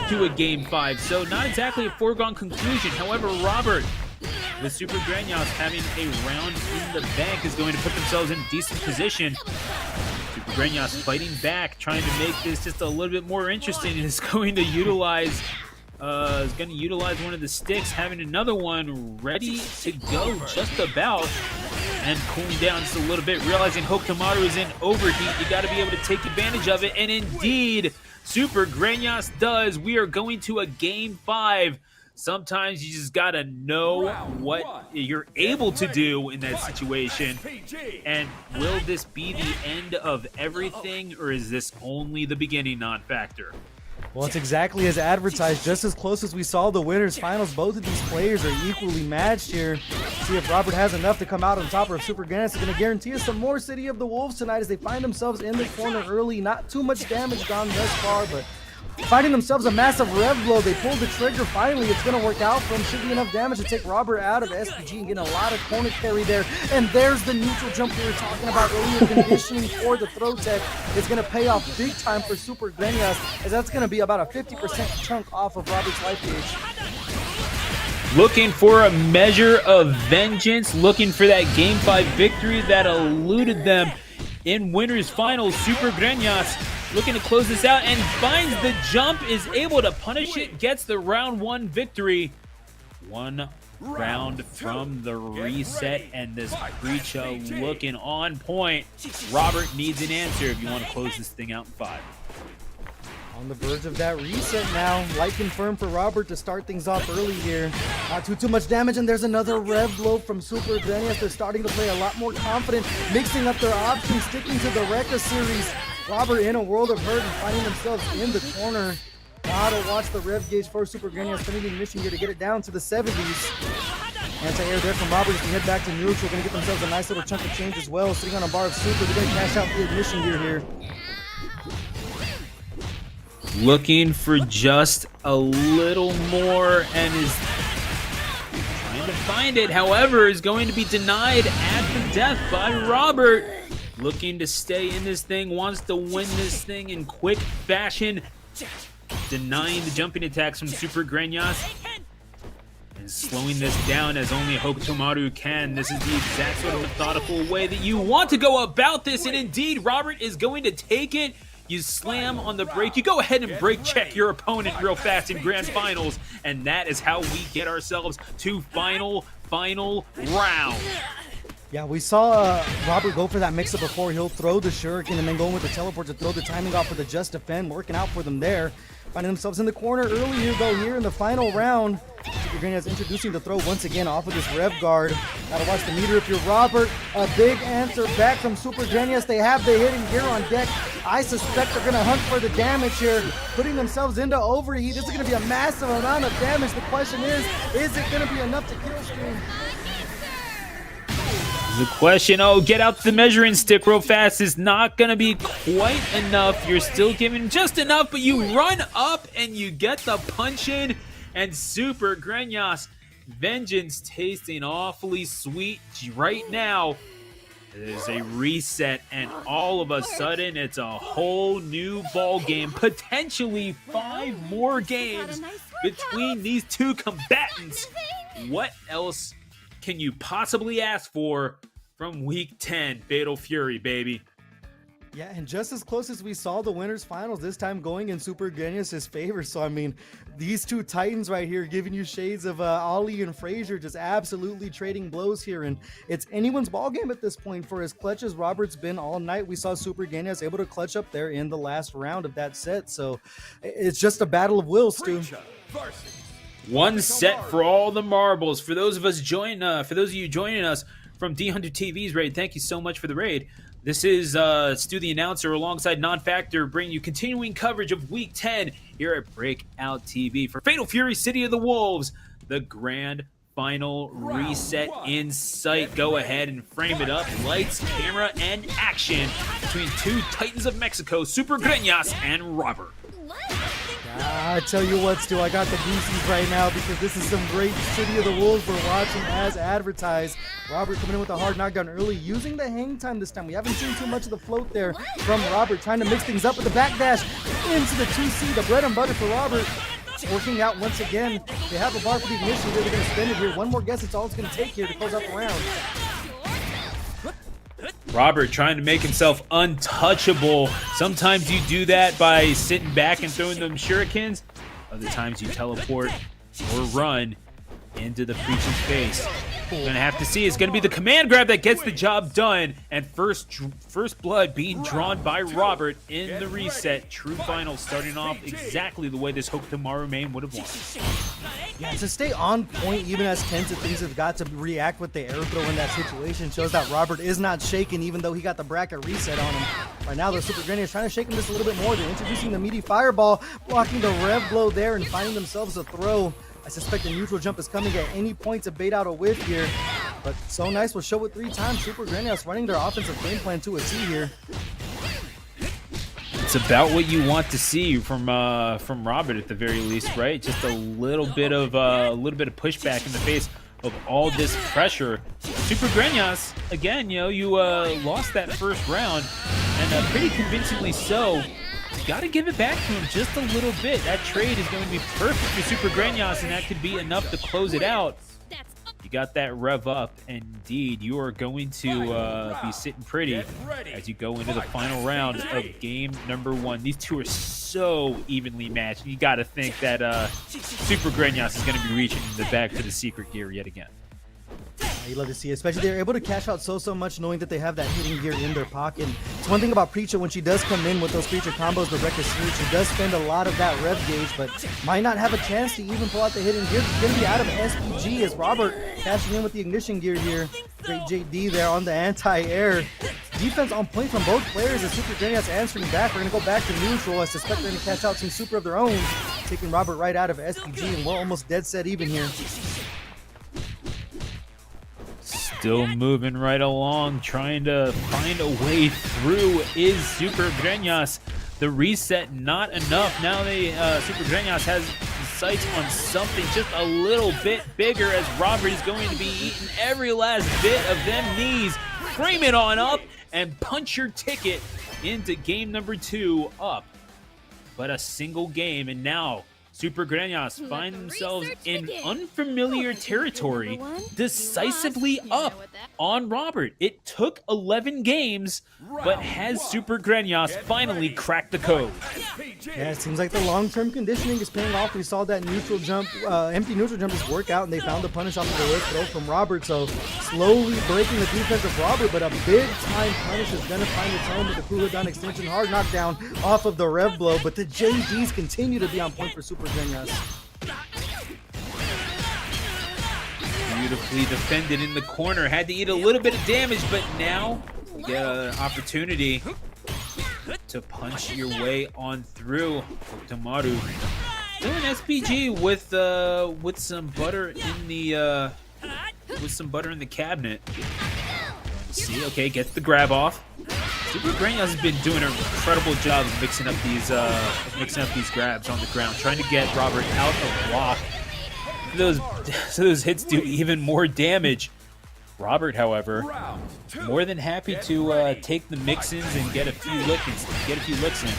to a game 5. So not exactly a foregone conclusion. However, Robert, with Supergrenas having a round in the bank, is going to put themselves in a decent position. Supergrenas fighting back, trying to make this just a little bit more interesting, and is going to utilize one of the sticks, having another one ready to go just about, and cooling down just a little bit, realizing Hokutomaru is in overheat. You got to be able to take advantage of it, and indeed, Supergrenas does. We are going to a game 5. Sometimes you just got to know what you're able to do in that situation. And will this be the end of everything, or is this only the beginning non-factor? Well, it's exactly as advertised, just as close as we saw the winners finals. Both of these players are equally matched here. See if Robert has enough to come out on top, or if Supergrenas is going to guarantee us some more City of the Wolves tonight as they find themselves in the corner early. Not too much damage done thus far, but finding themselves a massive rev blow. They pulled the trigger finally. It's going to work out for them. Should be enough damage to take Robert out of SPG and get a lot of corner carry there. And there's the neutral jump we were talking about earlier. Conditioning for the throw tech is going to pay off big time for Supergrenas, as that's going to be about a 50% chunk off of Robert's life gauge. Looking for a measure of vengeance, looking for that Game 5 victory that eluded them in winners finals. Supergrenas looking to close this out and finds the jump, is able to punish it, gets the round 1 victory. 1 round from the reset, and this Preecha looking on point. Robert needs an answer if you want to close this thing out in 5. On the verge of that reset now. Light confirmed for Robert to start things off early here. Not too much damage, and there's another rev blow from Supergrenas. They're starting to play a lot more confident, mixing up their options, sticking to the Breakout Series. Robert in a world of hurt and finding themselves in the corner. Now to watch the rev gauge for Supergrenas, spending the ignition gear to get it down to the 70s. Anti-air there from Robert as they head back to neutral. Going to get themselves a nice little chunk of change as well. Sitting on a bar of super. They're going to cash out the ignition gear here. Looking for just a little more, and is trying to find it. However, is going to be denied at the death by Robert. Looking to stay in this thing, wants to win this thing in quick fashion. Denying the jumping attacks from Supergrenas, and slowing this down as only Hokutomaru can. This is the exact sort of methodical way that you want to go about this, and indeed, Robert is going to take it. You slam on the break. You go ahead and break check your opponent real fast in grand finals, and that is how we get ourselves to final round. Yeah, we saw Robert go for that mix-up before. He'll throw the shuriken and then go in with the teleport to throw the timing off for the just defend, working out for them there. Finding themselves in the corner earlier, though, here in the final round. Supergrenas introducing the throw once again off of this rev guard. Gotta watch the meter if you're Robert. A big answer back from Supergrenas. They have the hidden gear on deck. I suspect they're gonna hunt for the damage here, putting themselves into overheat. This is gonna be a massive amount of damage. The question is it gonna be enough to kill stream? The question, oh, get out the measuring stick real fast is not going to be quite enough. You're still giving just enough, but you run up and you get the punch in. And Supergrenas, vengeance tasting awfully sweet right now. There's a reset, and all of a sudden, it's a whole new ball game. Potentially 5 more games between these two combatants. What else can you possibly ask for from Week 10? Fatal Fury, baby. Yeah, and just as close as we saw the winners finals, this time going in Supergrenas' favor. So, I mean, these two titans right here giving you shades of Ollie and Frazier, just absolutely trading blows here. And it's anyone's ball game at this point for as clutch as Robert's been all night. We saw Supergrenas able to clutch up there in the last round of that set. So it's just a battle of wills, Stu. One set for all the marbles. For those of you joining us from D100 TV's raid, thank you so much for the raid. This is Stu the Announcer alongside Non-Factor, bringing you continuing coverage of Week 10 here at Breakout TV for Fatal Fury City of the Wolves, the grand final reset in sight. Go ahead and frame it up. Lights, camera, and action between two titans of Mexico, Supergrenas and Robert. I tell you what, Stu, I got the goosies right now because this is some great City of the Wolves we're watching as advertised. Robert coming in with a hard knockdown early, using the hang time this time. We haven't seen too much of the float there from Robert, trying to mix things up with the backdash into the 2C, the bread and butter for Robert. Working out once again. They have a bar for the ignition. They're going to spend it here. One more guess, it's all it's going to take here to close out the round. Robert trying to make himself untouchable. Sometimes you do that by sitting back and throwing them shurikens. Other times you teleport or run into the Preecha's face. We're gonna have to see. It's gonna be the command grab that gets the job done, and first blood being drawn by Robert in the reset. True final starting off exactly the way this Hokutomaru main would have wanted. Yeah, to stay on point even as tense as things have got to react with the air throw in that situation shows that Robert is not shaken even though he got the bracket reset on him. Right now, the Supergrenas trying to shake him just a little bit more. They're introducing the meaty fireball, blocking the rev blow there and finding themselves a throw. I suspect the neutral jump is coming at any point to bait out a whiff here. But So Nice will show it 3 times. Supergrenas running their offensive game plan to a T here. It's about what you want to see from Robert at the very least, right? Just a little bit of pushback in the face of all this pressure. Supergrenas, again, you lost that first round, and pretty convincingly so. Got to give it back to him just a little bit. That trade is going to be perfect for Supergrenas, and that could be enough to close it out. You got that rev up, and indeed, you are going to be sitting pretty as you go into the final round of game number 1. These two are so evenly matched. You got to think that Supergrenas is going to be reaching in the back for the secret gear yet again. You love to see it, especially they're able to cash out so much knowing that they have that hitting gear in their pocket. It's one thing about Preecha when she does come in with those Preecha combos, the Rekka Sweep, she does spend a lot of that rev gauge, but might not have a chance to even pull out the hidden gear. She's going to be out of SPG as Robert cashing in with the ignition gear here. Great JD there on the anti-air. Defense on point from both players as Supergrenas answering back. We're going to go back to neutral. I suspect they're going to cash out some super of their own, taking Robert right out of SPG, and we're almost dead set even here. Still moving right along, trying to find a way through is Supergrenas. The reset not enough. Now Supergrenas has sights on something just a little bit bigger as Robert is going to be eating every last bit of them knees. Frame it on up and punch your ticket into game number 2 up. But a single game, and now Supergrenas find themselves in unfamiliar territory, decisively up on Robert. It took 11 games, but has Supergrenas finally cracked the code? Yeah, it seems like the long-term conditioning is paying off. We saw that neutral jump, empty neutral jump just work out, and they found the punish off of the lift throw from Robert. So slowly breaking the defense of Robert, but a big-time punish is going to find its home with the Kuga down extension. Hard knockdown off of the rev blow, but the JDs continue to be on point for Supergrenas. Beautifully defended in the corner. Had to eat a little bit of damage, but now you get an opportunity to punch your way on through. Hokutomaru doing SPG with some butter in the cabinet. See, okay, gets the grab off. Supergrenas has been doing an incredible job of mixing up these grabs on the ground, trying to get Robert out of block. So those hits do even more damage. Robert, however, more than happy to take the mix-ins and get a few licks in.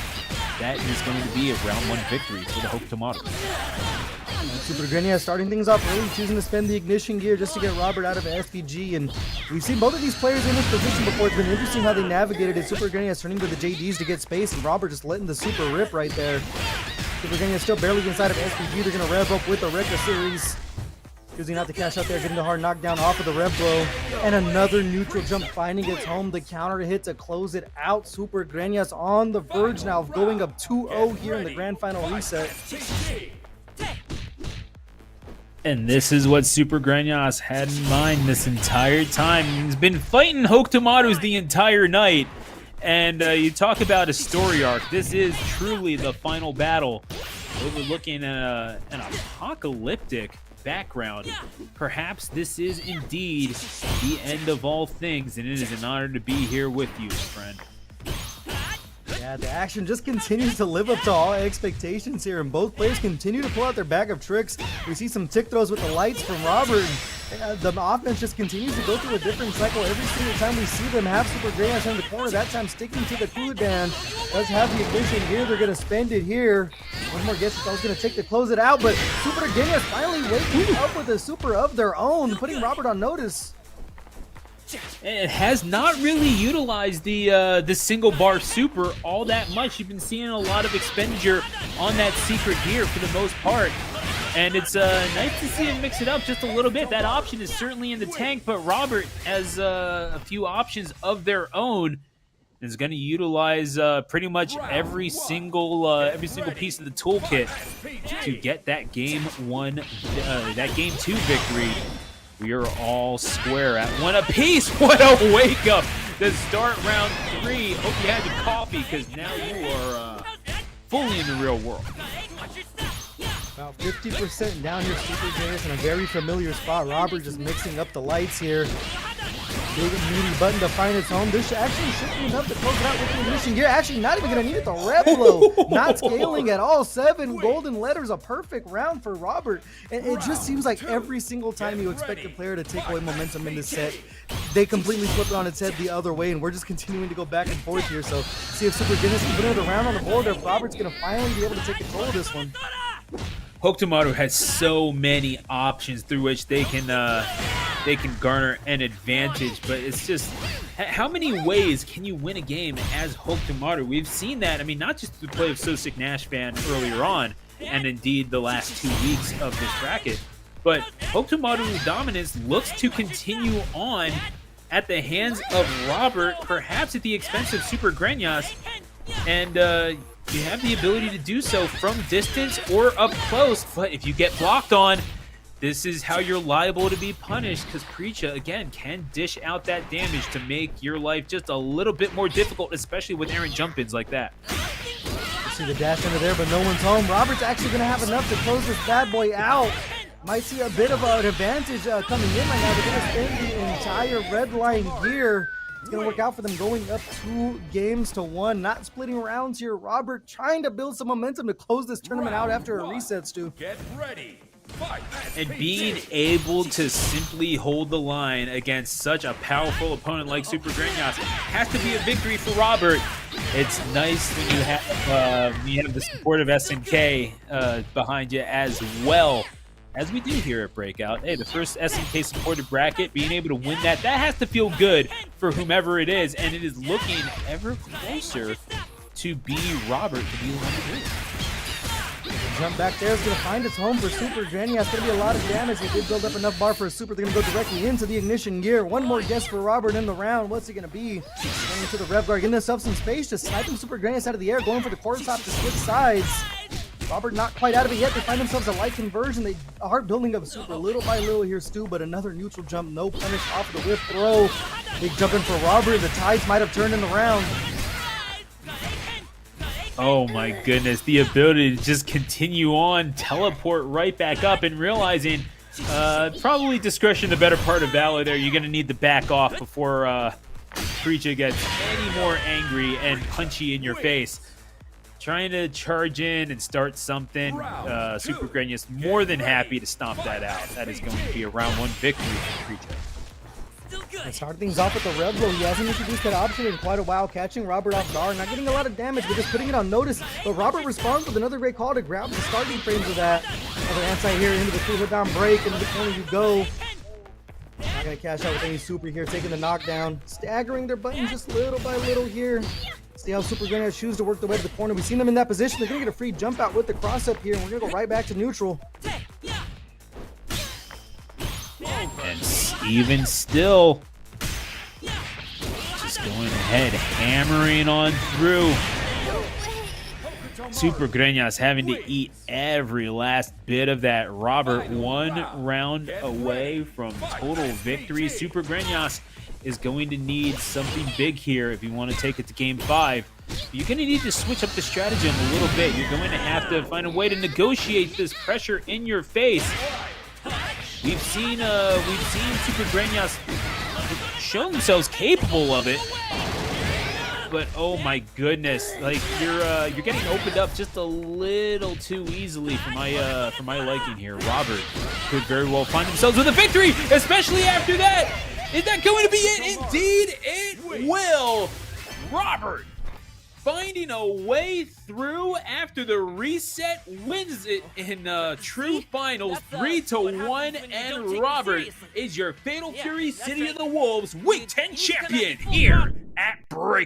That is going to be a round 1 victory for the Hokutomaru. Supergrenas starting things off early, choosing to spend the ignition gear just to get Robert out of SPG, and we've seen both of these players in this position before. It's been interesting how they navigated it. Supergrenas turning to the JDs to get space, and Robert just letting the super rip right there. Supergrenas still barely inside of SPG. They're going to rev up with the Breakout Series. Choosing not to cash out there, getting the hard knockdown off of the rev blow. And another neutral jump finding its home. The counter hit to close it out. Supergrenas on the verge now of going up 2-0 here in the grand final reset. And this is what Supergrenas had in mind this entire time. He's been fighting Hokutomaru's the entire night. And you talk about a story arc. This is truly the final battle. Overlooking an apocalyptic background. Perhaps this is indeed the end of all things, and it is an honor to be here with you, friend. Yeah, the action just continues to live up to all expectations here, and both players continue to pull out their bag of tricks. We see some tick throws with the lights from Robert. The offense just continues to go through a different cycle every single time we see them have Supergrenas in the corner. That time sticking to the cooldown. Does have the ignition here. They're going to spend it here. One more guess that was going to take to close it out, but Supergrenas finally waking up with a super of their own, putting Robert on notice. It has not really utilized the single bar super all that much. You've been seeing a lot of expenditure on that secret gear for the most part. And it's nice to see him mix it up just a little bit. That option is certainly in the tank, but Robert has a few options of their own. Is going to utilize pretty much every single piece of the toolkit to get that game 2 victory. We are all square at 1 apiece. What a wake up to start round 3. Hope you had your coffee, because now you are fully in the real world. About 50% down here, Supergrenas in a very familiar spot. Robert just mixing up the lights here. Big meaty button to find its home. This actually should be enough to close it out with the ignition gear. Actually, not even going to need it. The rev blow. Not scaling at all. 7 golden letters. A perfect round for Robert. And it just seems like every single time you expect a player to take away momentum in this set, they completely flip it on its head the other way. And we're just continuing to go back and forth here. So see if Supergrenas can put another round on the board, or if Robert's going to finally be able to take control of this one. Hokutomaru has so many options through which they can garner an advantage, but it's just how many ways can you win a game as Hokutomaru? We've seen that. I mean, not just the play of SoSickNASHFAN earlier on, and indeed the last 2 weeks of this bracket, but Hokutomaru's dominance looks to continue on at the hands of Robert, perhaps at the expense of Supergrenas, and you have the ability to do so from distance or up close, but if you get blocked on, this is how you're liable to be punished, because Preecha, again, can dish out that damage to make your life just a little bit more difficult, especially with errant jump-ins like that. See the dash under there, but no one's home. Robert's actually going to have enough to close this bad boy out. Might see a bit of an advantage coming in right now. They're going to spend the entire red line gear. It's going to work out for them, going up 2 games to 1. Not splitting rounds here. Robert trying to build some momentum to close this tournament out after a reset, Stu. Get ready. Fight. And being able to simply hold the line against such a powerful opponent like Supergrenas has to be a victory for Robert. It's nice when you have the support of SNK behind you as well, as we do here at Breakout. Hey, the first SNK supported bracket, being able to win that has to feel good for whomever it is, and it is looking ever closer to be Robert to be the one to do it. Jump back there is going to find its home for Supergrenas. It's going to be a lot of damage. They did build up enough bar for a super. They're going to go directly into the ignition gear. One more guess for Robert in the round. What's it going to be? Going into the rev guard, getting himself some space, just sniping Supergrenas out of the air, going for the quarter top to switch sides. Robert not quite out of it yet. They find themselves a light conversion. They are building up super little by little here, Stu, but another neutral jump, no punish off the whip throw. Big jump in for Robert. The tides might have turned in the round. Oh my goodness, the ability to just continue on, teleport right back up, and realizing probably discretion the better part of valor there. You're going to need to back off before Preecha gets any more angry and punchy in your face, trying to charge in and start something. Supergrenas more than happy to stomp that out. That is going to be a round 1 victory for Preecha. And start things off with the Red Blow. He hasn't introduced that option in quite a while, catching Robert off guard, not getting a lot of damage, but just putting it on notice. But Robert responds with another great call to grab the starting frames of that. Another anti-here into the 2-hit down break, into the corner you go. Not gonna cash out with any super here, taking the knockdown, staggering their buttons just little by little here. See how Supergrenas choose to work the way to the corner. We've seen them in that position. They're gonna get a free jump out with the cross up here, and we're gonna go right back to neutral. And even still, just going ahead, hammering on through. Supergrenas having to eat every last bit of that. Robert 1 round away from total victory. Supergrenas is going to need something big here if you want to take it to game 5. You're going to need to switch up the strategy a little bit. You're going to have to find a way to negotiate this pressure in your face. We've seen Supergrenas show themselves capable of it. But oh my goodness, like you're getting opened up just a little too easily for my liking here. Robert could very well find themselves with a victory, especially after that. Is that going to be it? Indeed, it will. Robert finding a way through after the reset, wins it in true finals 3-1, and Robert is your Fatal Fury City of the Wolves Week 10 champion here at Breakout.